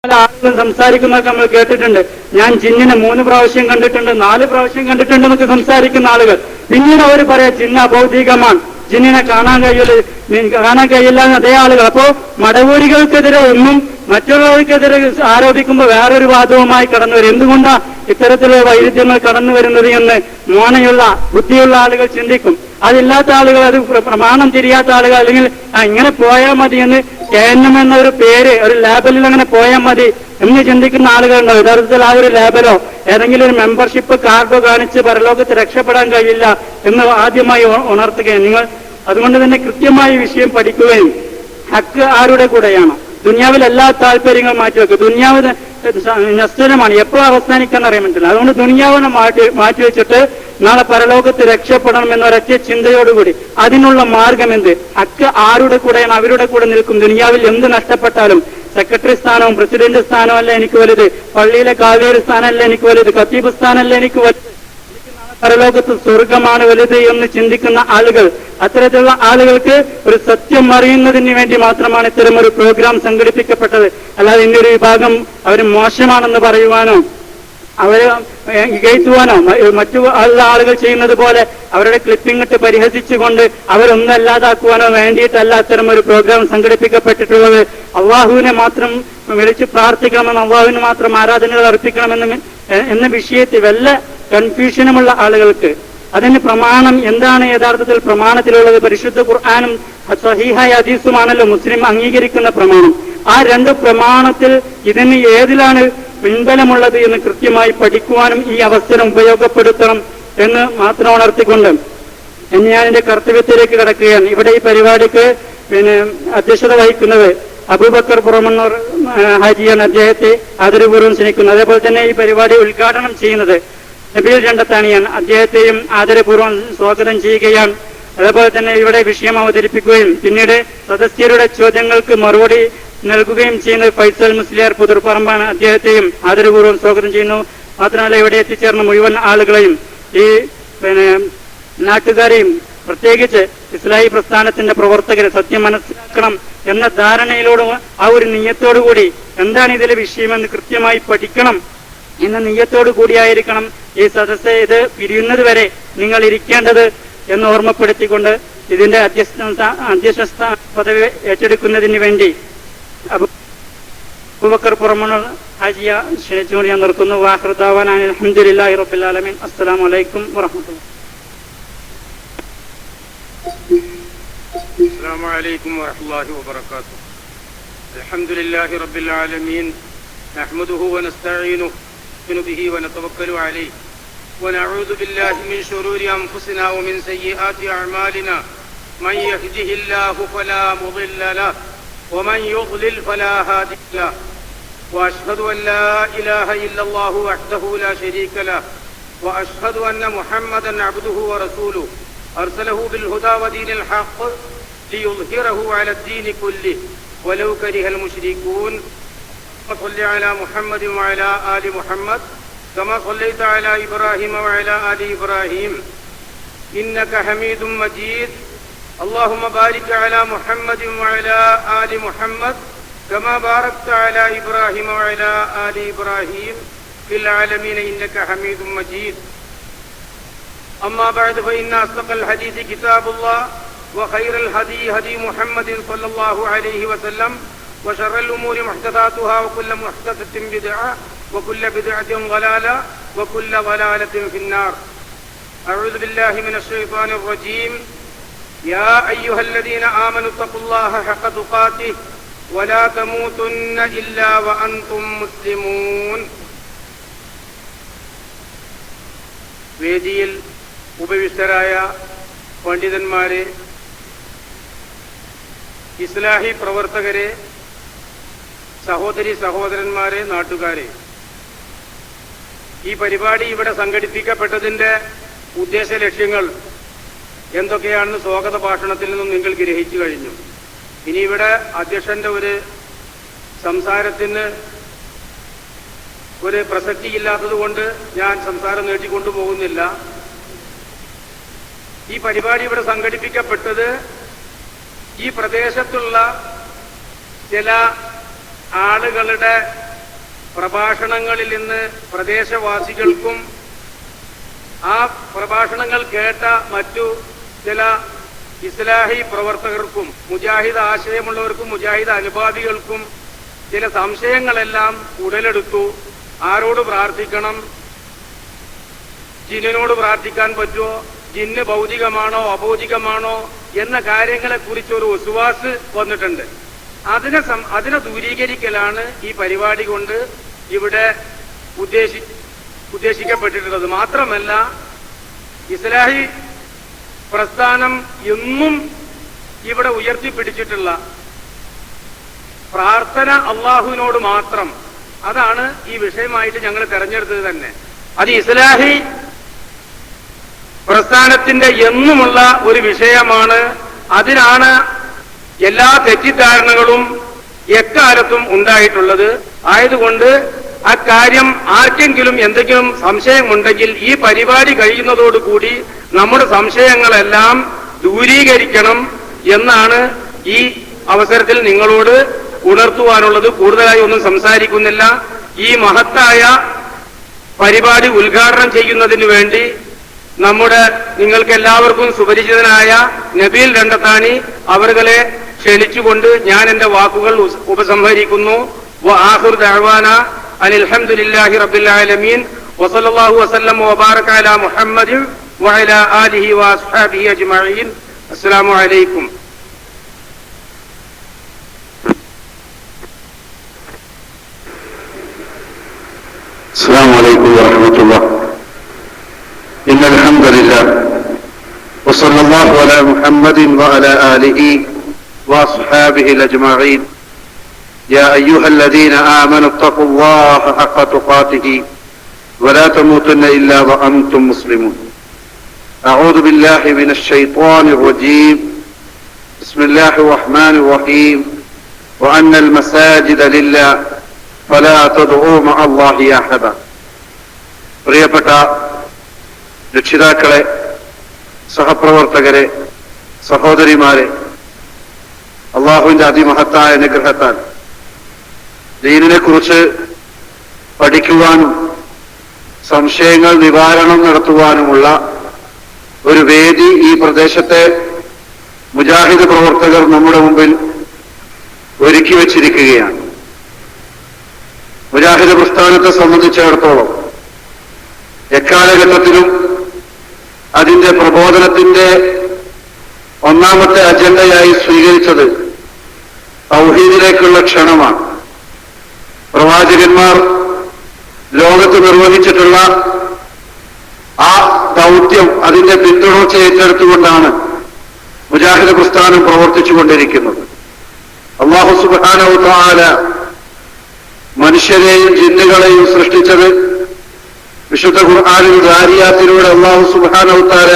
പല ആളുകളും സംസാരിക്കുന്നതൊക്കെ നമ്മൾ കേട്ടിട്ടുണ്ട്. ഞാൻ ജിന്നിനെ 3 പ്രാവശ്യം കണ്ടിട്ടുണ്ട്, 4 പ്രാവശ്യം കണ്ടിട്ടുണ്ട് എന്നൊക്കെ സംസാരിക്കുന്ന ആളുകൾ. പിന്നീട് അവർ പറയാം ജിന്ന് അഭൗതികമാണ്, ജിന്നിനെ കാണാൻ കഴിയില്ല എന്ന് അതേ ആളുകൾ. അപ്പോ മടവൂരികൾക്കെതിരെ ഒന്നും മറ്റുള്ളവർക്കെതിരെ ആരോപിക്കുമ്പോൾ വേറൊരു വാദവുമായി കടന്നു വരും. എന്തുകൊണ്ടാ ഇത്തരത്തിലുള്ള വൈരുദ്ധ്യങ്ങൾ കടന്നു വരുന്നത് എന്ന് മോനയുള്ള ബുദ്ധിയുള്ള ആളുകൾ ചിന്തിക്കും. അതില്ലാത്ത ആളുകൾ, അത് പ്രമാണം തിരിയാത്ത ആളുകൾ, അല്ലെങ്കിൽ ഇങ്ങനെ പോയാൽ മതി എന്ന് KNM എന്ന ഒരു പേര് ഒരു ലേബലിൽ അങ്ങനെ പോയാൽ മതി എന്ന് ചിന്തിക്കുന്ന ആളുകളുണ്ടാവും. യഥാർത്ഥത്തിൽ ആ ഒരു ലേബലോ ഏതെങ്കിലും ഒരു മെമ്പർഷിപ്പ് കാർഡോ കാണിച്ച് പരലോകത്ത് രക്ഷപ്പെടാൻ കഴിയില്ല എന്ന് ആദ്യമായി ഉണർത്തുകയും നിങ്ങൾ അതുകൊണ്ട് തന്നെ കൃത്യമായി വിഷയം പഠിക്കുകയും ഹക്ക് ആരുടെ കൂടെയാണ്. ദുന്യാവിൽ എല്ലാ താല്പര്യങ്ങളും മാറ്റിവെക്കുക. ദുന്യാവ് നശ്വരമാണ്, എപ്പോഴും അവസാനിക്കാൻ അറിയാൻ പറ്റില്ല. അതുകൊണ്ട് ദുന്യാവിനെ മാറ്റിവെച്ചിട്ട് നാളെ പരലോകത്ത് രക്ഷപ്പെടണം എന്നൊരൊറ്റ ചിന്തയോടുകൂടി അതിനുള്ള മാർഗം എന്ത്? ഹക്ക് ആരുടെ കൂടെയാണ്? അവരുടെ കൂടെ നിൽക്കും. ദുനിയാവിൽ എന്ത് നഷ്ടപ്പെട്ടാലും സെക്രട്ടറി സ്ഥാനവും പ്രസിഡന്റ് സ്ഥാനവും അല്ല എനിക്ക് വലുത്, പള്ളിയിലെ കാവേരി സ്ഥാനമല്ല എനിക്ക് വലുത്, ഖത്തീബ് സ്ഥാനമല്ല എനിക്ക് വലുത്, പരലോകത്ത് സ്വർഗമാണ് വലുത് എന്ന് ചിന്തിക്കുന്ന ആളുകൾ, അത്തരത്തിലുള്ള ആളുകൾക്ക് ഒരു സത്യം അറിയുന്നതിന് വേണ്ടി മാത്രമാണ് ഇത്തരം ഒരു പ്രോഗ്രാം സംഘടിപ്പിക്കപ്പെട്ടത്. അല്ലാതെ ഇന്നൊരു വിഭാഗം അവർ മോശമാണെന്ന് പറയുവാനോ അവരെ ഇകഴ്ത്തുവാനോ മറ്റു ആളുകൾ ചെയ്യുന്നത് പോലെ അവരുടെ ക്ലിപ്പിംഗ് ഇട്ട് പരിഹസിച്ചുകൊണ്ട് അവരൊന്നും അല്ലാതാക്കുവാനോ വേണ്ടിയിട്ടല്ല അത്തരം ഒരു പ്രോഗ്രാം സംഘടിപ്പിക്കപ്പെട്ടിട്ടുള്ളത്. അള്ളാഹുവിനെ മാത്രം വിളിച്ച് പ്രാർത്ഥിക്കണമെന്ന്, അള്ളാഹുവിന് മാത്രം ആരാധനകൾ അർപ്പിക്കണമെന്ന് എന്ന വിഷയത്തിൽ വല്ല കൺഫ്യൂഷനുമുള്ള ആളുകൾക്ക് അതിന് പ്രമാണം എന്താണ് യഥാർത്ഥത്തിൽ പ്രമാണത്തിലുള്ളത്? പരിശുദ്ധ ഖുർആനും സഹീഹായ ഹദീസുമാണല്ലോ മുസ്ലിം അംഗീകരിക്കുന്ന പ്രമാണം. ആ 2 പ്രമാണത്തിൽ ഇതിന് ഏതിലാണ് പിൻബലമുള്ളത് എന്ന് കൃത്യമായി പഠിക്കുവാനും ഈ അവസരം ഉപയോഗപ്പെടുത്തണം എന്ന് മാത്രം ഉണർത്തിക്കൊണ്ട് ഞാൻ എന്റെ കർത്തവ്യത്തിലേക്ക് കടക്കുകയാണ്. ഇവിടെ ഈ പരിപാടിക്ക് അധ്യക്ഷത വഹിക്കുന്നത് അബൂബക്കർ പുറമണ്ണൂർ ഹാജിയാണ്. അദ്ദേഹത്തെ ആദരപൂർവ്വം ക്ഷണിക്കുന്നു. അതേപോലെ തന്നെ ഈ പരിപാടി ഉദ്ഘാടനം ചെയ്യുന്നത് നബീൽ രണ്ടത്താണിയാണ്. അദ്ദേഹത്തെയും ആദരപൂർവ്വം സ്വാഗതം ചെയ്യുകയാണ്. അതേപോലെ തന്നെ ഇവിടെ വിഷയം അവതരിപ്പിക്കുകയും പിന്നീട് സദസ്യരുടെ ചോദ്യങ്ങൾക്ക് മറുപടി നൽകുകയും ചെയ്യുന്ന ഫൈസൽ മുസ്ലിയാർ പുതുർപ്പറമ്പാണ്. അദ്ദേഹത്തെയും ആദരപൂർവ്വം സ്വാഗതം ചെയ്യുന്നു. മാത്രമല്ല ഇവിടെ എത്തിച്ചേർന്ന മുഴുവൻ ആളുകളെയും ഈ നാട്ടുകാരെയും പ്രത്യേകിച്ച് ഇസ്ലാഹി പ്രസ്ഥാനത്തിന്റെ പ്രവർത്തകരെ സത്യം മനസ്സിലാക്കണം എന്ന ധാരണയിലോട് ആ ഒരു നിയ്യത്തോടുകൂടി എന്താണ് ഇതിലെ വിഷയമെന്ന് കൃത്യമായി പഠിക്കണം എന്ന നിയ്യത്തോടു കൂടിയായിരിക്കണം ഈ സദസ്സ് ഇത് പിരിയുന്നത് വരെ നിങ്ങൾ ഇരിക്കേണ്ടത് എന്ന് ഓർമ്മപ്പെടുത്തിക്കൊണ്ട് ഇതിന്റെ അധ്യക്ഷ പദവി ഏറ്റെടുക്കുന്നതിന് വേണ്ടി അബൂബക്കർ പുറമണ്ണൂർ ഹാജിയ ക്ഷണിച്ചുകൊണ്ട് ഞാൻ നിർത്തുന്നു. വാഖിറു ദഅ്വാനാ അൽഹംദുലില്ലാഹി റബ്ബിൽ ആലമീൻ. അസ്സലാമു അലൈക്കും വറഹ്മത്തുള്ളാഹി. السلام عليكم ورحمة الله وبركاته. الحمد لله رب العالمين، نحمده ونستعينه به ونتوكل عليه ونعوذ بالله من شرور أنفسنا ومن سيئات أعمالنا، من يهده الله فلا مضل له ومن يضلل فلا هادي له، وأشهد أن لا إله إلا الله وحده لا شريك له، وأشهد أن محمدا عبده ورسوله أرسله بالهدى ودين الحق ليظهره على الدين كله ولو كره المشركون. صل على محمد وعلى آل محمد كما صليت على إبراهيم وعلى آل إبراهيم إنك حميد مجيد. اللهم بارك على محمد وعلى آل محمد كما باركت على إبراهيم وعلى آل إبراهيم في العالمين إنك حميد مجيد. أما بعد فإن أصدق الحديث كتاب الله وخير الهدي هدي محمد صلى الله عليه وسلم وشر الأمور محدثاتها وكل محدثة بدعة وكل بدعة ضلالة وكل ضلالة في النار. أعوذ بالله من الشيطان الرجيم. يا أيها الذين آمنوا اتقوا الله حق تقاته ولا تموتن إلا وأنتم مسلمون. വേദിയിൽ ഉപവിഷ്ടരായ പണ്ഡിതന്മാരെ, ഇസ്ലാഹി പ്രവർത്തകരെ, സഹോദരി സഹോദരന്മാരെ, നാട്ടുകാരെ, ഈ പരിപാടി ഇവിടെ സംഘടിപ്പിക്കപ്പെട്ടതിന്റെ ഉദ്ദേശ ലക്ഷ്യങ്ങൾ എന്തൊക്കെയാണെന്ന് സ്വാഗത ഭാഷണത്തിൽ നിന്നും നിങ്ങൾ ഗ്രഹിച്ചു കഴിഞ്ഞു. ഇനി ഇവിടെ അധ്യക്ഷന്റെ ഒരു സംസാരത്തിന് ഒരു പ്രസക്തിയില്ലാത്തത് കൊണ്ട് ഞാൻ സംസാരം നീട്ടിക്കൊണ്ടുപോകുന്നില്ല. ഈ പരിപാടി ഇവിടെ സംഘടിപ്പിക്കപ്പെട്ടത് ഈ പ്രദേശത്തുള്ള ചില ആളുകളുടെ പ്രഭാഷണങ്ങളിൽ നിന്ന് പ്രദേശവാസികൾക്കും ആ പ്രഭാഷണങ്ങൾ കേട്ട മറ്റു ചില ഇസ്ലാഹി പ്രവർത്തകർക്കും മുജാഹിദ് ആശയമുള്ളവർക്കും മുജാഹിദ് അനുഭാവികൾക്കും ചില സംശയങ്ങളെല്ലാം ഉടലെടുത്തു. ആരോട് പ്രാർത്ഥിക്കണം, ജിന്നിനോട് പ്രാർത്ഥിക്കാൻ പറ്റുമോ, ജിന്ന് ഭൗതികമാണോ അഭൗതികമാണോ എന്ന കാര്യങ്ങളെക്കുറിച്ച് ഒരു വസ്വാസ് വന്നിട്ടുണ്ട്. അതിനെ ദൂരീകരിക്കലാണ് ഈ പരിപാടി കൊണ്ട് ഇവിടെ ഉദ്ദേശിക്കപ്പെട്ടിട്ടുള്ളത്. മാത്രമല്ല, ഇസ്ലാഹി പ്രസ്ഥാനം എന്നും ഇവിടെ ഉയർത്തിപ്പിടിച്ചിട്ടുള്ള പ്രാർത്ഥന അള്ളാഹുവിനോട് മാത്രം, അതാണ് ഈ വിഷയമായിട്ട് ഞങ്ങൾ തെരഞ്ഞെടുത്തത് തന്നെ. അത് ഇസ്ലാഹി പ്രസ്ഥാനത്തിന്റെ എന്നുമുള്ള ഒരു വിഷയമാണ്. അതിനാണ് എല്ലാ തെറ്റിദ്ധാരണകളും എക്കാലത്തും ഉണ്ടായിട്ടുള്ളത്. ആയതുകൊണ്ട് അക്കാര്യം ആർക്കെങ്കിലും എന്തെങ്കിലും സംശയമുണ്ടെങ്കിൽ ഈ പരിപാടി കഴിയുന്നതോടുകൂടി നമ്മുടെ സംശയങ്ങളെല്ലാം ദൂരീകരിക്കണം എന്നാണ് ഈ അവസരത്തിൽ നിങ്ങളോട് ഉണർത്തുവാനുള്ളത്. കൂടുതലായി ഒന്നും സംസാരിക്കുന്നില്ല. ഈ മഹത്തായ പരിപാടി ഉദ്ഘാടനം ചെയ്യുന്നതിന് വേണ്ടി നിങ്ങൾക്ക് എല്ലാവർക്കും സുപരിചിതനായ നബീൽ രണ്ടത്താണി അവരെ ക്ഷണിച്ചുകൊണ്ട് ഞാൻ എന്റെ വാക്കുകൾ ഉപസംഹരിക്കുന്നു. വആഖിറു ദഅവാന അനിൽ ഹംദുലില്ലാഹി റബ്ബിൽ ആലമീൻ വസല്ലല്ലാഹു വസല്ലം വബാറക അലാ മുഹമ്മദിൻ വഅലാ ആലിഹി വഅസ്ഹാബിഹി അജ്മഈൻ. അസ്സലാമു അലൈക്കും. السلام عليكم ورحمة الله. إن الحمد لله وصلى الله على محمد وعلى آله وأصحابه الأجمعين. يا أيها الذين آمنوا اتقوا الله حق تقاته ولا تموتن إلا وأنتم مسلمون. أعوذ بالله من الشيطان الرجيم. بسم الله الرحمن الرحيم. وأن المساجد لله فلا تدعوا مع الله أحدا. പ്രിയപ്പെട്ട രക്ഷിതാക്കളെ, സഹപ്രവർത്തകരെ, സഹോദരിമാരെ, അള്ളാഹുവിന്റെ അതിമഹത്തായ അനുഗ്രഹത്താൽ ദീനിനെ കുറിച്ച് പഠിക്കുവാനും സംശയങ്ങൾ നിവാരണം നടത്തുവാനുമുള്ള ഒരു വേദി ഈ പ്രദേശത്തെ മുജാഹിദ് പ്രവർത്തകർ നമ്മുടെ മുമ്പിൽ ഒരുക്കി വച്ചിരിക്കുകയാണ്. മുജാഹിദ് പ്രസ്ഥാനത്തെ സംബന്ധിച്ചിടത്തോളം എക്കാലഘട്ടത്തിലും അതിന്റെ പ്രബോധനത്തിന്റെ ഒന്നാമത്തെ അജണ്ടയായി സ്വീകരിച്ചത് തൗഹീദിലേക്കുള്ള ക്ഷണമാണ്. പ്രവാചകന്മാർ ലോകത്ത് നിർവഹിച്ചിട്ടുള്ള ആ ദൗത്യം, അതിന്റെ പിന്തുടർച്ച ഏറ്റെടുത്തുകൊണ്ടാണ് മുജാഹിദ് പ്രസ്ഥാനം പ്രവർത്തിച്ചുകൊണ്ടിരിക്കുന്നത്. അല്ലാഹു സുബ്ഹാനഹു വ തആല മനുഷ്യരെയും ജിന്നുകളെയും സൃഷ്ടിച്ചത് വിശുദ്ധ ഖുർആനിൽ ദാരിയാത്തിലൂടെ അല്ലാഹു സുബ്ഹാനഹു വ തആല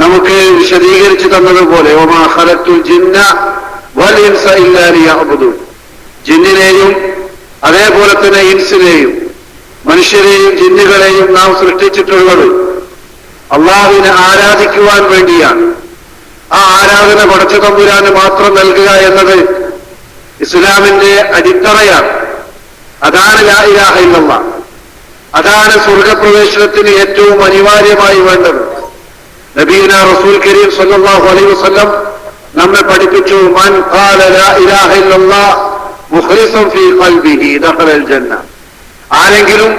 നമുക്ക് വിശദീകരിച്ചു തന്നതുപോലെ വമാ ഖലഖ്തുൽ ജിന്ന വൽ ഇൻസ ഇല്ലാ ലിയഅ്ബുദൂൻ, ജിന്നിനെയും അതേപോലെ തന്നെ ഇൻസിനെയും മനുഷ്യരെയും ജിന്നുകളെയും നാം സൃഷ്ടിച്ചിട്ടുള്ളത് അള്ളാഹുവിനെ ആരാധിക്കുവാൻ വേണ്ടിയാണ്. ആ ആരാധന പടച്ച തമ്പുരാന് മാത്രം നൽകുക എന്നത് ഇസ്ലാമിന്റെ അടിത്തറയാണ്. അതാണ് ലാ ഇലാഹ ഇല്ലല്ലാഹ്. അതാണ് സ്വർഗപ്രവേശനത്തിന് ഏറ്റവും അനിവാര്യമായി വേണ്ടത്. നബിയുനാ റസൂൽ കരീം സ്വല്ലല്ലാഹു അലൈഹി വസല്ലം നമ്മെ പഠിപ്പിച്ചു, മൻ ഖാല ലാ ഇലാഹ ഇല്ലല്ലാഹ് മുഖ്ലിസൻ ഫീ ഖൽബിഹി ദഖലൽ ജന്ന. ആരെങ്കിലും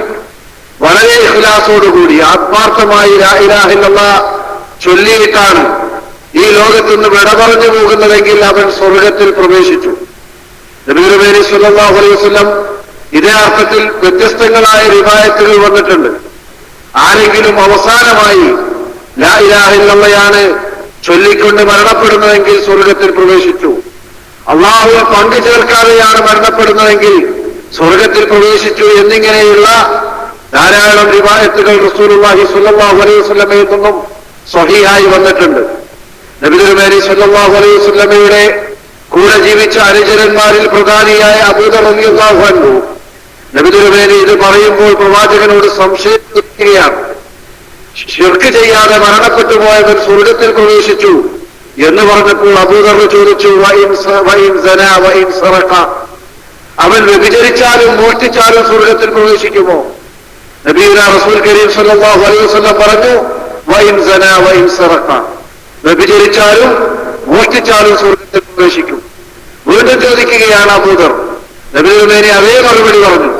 വളരെ ഇഖ്ലാസോടുകൂടി ആത്മാർത്ഥമായി ലാ ഇലാഹ ഇല്ലല്ലാഹ് ചൊല്ലിയിട്ടാണ് ഈ ലോകത്തുനിന്ന് വിട പറഞ്ഞു പോകുന്നതെങ്കിൽ അവൻ സ്വർഗത്തിൽ പ്രവേശിച്ചു. നബി തിരുമേനി സ്വല്ലല്ലാഹു അലൈഹി വസല്ലം ഇതേ അർത്ഥത്തിൽ വ്യത്യസ്തങ്ങളായ റിവായത്തുകൾ വന്നിട്ടുണ്ട്. ആരെങ്കിലും അവസാനമായി ലാ ഇലാഹ ഇല്ലല്ലാഹയാണ് ചൊല്ലിക്കൊണ്ട് മരണപ്പെടുന്നതെങ്കിൽ സ്വർഗത്തിൽ പ്രവേശിച്ചു. അള്ളാഹുവെ പങ്കു ചേർക്കാതെയാണ് മരണപ്പെടുന്നതെങ്കിൽ സ്വർഗത്തിൽ പ്രവേശിച്ചു എന്നിങ്ങനെയുള്ള ധാരാളം റിവായത്തുകൾ റസൂലുള്ളാഹി സ്വല്ലല്ലാഹു അലൈഹി വസല്ലമയിൽ നിന്നും സ്വഹീഹായി വന്നിട്ടുണ്ട്. നബി തിരുമേനി സ്വല്ലല്ലാഹു അലൈഹി വസല്ലമയുടെ കൂടെ ജീവിച്ച അനുചരന്മാരിൽ പ്രധാനിയായ അബൂദർ റളിയല്ലാഹു അൻഹു നബി തിരുമേനി ഇത് പറയുമ്പോൾ പ്രവാചകനോട് സംശയിക്കുകയാണ്. ശിർക്ക് ചെയ്യാതെ മരണപ്പെട്ടു പോയവൻ സ്വർഗത്തിൽ പ്രവേശിച്ചു എന്ന് പറഞ്ഞപ്പോൾ അബൂദർ ചോദിച്ചു, വഇൻ സന വഇൻ സറഖ, അവൻ വ്യഭിചരിച്ചാലും മോഷ്ടിച്ചാലും സ്വർഗത്തിൽ പ്രവേശിക്കുമോ? നബിയുന റസൂൽ കരീം സല്ലല്ലാഹു അലൈഹി വസല്ലം പറഞ്ഞു, വഇൻ സന വഇൻ സറഖ, വ്യഭിചരിച്ചാലും മോഷ്ടിച്ചാലും സ്വർഗത്തിൽ പ്രവേശിക്കും. വീണ്ടും ചോദിക്കുകയാണ് അബൂദർ. നബി തിരുമേനി അതേ മറുപടി പറഞ്ഞു.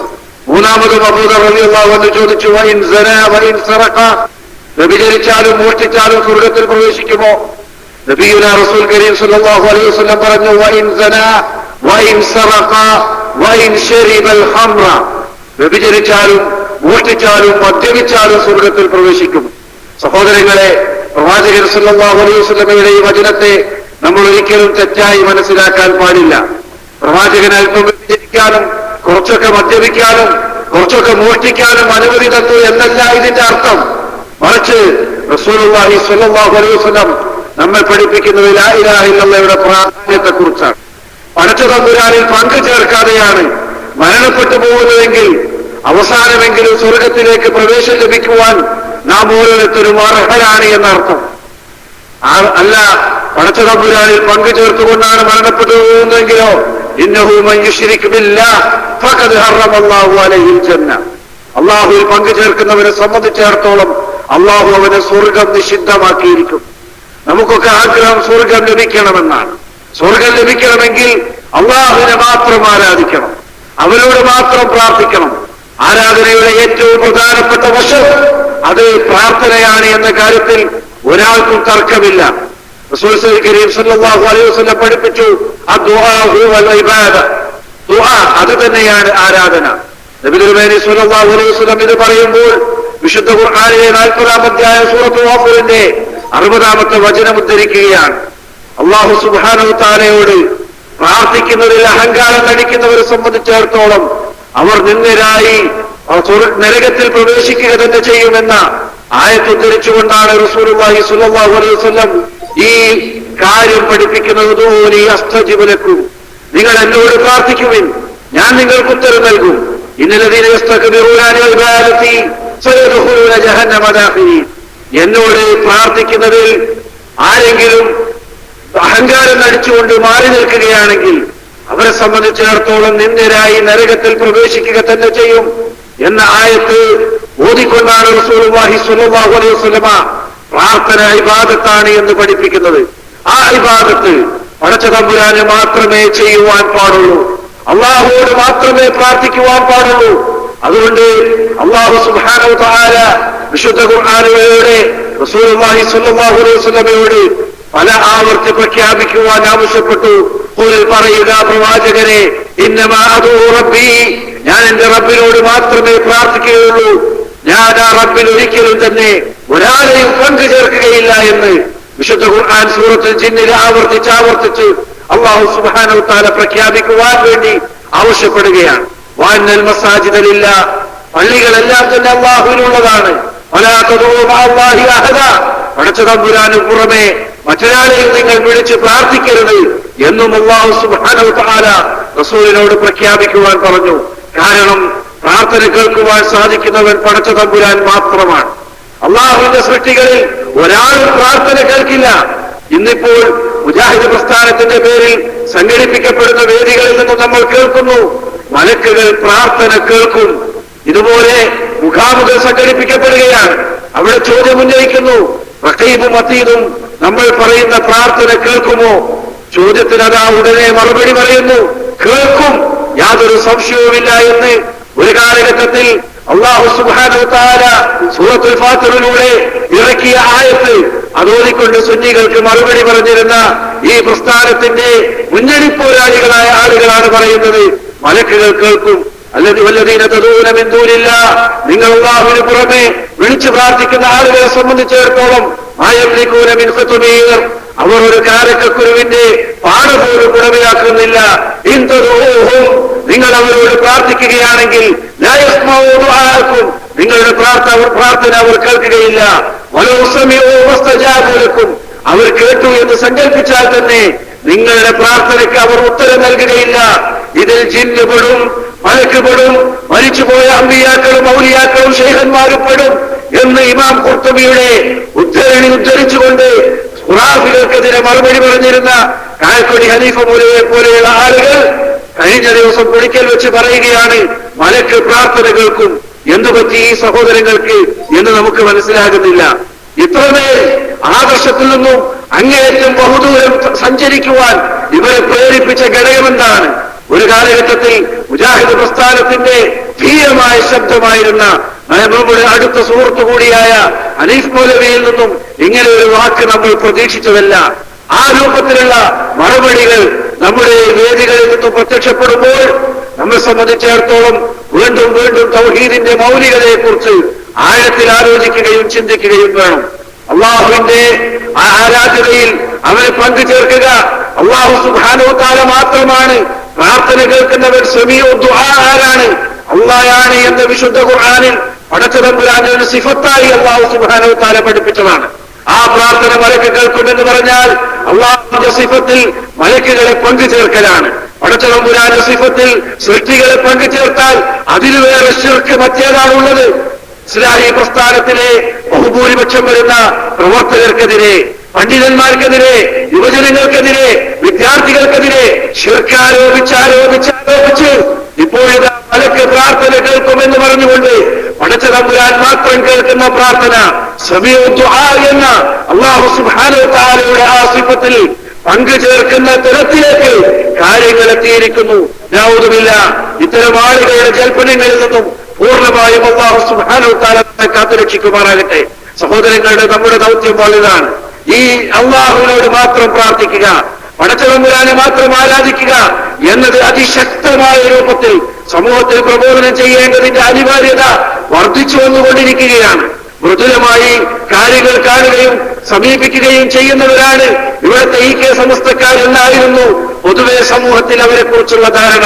മൂന്നാമതും അബൂദർ റളിയല്ലാഹു അൻഹു ചോദിച്ചു, വഇൻ സന വഇൻ സറഖ, വ്യഭിചരിച്ചാലും മോഷ്ടിച്ചാലും സ്വർഗത്തിൽ പ്രവേശിക്കുമോ? നബിയുന റസൂൽ കരീം സല്ലല്ലാഹു അലൈഹി വസല്ലം പറഞ്ഞു, വഇൻ സന വഇൻ സറഖ വഇൻ ശരിബൽ ഖംറ, വ്യഭിചരിച്ചാലും മോഷ്ടിച്ചാലും മദ്യപിച്ചാലും സ്വർഗത്തിൽ പ്രവേശിക്കും. സഹോദരങ്ങളെ, പ്രവാചകൻ സല്ലല്ലാഹു അലൈഹി വസല്ലമയുടെ ഈ വചനത്തെ നമ്മൾ ഒരിക്കലും തെറ്റായി മനസ്സിലാക്കാൻ പാടില്ല. പ്രവാചകൻ അല്പം വ്യഭിചരിക്കാനും കുറച്ചൊക്കെ മദ്യപിക്കാനും കുറച്ചൊക്കെ മോഷ്ടിക്കാനും അനുമതി തന്നു എന്നല്ല ഇതിന്റെ അർത്ഥം. മറിച്ച് റസൂലുള്ളാഹി സ്വല്ലല്ലാഹു അലൈഹി വസല്ലം നമ്മെ പഠിപ്പിക്കുന്നത് ലാ ഇലാഹ ഇല്ലല്ലാഹയുടെ പ്രാധാന്യത്തെക്കുറിച്ചാണ്. പടച്ച തമ്പുരാനിൽ പങ്കു ചേർക്കാതെയാണ് മരണപ്പെട്ടു പോകുന്നതെങ്കിൽ അവസാനമെങ്കിലും സ്വർഗത്തിലേക്ക് പ്രവേശനം ലഭിക്കുവാൻ നാം ഓരോരുത്തരും അർഹരാണ് എന്നർത്ഥം. അല്ല, പടച്ച തമ്പുരാനിൽ പങ്കു ചേർത്തുകൊണ്ടാണ് മരണപ്പെട്ടു പോകുന്നതെങ്കിലോ ഇന്നഹു മൻ യുശ്രിക് ബില്ലാഹ് ഫഖദ് ഹറമല്ലാഹു അലൈഹിൽ ജന്ന, അള്ളാഹുവിൽ പങ്കു ചേർക്കുന്നവരെ സംബന്ധിച്ചിടത്തോളം അള്ളാഹു അവനെ സ്വർഗം നിഷിദ്ധമാക്കിയിരിക്കും. നമുക്കൊക്കെ ആഗ്രഹം സ്വർഗം ലഭിക്കണമെന്നാണ്. സ്വർഗം ലഭിക്കണമെങ്കിൽ അള്ളാഹുവിനെ മാത്രം ആരാധിക്കണം, അവനോട് മാത്രം പ്രാർത്ഥിക്കണം. ആരാധനയുടെ ഏറ്റവും പ്രധാനപ്പെട്ട വശം അത് പ്രാർത്ഥനയാണ് എന്ന കാര്യത്തിൽ ഒരാൾക്കും തർക്കമില്ല. റസൂൽ കരീം സല്ലല്ലാഹു അലൈഹി വസല്ലം പഠിപ്പിച്ചു, അദ്ദുആഉ വൽ ഇബാദ, ദുആ അത് തന്നെയാണ് ആരാധന. നബി തിരുമേനി സല്ലല്ലാഹു അലൈഹി വസല്ലം ഇത് പറയുമ്പോൾ വിശുദ്ധ ഖുർആനിലെ 40-ാം അധ്യായം സൂറത്തുൽ ഗാഫിറിന്റെ 60-ാമത്തെ വചനം ഉദ്ധരിക്കുകയാണ്. അല്ലാഹു സുബ്ഹാനഹു വ തആലയോട് പ്രാർത്ഥിക്കുന്നതിൽ അഹങ്കാരം നടിക്കുന്നവരെ സംബന്ധിച്ചിടത്തോളം അവർ നിന്ദരായി നരകത്തിൽ പ്രവേശിക്കുക തന്നെ ചെയ്യുമെന്ന ആയത്ത് ഉദ്ധരിച്ചുകൊണ്ടാണ് റസൂലുള്ളാഹി സ്വല്ലല്ലാഹു അലൈഹി വസല്ലം ഈ കാര്യം പഠിപ്പിക്കുന്നത്. ദൂനി അസ്തജിബ് ലക്കും, നിങ്ങൾ എന്നോട് പ്രാർത്ഥിക്കുവിൻ, ഞാൻ നിങ്ങൾക്ക് ഉത്തരം നൽകും. ഇന്നല്ലദീന യസ്തക്ബിറൂന അൻ ഇബാദതി സയദ്ഖുലൂന ജഹന്നമ ദാഖിലീൻ, എന്നോട് പ്രാർത്ഥിക്കുന്നതിൽ ആരെങ്കിലും അഹങ്കാരം നടിച്ചുകൊണ്ട് മാറി നിൽക്കുകയാണെങ്കിൽ അവരെ സംബന്ധിച്ചിടത്തോളം നിന്ദരായി നരകത്തിൽ പ്രവേശിക്കുക തന്നെ ചെയ്യും എന്ന ആയത്ത് ഓതിക്കൊണ്ടാണ് റസൂലുള്ളാഹി സ്വല്ലല്ലാഹു അലൈഹി വസല്ലമ പ്രാർത്ഥന ഇബാദത്താണ് എന്ന് പഠിപ്പിക്കുന്നത്. ആ ഇബാദത്ത് പടച്ച തമ്പുരാന് മാത്രമേ ചെയ്യുവാൻ പാടുള്ളൂ, അള്ളാഹുവോട് മാത്രമേ പ്രാർത്ഥിക്കുവാൻ പാടുള്ളൂ. അതുകൊണ്ട് അല്ലാഹു സുബ്ഹാനഹു വ തആല വിശുദ്ധ ഖുർആനിലൂടെ റസൂലുള്ളാഹി സ്വല്ലല്ലാഹു അലൈഹി വസല്ലമയോട് പല ആവർത്തി പ്രഖ്യാപിക്കുവാൻ ആവശ്യപ്പെട്ടു. ഖുൽ, പറയുക പ്രവാചകനെ, ഇന്നമാ അദൂ റബ്ബി, ഞാൻ എന്റെ റബ്ബിനോട് മാത്രമേ പ്രാർത്ഥിക്കുകയുള്ളൂ, ഞാൻ ആ റബ്ബിൽ ഒരിക്കലും തന്നെ ഒരാളെയും പങ്കു ചേർക്കുകയില്ല എന്ന് വിശുദ്ധ ഖുർആൻ സൂറത്തുൽ ജിന്നിൽ ആവർത്തിച്ച് അല്ലാഹു സുബ്ഹാനഹു വ തആല പ്രഖ്യാപിക്കുവാൻ വേണ്ടി ആവശ്യപ്പെടുകയാണ്. വഅന്നൽ മസാജിദ ലില്ലാഹ്, പള്ളികളെല്ലാം തന്നെ അല്ലാഹുവിനുള്ളതാണ്. വലാ തദൂ മഅല്ലാഹി അഹദ, പടച്ച തമ്പുരാനു പുറമെ മറ്റൊരാളെയും നിങ്ങൾ വിളിച്ച് പ്രാർത്ഥിക്കരുത് എന്നും അല്ലാഹു സുബ്ഹാനഹു വ തആല റസൂലിനോട് പ്രഖ്യാപിക്കുവാൻ പറഞ്ഞു. കാരണം പ്രാർത്ഥന കേൾക്കുവാൻ സാധിക്കുന്നവൻ പടച്ച തമ്പുരാൻ മാത്രമാണ്. അള്ളാഹുവിന്റെ സൃഷ്ടികളിൽ ഒരാളും പ്രാർത്ഥന കേൾക്കില്ല. ഇന്നിപ്പോൾ മുജാഹിദ് പ്രസ്ഥാനത്തിന്റെ പേരിൽ സംഘടിപ്പിക്കപ്പെടുന്ന വേദികളിൽ നിന്ന് നമ്മൾ കേൾക്കുന്നു, മലക്കുകൾ പ്രാർത്ഥന കേൾക്കും. ഇതുപോലെ മുഖാമുഖം സംഘടിപ്പിക്കപ്പെടുകയാണ്, അവിടെ ചോദ്യം ഉന്നയിക്കുന്നു, റഖീബും അതീദും നമ്മൾ പറയുന്ന പ്രാർത്ഥന കേൾക്കുമോ? ചോദ്യത്തിന് അതാ ഉടനെ മറുപടി പറയുന്നു, കേൾക്കും, യാതൊരു സംശയവുമില്ല എന്ന്. ഒരു കാലഘട്ടത്തിൽ അല്ലാഹു സുബ്ഹാനഹു വ തആല സൂറത്തുൽ ഫാത്തിറിലൂടെ ഇറക്കിയ ആയത്ത് അതോതിക്കൊണ്ട് സുന്നികൾക്ക് മറുപടി പറഞ്ഞിരുന്ന ഈ പ്രസ്ഥാനത്തിന്റെ മുന്നണി പോരാളികളായ ആളുകളാണ് പറയുന്നത്, മലക്കുകൾ കേൾക്കും. വല്ലദീന തദൂന മിൻ ദൂനില്ലാഹ്, നിങ്ങൾ അല്ലാഹുവിന് പുറമെ വിളിച്ചു പ്രാർത്ഥിക്കുന്ന ആളുകളെ സംബന്ധിച്ചിടത്തോളം മായംലികൂന മിൻ ഖുതുബീർ, അവർ ഒരു കാരക്കക്കുരുവിന്റെ പാട പോലും ഉടമയാക്കുന്നില്ല. ഇൻ തദൂഹും, നിങ്ങൾ അവരോട് പ്രാർത്ഥിക്കുകയാണെങ്കിൽ ലാ യസ്മഊ ദുആഅക്കും, നിങ്ങളുടെ പ്രാർത്ഥന അവർ കേൾക്കുകയില്ല. വലൗ സമിഊ വസ്തജാബൂ ലക്കും, അവർ കേട്ടു എന്ന് സങ്കല്പിച്ചാൽ തന്നെ നിങ്ങളുടെ പ്രാർത്ഥനയ്ക്ക് അവർ ഉത്തരം നൽകുകയില്ല. ഇതിൽ ജിന്ന് പെടും, മലക്ക് പെടും, മരിച്ചുപോയ അമ്പിയാക്കളും ഔലിയാക്കളും ശൈഖന്മാരും പെടും എന്ന് ഇമാം ഖുർത്തുബിയുടെ ഉദ്ധരണി ഉദ്ധരിച്ചുകൊണ്ട് ഖുറാഫികൾക്കെതിരെ മറുപടി പറഞ്ഞിരുന്ന കായക്കൊടി ഹനീഫ മൂലയെ പോലെയുള്ള ആളുകൾ കഴിഞ്ഞ ദിവസം കുഴിക്കൽ വെച്ച് പറയുകയാണ്, മലക്ക് പ്രാർത്ഥന കേൾക്കും. എന്തു പറ്റി ഈ സഹോദരങ്ങൾക്ക് എന്ന് നമുക്ക് മനസ്സിലാകുന്നില്ല. ഇത്രമേൽ ആദർശത്തിൽ നിന്നും അങ്ങേയറ്റം ബഹുദൂരം സഞ്ചരിക്കുവാൻ ഇവരെ പ്രേരിപ്പിച്ച ഘടകമെന്താണ്? ഒരു കാലഘട്ടത്തിൽ മുജാഹിദ് പ്രസ്ഥാനത്തിന്റെ ധീരമായ ശബ്ദമായിരുന്ന നമ്മുടെ അടുത്ത സുഹൃത്തു കൂടിയായ അനീഫ് മൗലവിയിൽ നിന്നും ഇങ്ങനെ ഒരു വാക്ക് നമ്മൾ പ്രതീക്ഷിച്ചതല്ല. ആ രൂപത്തിലുള്ള മറുപടികൾ നമ്മുടെ വേദികളിൽ നിന്നും പ്രത്യക്ഷപ്പെടുമ്പോൾ നമ്മെ സംബന്ധിച്ചിടത്തോളം വീണ്ടും വീണ്ടും തൗഹീദിന്റെ മൗലികതയെക്കുറിച്ച് ആഴത്തിൽ ആലോചിക്കുകയും ചിന്തിക്കുകയും വേണം. അള്ളാഹുവിന്റെ ആരാധനയിൽ അവനെ പങ്കുചേർക്കുക. അള്ളാഹു സുബ്ഹാനഹു വ തആല മാത്രമാണ് പ്രാർത്ഥന കേൾക്കുന്നവൻ. സമീഉ ദുആ ആരാണ്? അള്ളാഹയാണ് എന്ന വിശുദ്ധ ഖുർആനിൽ പടച്ചതമ്പുരാന്റെ ഒരു സിഫത്തായി അള്ളാഹു സുബ്ഹാനഹു വ തആല പഠിപ്പിച്ചതാണ്. ആ പ്രാർത്ഥന മലക്ക് കേൾക്കുമെന്ന് പറഞ്ഞാൽ അള്ളാഹുവിന്റെ സിഫത്തിൽ മലക്കുകളെ പങ്കുചേർക്കലാണ്. പടച്ചതമ്പുരാന്റെ സിഫത്തിൽ സൃഷ്ടികളെ പങ്കുചേർത്താൽ അതിനു വേറെ ശിർക്ക് മറ്റേതാണുള്ളത്? ഇസ്ലാഹി പ്രസ്ഥാനത്തിലെ ബഹുഭൂരിപക്ഷം വരുന്ന പ്രവർത്തകർക്കെതിരെ, പണ്ഡിതന്മാർക്കെതിരെ, യുവജനങ്ങൾക്കെതിരെ, വിദ്യാർത്ഥികൾക്കെതിരെ ശിർക്ക് ആരോപിച്ച് ഇപ്പോഴിതാ മലക്ക് പ്രാർത്ഥന കേൾക്കുമെന്ന് പറഞ്ഞുകൊണ്ട് പടച്ചതമ്പുരാൻ മാത്രം കേൾക്കുന്ന പ്രാർത്ഥന സമീഉ ദുആ എന്ന അല്ലാഹു സുബ്ഹാനഹു വ തആലയുടെ ആ സിഫത്തിൽ പങ്കുചേർക്കുന്ന തരത്തിലേക്ക് കാര്യങ്ങൾ എത്തിയിരിക്കുന്നു. നഊദുബില്ലാഹ്. ഇത്തരം ആളുകളുടെ ജൽപ്പനങ്ങളിൽ നിന്നും പൂർണ്ണമായും അല്ലാഹു സുബ്ഹാനഹു വ തആല കാത്തുരക്ഷിക്കുമാറാകട്ടെ. സഹോദരങ്ങളുടെ നമ്മുടെ ദൗത്യം വലുതാണ്. ഈ അള്ളാഹുവിനോട് മാത്രം പ്രാർത്ഥിക്കുക, പടച്ചതമ്പുരാനെ മാത്രം ആരാധിക്കുക എന്നത് അതിശക്തമായ രൂപത്തിൽ സമൂഹത്തിൽ പ്രബോധനം ചെയ്യേണ്ടതിന്റെ അനിവാര്യത വർദ്ധിച്ചു വന്നുകൊണ്ടിരിക്കുകയാണ്. മൃദുലമായി കാര്യങ്ങൾ കാണുകയും സമീപിക്കുകയും ചെയ്യുന്നവരാണ് ഇവിടുത്തെ ഈ കെ സമസ്തക്കാരെന്നായിരുന്നു പൊതുവെ സമൂഹത്തിൽ അവരെ കുറിച്ചുള്ള ധാരണ.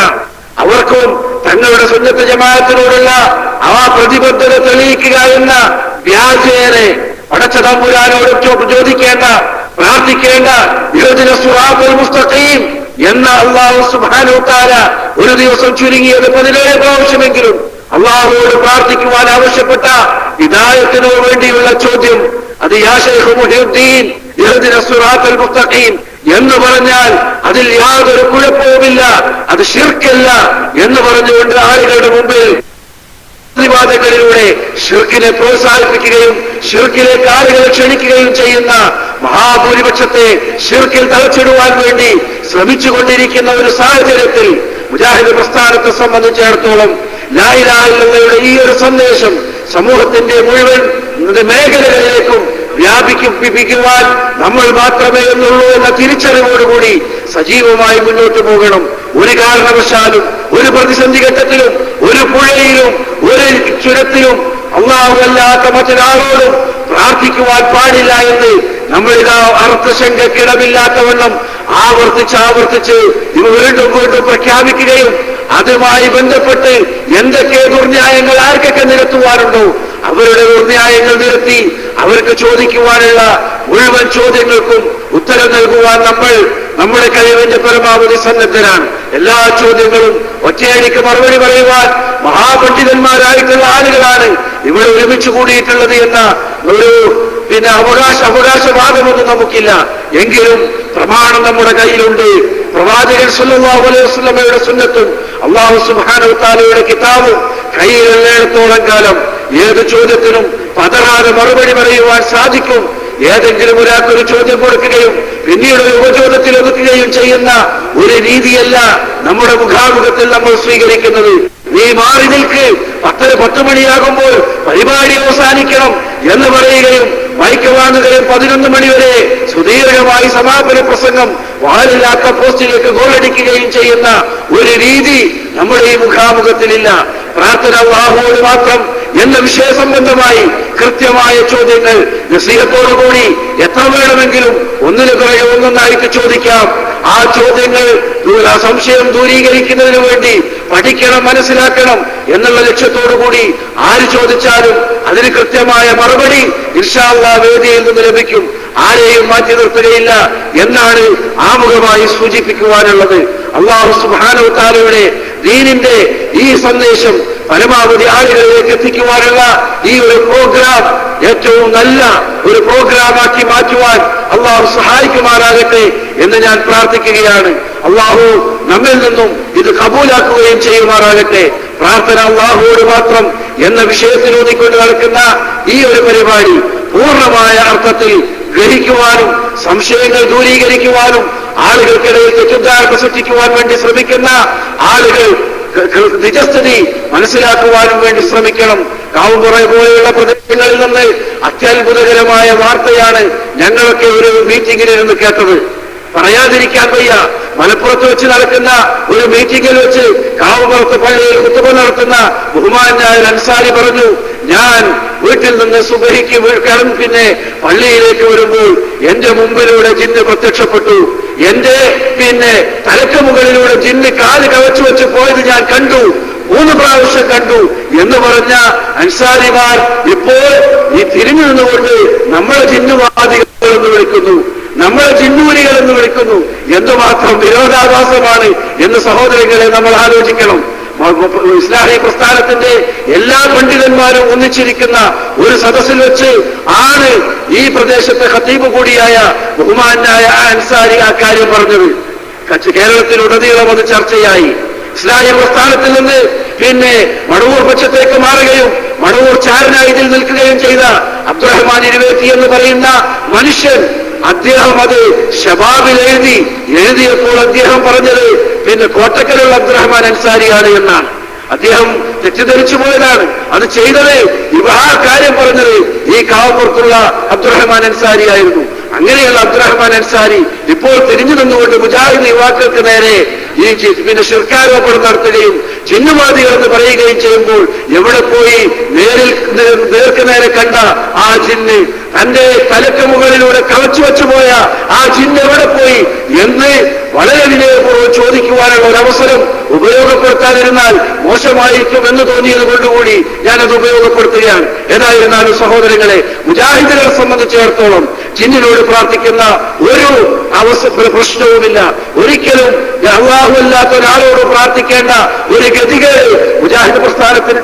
അവർക്കും തങ്ങളുടെ സുന്നത്ത് ജമാഅത്തിനോടുള്ള ആ പ്രതിബദ്ധത തെളിയിക്കുക എന്ന വ്യാജേനെ പടച്ചതമ്പുരാനോട് ചോദിക്കേണ്ട, പ്രാർത്ഥിക്കേണ്ട ഇഹ്ദിന സിറാത്തൽ മുസ്തഖീം എന്ന അല്ലാഹു സുബ്ഹാനഹു വ തആല ഒരു ദിവസം ചുരുങ്ങിയത് 17 പ്രാവശ്യമെങ്കിലും അള്ളാഹുവോട് പ്രാർത്ഥിക്കുവാൻ ആവശ്യപ്പെട്ട ഹിദായത്തിനു വേണ്ടിയുള്ള ചോദ്യം, അത് യാ ശൈഖ് മുഹ്യിദ്ദീൻ ഇഹ്ദിന സിറാത്തൽ മുസ്തഖീം എന്ന് പറഞ്ഞാൽ അതിൽ യാതൊരു കുഴപ്പവുമില്ല, അത് ശിർക്കല്ല എന്ന് പറഞ്ഞുകൊണ്ട് ആളുകളുടെ മുമ്പിൽ വിവാദങ്ങളിലൂടെ ഷിർക്കിനെ പ്രോത്സാഹിപ്പിക്കുകയും ഷിർക്കിലേക്ക് ആളുകളെ ക്ഷണിക്കുകയും ചെയ്യുന്ന മഹാഭൂരിപക്ഷത്തെ ഷിർക്കിൽ തളച്ചിടുവാൻ വേണ്ടി ശ്രമിച്ചുകൊണ്ടിരിക്കുന്ന ഒരു സാഹചര്യത്തിൽ മുജാഹിദ് പ്രസ്ഥാനത്തെ സംബന്ധിച്ചിടത്തോളം ലാ ഇലാഹ ഇല്ലല്ലാഹയുടെ ഈ ഒരു സന്ദേശം സമൂഹത്തിന്റെ മുഴുവൻ മേഖലകളിലേക്കും വ്യാപിപ്പിക്കുവാൻ നമ്മൾ മാത്രമേ എന്നുള്ളൂ എന്ന തിരിച്ചറിവോടുകൂടി സജീവമായി മുന്നോട്ട് പോകണം. ഒരു കാരണവശാലും ഒരു പ്രതിസന്ധി ഘട്ടത്തിലും ഒരു പുഴയിലും ഒരു ചുരത്തിലും അല്ലാഹുവല്ലാത്ത മറ്റൊരാളോടും പ്രാർത്ഥിക്കുവാൻ പാടില്ല എന്ന് നമ്മളിതാ അർത്ഥശങ്കക്കിടമില്ലാത്തവണ്ണം ആവർത്തിച്ച് ഇവ വീണ്ടും പ്രഖ്യാപിക്കുകയും അതുമായി ബന്ധപ്പെട്ട് എന്തൊക്കെ ദുർന്യായങ്ങൾ ആർക്കൊക്കെ നിരത്തുവാനുണ്ടോ അവരുടെ ദുർന്യായങ്ങൾ നിരത്തി അവർക്ക് ചോദിക്കുവാനുള്ള മുഴുവൻ ചോദ്യങ്ങൾക്കും ഉത്തരം നൽകുവാൻ നമ്മൾ നമ്മുടെ കഴിവിന്റെ പരമാവധി സന്നദ്ധരാണ്. എല്ലാ ചോദ്യങ്ങളും ഒറ്റയടിക്ക് മറുപടി പറയുവാൻ മഹാപണ്ഡിതന്മാരായിട്ടുള്ള ആളുകളാണ് ഇവിടെ ഒരുമിച്ച് കൂടിയിട്ടുള്ളത് എന്ന ഒരു അവകാശവാദമൊന്നും നമുക്കില്ല. എങ്കിലും പ്രമാണം നമ്മുടെ കയ്യിലുണ്ട്. പ്രവാചകൻ സല്ലല്ലാഹു അലൈഹി വസല്ലമയുടെ സുന്നത്തും അല്ലാഹു സുബ്ഹാനഹു വ തആലയുടെ കിതാബും കയ്യിലുള്ളിടത്തോളം കാലം ഏത് ചോദ്യത്തിനും പതറാതെ മറുപടി പറയുവാൻ സാധിക്കും. ഏതെങ്കിലും ഒരാൾക്കൊരു ചോദ്യം കൊടുക്കുകയും പിന്നീട് ഒരു ഉപചോദ്യത്തിൽ ഒതുക്കുകയും ചെയ്യുന്ന ഒരു രീതിയല്ല നമ്മുടെ മുഖാമുഖത്തിൽ നമ്മൾ സ്വീകരിക്കുന്നത്. നീ മാറി നിൽക്ക്, 10 മണിയാകുമ്പോൾ പരിപാടി അവസാനിക്കണം എന്ന് പറയുകയും മൈക്ക് വാങ്ങുകയും 11 മണി വരെ സുദീർഘമായി സമാപന പ്രസംഗം വാലില്ലാത്ത പോസ്റ്റിലേക്ക് ഗോളടിക്കുകയും ചെയ്യുന്ന ഒരു രീതി നമ്മുടെ ഈ മുഖാമുഖത്തിലില്ല. പ്രാർത്ഥന അല്ലാഹുവോട് മാത്രം എന്ന വിഷയ സംബന്ധമായി കൃത്യമായ ചോദ്യങ്ങൾ നസീഹത്തോടുകൂടി എത്ര വേണമെങ്കിലും ഒന്നിനു പിറകെ ഒന്നൊന്നായിട്ട് ചോദിക്കാം. ആ ചോദ്യങ്ങൾ സംശയം ദൂരീകരിക്കുന്നതിന് വേണ്ടി പഠിക്കണം, മനസ്സിലാക്കണം എന്നുള്ള ലക്ഷ്യത്തോടുകൂടി ആര് ചോദിച്ചാലും അതിന് കൃത്യമായ മറുപടി ഇൻഷാ അല്ലാഹ് വേദിയിൽ നിന്ന് ലഭിക്കും. ആരെയും മാറ്റി നിർത്തുകയില്ല എന്നാണ് ആമുഖമായി സൂചിപ്പിക്കുവാനുള്ളത്. അല്ലാഹു സുബ്ഹാനഹു വ തആലയുടെ ദീനിന്റെ ഈ സന്ദേശം പരമാവധി ആളുകളിലേക്ക് എത്തിക്കുവാനുള്ള ഈ ഒരു പ്രോഗ്രാം ഏറ്റവും നല്ല ഒരു പ്രോഗ്രാമാക്കി മാറ്റുവാൻ അള്ളാഹു സഹായിക്കുമാറാകട്ടെ എന്ന് ഞാൻ പ്രാർത്ഥിക്കുകയാണ്. അള്ളാഹു നമ്മിൽ നിന്നും ഇത് കബൂലാക്കുകയും ചെയ്യുമാറാകട്ടെ. പ്രാർത്ഥന അള്ളാഹുവോട് മാത്രം എന്ന വിഷയത്തിലൂന്നിക്കൊണ്ട് നടക്കുന്ന ഈ ഒരു പരിപാടി പൂർണ്ണമായ അർത്ഥത്തിൽ ഗ്രഹിക്കുവാനും സംശയങ്ങൾ ദൂരീകരിക്കുവാനും ആളുകൾക്കിടയിൽ തെറ്റിദ്ധാരണ സൃഷ്ടിക്കുവാൻ വേണ്ടി ശ്രമിക്കുന്ന ആളുകൾ നിജസ്ഥിതി മനസ്സിലാക്കുവാനും വേണ്ടി ശ്രമിക്കണം. കാവുംപുറ പോലെയുള്ള പ്രദേശങ്ങളിൽ നിന്ന് അത്യത്ഭുതകരമായ വാർത്തയാണ് ഞങ്ങളൊക്കെ ഒരു മീറ്റിംഗിലിരുന്ന് കേട്ടത്. പറയാതിരിക്കാൻ വയ്യ. മലപ്പുറത്ത് വെച്ച് നടക്കുന്ന ഒരു മീറ്റിംഗിൽ വെച്ച് കാവുംപുറത്ത് പള്ളിയിൽ ഖുതുബ നടത്തുന്ന ബഹുമാനായ അൻസാരി പറഞ്ഞു, ഞാൻ വീട്ടിൽ നിന്ന് സുബഹിക്ക് പിന്നെ പള്ളിയിലേക്ക് വരുമ്പോൾ എന്റെ മുമ്പിലൂടെ ജിന്ന് പ്രത്യക്ഷപ്പെട്ടു. എന്റെ പിന്നെ തലക്ക് മുകളിലൂടെ ജിന്ന് കാല് കവച്ചു വെച്ച് പോയത് ഞാൻ കണ്ടു, 3 പ്രാവശ്യം കണ്ടു എന്ന് പറഞ്ഞ അൻസാരിമാർ ഇപ്പോൾ ഈ തിരിഞ്ഞു നിന്നുകൊണ്ട് നമ്മളെ ജിന്നുവാദികൾ എന്ന് വിളിക്കുന്നു, നമ്മളെ ജിന്നൂരികൾ എന്ന് വിളിക്കുന്നു. എന്തുമാത്രം വിരോധാഭാസമാണ് എന്ന് സഹോദരങ്ങളെ നമ്മൾ ആലോചിക്കണം. ഇസ്ലാഹി പ്രസ്ഥാനത്തിന്റെ എല്ലാ പണ്ഡിതന്മാരും ഒന്നിച്ചിരിക്കുന്ന ഒരു സദസ്സിൽ വെച്ച് ആണ് ഈ പ്രദേശത്തെ ഖതീബ് കൂടിയായ ബഹുമാനായ അൻസാരി ആ കാര്യം പറഞ്ഞത്. കേരളത്തിലുടനീളം അത് ചർച്ചയായി. ഇസ്ലാഹി പ്രസ്ഥാനത്തിൽ നിന്ന് പിന്നെ മടവൂർ പക്ഷത്തേക്ക് മാറുകയും മടവൂർ ചാരനായി ഇതിൽ നിൽക്കുകയും ചെയ്ത അബ്ദുറഹ്മാൻ ഇരുവേത്തി എന്ന് പറയുന്ന മനുഷ്യൻ, അദ്ദേഹം അത് ഷബാബിൽ എഴുതിയപ്പോൾ അദ്ദേഹം പറഞ്ഞത് പിന്നെ കോട്ടക്കലുള്ള അബ്ദുറഹ്മാൻ അൻസാരിയാണ് എന്നാണ്. അദ്ദേഹം തെറ്റിദ്ധരിച്ചു പോയതാണ്. അത് ചെയ്തത് ആ കാര്യം പറഞ്ഞത് ഈ കാവപ്പുറത്തുള്ള അബ്ദുറഹ്മാൻ അൻസാരി ആയിരുന്നു. അങ്ങനെയുള്ള അബ്ദുറഹ്മാൻ അൻസാരി ഇപ്പോൾ തിരിഞ്ഞു നിന്നുകൊണ്ട് മുജാഹിദ് യുവാക്കൾക്ക് നേരെ ഈ പിന്നെ ശിർക്കാരോപണം നടത്തുകയും ജിന്നുവാദികൾ എന്ന് പറയുകയും ചെയ്യുമ്പോൾ എവിടെ പോയി നേർക്കുനേരെ കണ്ട ആ ജിന്ന്, തന്റെ തലക്ക് മുകളിലൂടെ കവച്ചു വെച്ചുപോയ ആ ജിന്ന് എവിടെ പോയി എന്ന് വളരെ വിനയപൂർവ്വം ചോദിക്കുവാനുള്ള ഒരു അവസരം ഉപയോഗപ്പെടുത്താതിരുന്നാൽ മോശമായിരിക്കും എന്ന് തോന്നിയത് കൊണ്ടുകൂടി ഞാനത് ഉപയോഗപ്പെടുത്തുകയാണ്. ഏതായിരുന്നാലും സഹോദരങ്ങളെ, മുജാഹിദുകളെ സംബന്ധിച്ചിടത്തോളം ജിന്നിനോട് പ്രാർത്ഥിക്കുന്ന ഒരു പ്രശ്നവുമില്ല. ഒരിക്കലും അല്ലാഹു അല്ലാത്ത ഒരാളോട് പ്രാർത്ഥിക്കേണ്ട ഒരു ഗതികേട് മുജാഹിദ് പ്രസ്ഥാനത്തിന്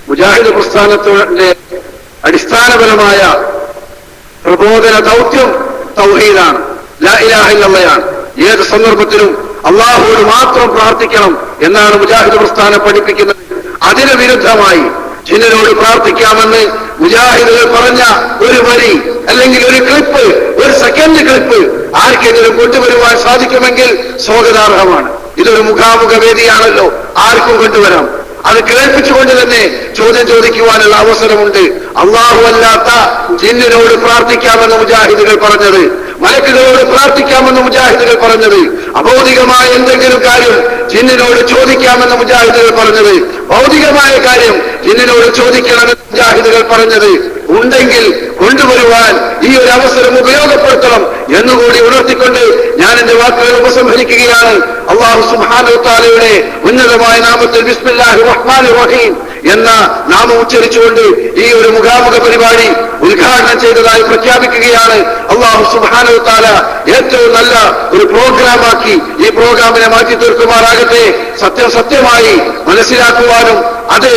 മുജാഹിദ് പ്രസ്ഥാനത്തിന്റെ അടിസ്ഥാനപരമായ പ്രബോധന ദൗത്യം തൗഹീദാണ്, ലാ ഇലാഹ ഇല്ലല്ലാഹ്. ഏത് സന്ദർഭത്തിലും അള്ളാഹുവോട് മാത്രം പ്രാർത്ഥിക്കണം എന്നാണ് മുജാഹിദ് പ്രസ്ഥാനം പഠിപ്പിക്കുന്നത്. അതിന് വിരുദ്ധമായി ജിന്നിനോട് പ്രാർത്ഥിക്കാമെന്ന് മുജാഹിദുകൾ പറഞ്ഞ ഒരു വരി അല്ലെങ്കിൽ ഒരു ക്ലിപ്പ്, ഒരു സെക്കൻഡ് ക്ലിപ്പ് ആർക്കെങ്കിലും കൊണ്ടുവരുവാൻ സാധിക്കുമെങ്കിൽ സ്വാഗതാർഹമാണ്. ഇതൊരു മുഖാമുഖ വേദിയാണല്ലോ, ആർക്കും കൊണ്ടുവരാം. അത് കേൾപ്പിച്ചുകൊണ്ട് തന്നെ ചോദ്യം ചോദിക്കുവാനുള്ള അവസരമുണ്ട്. അള്ളാഹു അല്ലാത്ത ജിന്നിനോട് പ്രാർത്ഥിക്കാമെന്ന് മുജാഹിദുകൾ പറഞ്ഞത്, മലക്കുകളോട് പ്രാർത്ഥിക്കാമെന്ന് മുജാഹിദുകൾ പറഞ്ഞത്, അഭൗതികമായ എന്തെങ്കിലും കാര്യം ജിന്നിനോട് ചോദിക്കാമെന്ന് മുജാഹിദുകൾ പറഞ്ഞത്, ഭൗതികമായ കാര്യം ജിന്നിനോട് ചോദിക്കണമെന്ന് മുജാഹിദുകൾ പറഞ്ഞത് ഉണ്ടെങ്കിൽ കൊണ്ടുവരുവാൻ ഈ ഒരു അവസരം ഉപയോഗപ്പെടുത്തണം എന്നുകൂടി ഉണർത്തിക്കൊണ്ട് ഞാൻ എന്റെ വാക്കുകൾ ഉപസംഹരിക്കുകയാണ്. അല്ലാഹു സുബ്ഹാനഹു വ തആലയുടെ ഉന്നതമായ നാമത്തിൽ ബിസ്മില്ലാഹിർ റഹ്മാനിർ റഹീം എന്ന നാമം ഉച്ചരിച്ചുകൊണ്ട് ഈ ഒരു മുഖാമുഖ പരിപാടി ഉദ്ഘാടനം ചെയ്തതായി പ്രഖ്യാപിക്കുകയാണ്. അല്ലാഹു സുബ്ഹാനഹു വ തആല ഏറ്റവും നല്ല ഒരു പ്രോഗ്രാമാക്കി ഈ പ്രോഗ്രാമിനെ മാറ്റി തീർക്കുമാറാകട്ടെ. സത്യമായി മനസ്സിലാക്കുവാനും അത്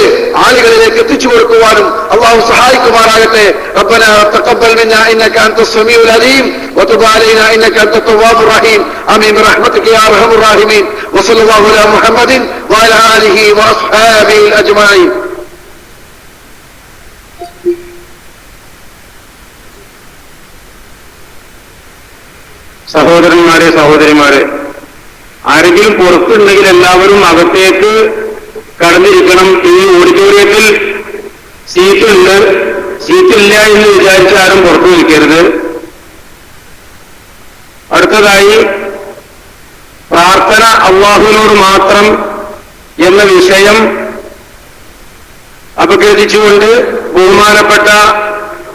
ആളുകളിലേക്ക് എത്തിച്ചു കൊടുക്കുവാനും അള്ളാഹു സഹായിക്കുമാറാകട്ടെ. ربنا تقبل منا انك انت السميع العليم وتب علينا انك انت التواب الرحيم امين برحمتك يا ارحم الراحمين وصلى الله على محمد وعلى اله واصحابه اجمعين. സഹോദരന്മാരെ, സഹോദരിമാരെ, ആരെങ്കിലും പുറത്തുണ്ടെങ്കിൽ എല്ലാവരും അകത്തേക്ക് കടന്നിരിക്കണം. ഈ ഓഡിറ്റോറിയത്തിൽ സീറ്റില്ല എന്ന് വിചാരിച്ച് ആരും പുറത്തു നിൽക്കരുത്. അടുത്തതായി പ്രാർത്ഥന അള്ളാഹുവിനോട് മാത്രം എന്ന വിഷയം അപഗ്രഥിച്ചുകൊണ്ട് ബഹുമാനപ്പെട്ട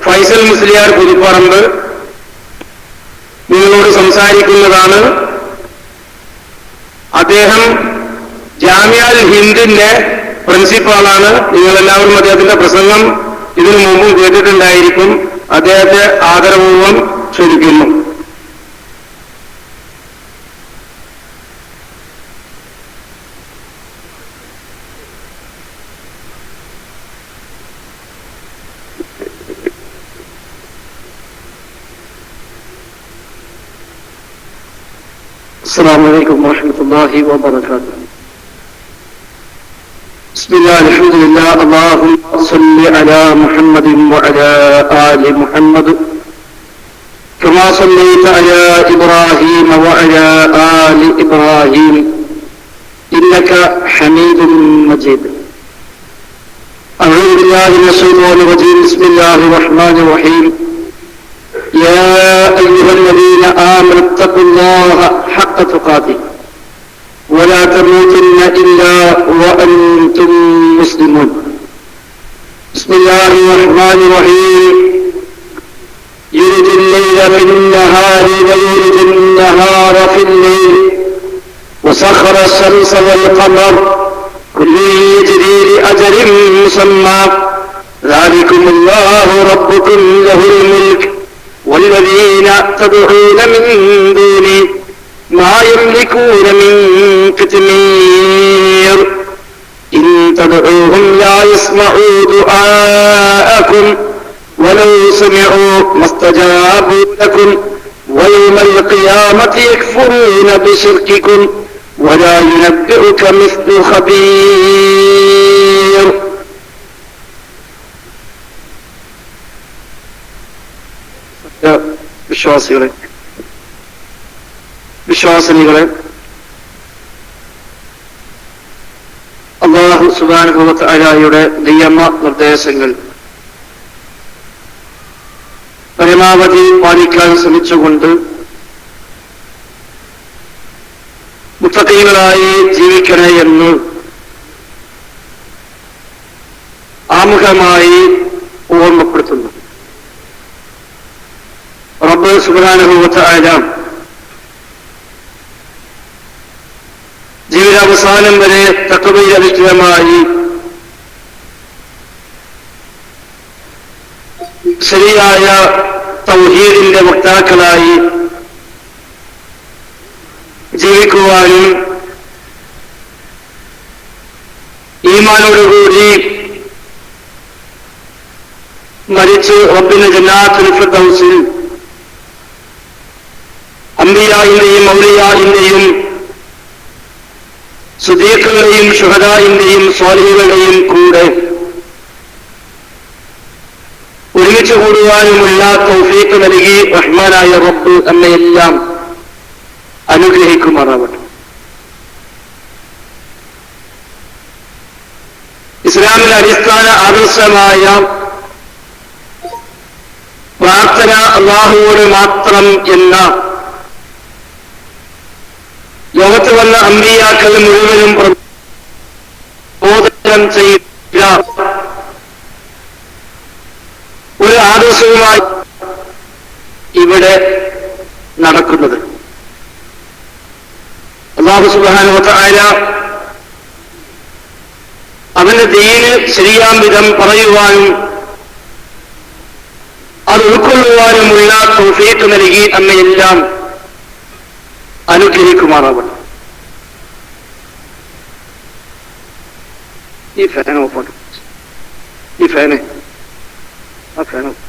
ഫൈസൽ മുസ്ലിയാർ പുതുപ്പറമ്പ് നിങ്ങളോട് സംസാരിക്കുന്നതാണ്. അദ്ദേഹം ജാമിഅൽ ഹിന്ദിന്റെ പ്രിൻസിപ്പാളാണ്. നിങ്ങളെല്ലാവരും അദ്ദേഹത്തിന്റെ പ്രസംഗം ഇതിനു മുമ്പും കേട്ടിട്ടുണ്ടായിരിക്കും. അദ്ദേഹത്തെ ആദരപൂർവ്വം ക്ഷണിക്കുന്നു. السلام عليكم ورحمة الله وبركاته. بسم الله الحمد لله اللهم صل على محمد وعلى آل محمد كما صليت على إبراهيم وعلى آل إبراهيم إنك حميد مجيد. أعوذ بالله من الشيطان الرجيم. بسم الله الرحمن الرحيم. يا أيها الذين آمنوا اتقوا الله حق تقاته ولا تموتن إلا وأنتم مسلمون. بسم الله الرحمن الرحيم. يولج الليل في النهار ويولج النهار في الليل وسخر الشمس والقمر كل يجري لأجل مسمى ذلكم الله ربكم له الملك والذين تدعون من دونه ما يملكون من قطمير إن تدعوهم لا يسمعوا دعاءكم ولو سمعوا ما استجابوا لكم ويوم القيامة يكفرون بشرككم ولا ينبئك مثل خبير. വിശ്വാസിനികളെ, അല്ലാഹു സുബ്ഹാനഹു വ തആലയുടെ നിയമ നിർദ്ദേശങ്ങൾ പരമാവധി പാലിക്കാൻ ശ്രമിച്ചുകൊണ്ട് മുത്തഖീകളായി ജീവിക്കണേ എന്ന് ആമുഖമായി ഓർമ്മപ്പെടുത്തുന്നു. റബ്ബ് സുബ്ഹാനഹു വ തആല ജീവിതാവസാനം വരെ തഖ്വയിൽ അധിഷ്ഠിതമായി ശരിയായ തൗഹീദിന്റെ വക്താക്കളായി ജീവിക്കുവാനും ഈമാനോടുകൂടി മരിച്ച് റബ്ബിന്റെ ജന്നാത്തുൽ ഫിർദൗസിൽ അംബിയാഇന്റെയും ഔലിയാഇന്റെയും സുദീഖുകളുടെയും ശുഹദാഇന്റെയും സ്വാലിഹീകളുടെയും കൂടെ ഒരുമിച്ച് കൂടുവാനുമുള്ള തൗഫീഖ് നൽകി റഹ്മാനായ റബ്ബ് നമ്മയെല്ലാം അനുഗ്രഹിക്കുമാറാവട്ടെ. ഇസ്ലാമിലെ അടിസ്ഥാന ആദർശമായ പ്രാർത്ഥന അല്ലാഹുവോട് മാത്രം എന്ന ലോകത്ത് വന്ന അമ്പിയാക്കൾ മുഴുവനും പ്രബോധനം ചെയ്ത ഒരു ആദർശവുമായി ഇവിടെ നടക്കുന്നത്. അല്ലാഹു സുബ്ഹാനഹു വ തആല അവന്റെ ദീന് ശരിയാം വിധം പറയുവാനും അത് ഉൾക്കൊള്ളുവാനുമുള്ള തൗഫീഖ് നൽകി നമ്മയെല്ലാം അനുഗ്രഹിക്കുമാറാവട്ടെ. ഈ ഫാൻ ഓഫാണ്. ഈ ഫാന് ആ ഫാൻ ഓഫ്.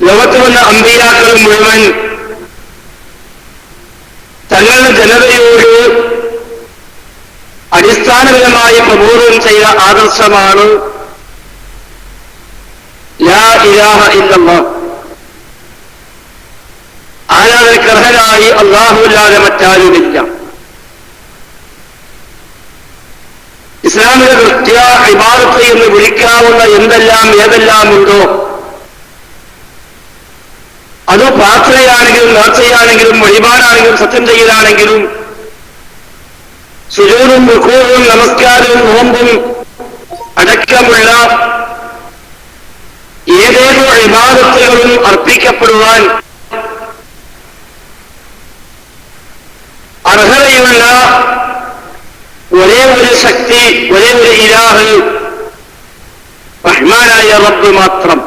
ലോകത്ത് വന്ന അമ്പിയാക്കൾ മുഴുവൻ തങ്ങളുടെ ജനതയോട് അടിസ്ഥാനപരമായി പ്രബോധനം ചെയ്ത ആദർശമാണ് ലാ ഇലാഹ ഇല്ലല്ലാഹ്. ആരാധനക്കർഹനായി അല്ലാഹുവല്ലാതെ മറ്റാരുമില്ല. ഇസ്ലാമിലെ കൃത്യ ഇബാദത്ത് എന്ന് വിളിക്കാവുന്ന ഏതെല്ലാം ഉണ്ടോ അത് പ്രാർത്ഥനയാണെങ്കിലും നേർച്ചയാണെങ്കിലും വഴിപാടാണെങ്കിലും സത്യം ചെയ്യലാണെങ്കിലും സുജൂദും റുകൂഉം നമസ്കാരവും നോമ്പും അടക്കമുള്ള ഏതേതോ ഇബാദത്തുകളും അർപ്പിക്കപ്പെടുവാൻ അർഹതയുള്ള ഒരേ ഒരു ശക്തി, ഒരേ ഒരു ഇലാഹ് റഹ്മാനായ റബ്ബ് മാത്രം.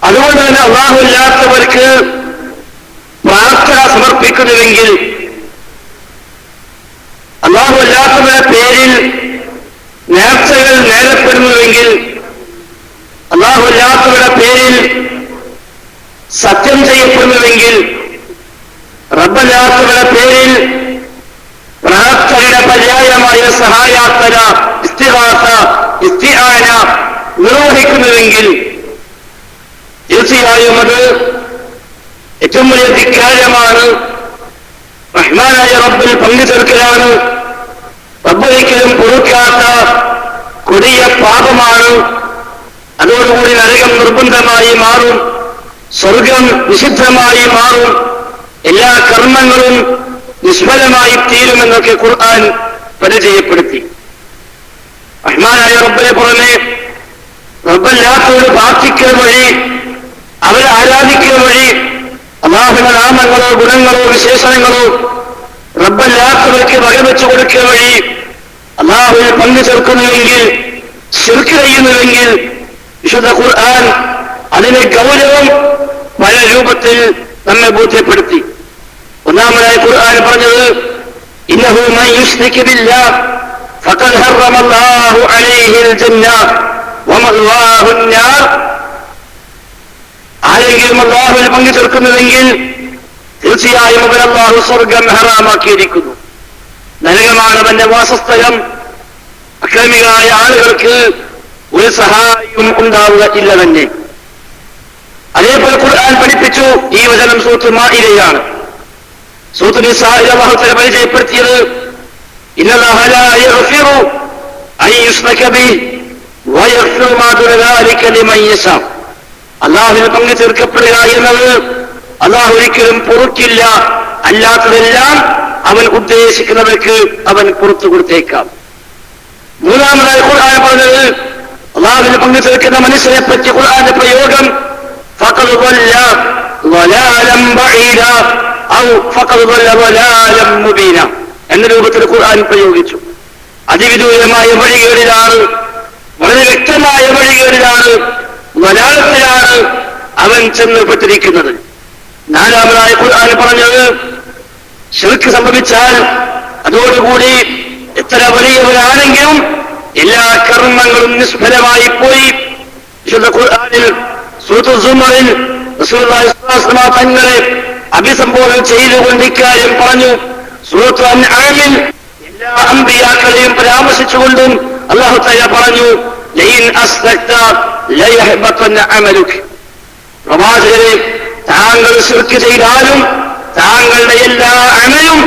അതുകൊണ്ട് തന്നെ അല്ലാഹു ഇല്ലാത്തവർക്ക് പ്രാർത്ഥന സമർപ്പിക്കുന്നുവെങ്കിൽ, അല്ലാഹു അല്ലാത്തവരുടെ പേരിൽ നേർച്ചകൾ നേടപ്പെടുന്നുവെങ്കിൽ, അല്ലാഹു അല്ലാത്തവരുടെ പേരിൽ സത്യം ചെയ്യപ്പെടുന്നുവെങ്കിൽ, റബ്ബല്ലാത്തവരുടെ പേരിൽ പ്രാർത്ഥനയുടെ പര്യായമായ സഹായാർത്ഥന, ഇസ്തിഗാസ, ഇസ്തിആന നിർവഹിക്കുന്നുവെങ്കിൽ തീർച്ചയായും അത് ഏറ്റവും വലിയ ധിക്കാരമാണ്, റഹ്മാനായ റബ്ബിൽ പങ്കുചേർക്കലാണ്, റബ്ബൊരിക്കലും പൊറുക്കാത്ത കൊടിയ പാപമാണ്. അതോടുകൂടി നരകം നിർബന്ധമായി മാറും, സ്വർഗം നിഷിദ്ധമായി മാറും, എല്ലാ കർമ്മങ്ങളും നിഷ്ഫലമായി തീരുമെന്നൊക്കെ ഖുർആൻ പരിചയപ്പെടുത്തി. റഹ്മാനായ റബ്ബിനെ പുറമെ റബ്ബല്ലാത്തവരോട് പ്രാർത്ഥിക്കൽ വഴി, അവരെ ആരാധിക്കൽ വഴി അല്ലാഹുവിന്റെ നാമങ്ങളോ ഗുണങ്ങളോ വിശേഷണങ്ങളോ റബ്ബല്ലാത്തവർക്ക് വകവെച്ചു കൊടുക്കൽ വഴി അല്ലാഹുവിനെ പങ്കു ചേർക്കുന്നുവെങ്കിൽ, ശിർക്ക് ചെയ്യുന്നുവെങ്കിൽ വിശുദ്ധ ഖുർആൻ അതിന്റെ ഗൗരവം പല രൂപത്തിൽ നമ്മെ ബോധ്യപ്പെടുത്തി. ഒന്നാമതായി ഖുർആൻ പറഞ്ഞത് ഇന്നഹു മൻ യുശ്രിക് ബില്ലാഹ് ഫഖദ് ഹറമല്ലാഹു അലൈഹിൽ ജന്ന വമഅ്വാഹു അന്നാർ. ആരെങ്കിലും അല്ലാഹുവിനെ പങ്കു ചേർക്കുന്നുവെങ്കിൽ തീർച്ചയായും അവൻ അല്ലാഹു സ്വർഗം ഹറാമാക്കിയിരിക്കുന്നു, നരകമാണ് അവന്റെ വാസസ്ഥലം. അക്രമികളായ ആളുകൾക്ക് ഒരു സഹായവും ഉണ്ടാവുക ഇല്ല തന്നെ. അതേപോലെ ഖുർആൻ പഠിപ്പിച്ചു, ഈ വചനം സൂറത്ത് മാഇദയാണ്. സൂറത്ത് നിസാഇൽ അല്ലാഹു തആല പരിചയപ്പെടുത്തിയത് ഇന്നല്ലാഹ ലാ യഗ്ഫിറു അൻ യുശ്റക ബിഹി വയഗ്ഫിറു മാ ദൂന ദാലിക ലിമൻ യശാ. അല്ലാഹുവിനെ പങ്കു ചേർക്കപ്പെടുക എന്നത് അല്ലാഹു ഒരിക്കലും പൊറുക്കില്ല, അല്ലാത്തതെല്ലാം അവൻ ഉദ്ദേശിക്കുന്നവർക്ക് അവൻ പുറത്തു കൊടുത്തേക്കാം. മൂന്നാമതായി ഖുർആൻ പറഞ്ഞത് അല്ലാഹുവിനെ പങ്കു ചേർക്കുന്ന മനുഷ്യനെ പറ്റി ഖുർആന്റെ പ്രയോഗം ഫഖദ് ളല്ല ളലാലൻ ബഈദ ഔ ഫഖദ് ളല്ല ളലാലൻ മുബീന എന്ന രൂപത്തിൽ ഖുർആൻ പ്രയോഗിച്ചു. അതിവിദൂരമായ വഴികളിലാണ്, വളരെ വ്യക്തമായ വഴികളിലാണ്, ളലാലത്തിലാണ് അവൻ ചെന്നപ്പെട്ടിരിക്കുന്നത്. നാലാമതായ ഖുർആൻ പറഞ്ഞത് ശിർക്ക് സംഭവിച്ചാൽ അതോടുകൂടി എത്ര വലിയവരാണെങ്കിലും എല്ലാ കർമ്മങ്ങളും നിഷ്ഫലമായി പോയി. വിശുദ്ധ ഖുർആനിൽ സൂറത്ത് സുമറിൽ റസൂലുള്ളാഹി സ്വല്ലല്ലാഹു അലൈഹി വസല്ലം തങ്ങളെ അഭിസംബോധന ചെയ്തുകൊണ്ട് ഇക്കാര്യം പറഞ്ഞു. സൂറത്ത് അൻആമിൽ എല്ലാ അമ്പിയാക്കളെയും പരാമർശിച്ചുകൊണ്ടും അല്ലാഹു തആല പറഞ്ഞു ലൈൻ അസ്തക്ത ലയഹ്ബതന അമലുക. പ്രവാചകരെ, താങ്കൾ ശിർക്ക് ചെയ്താലും താങ്കളുടെ എല്ലാ അമലും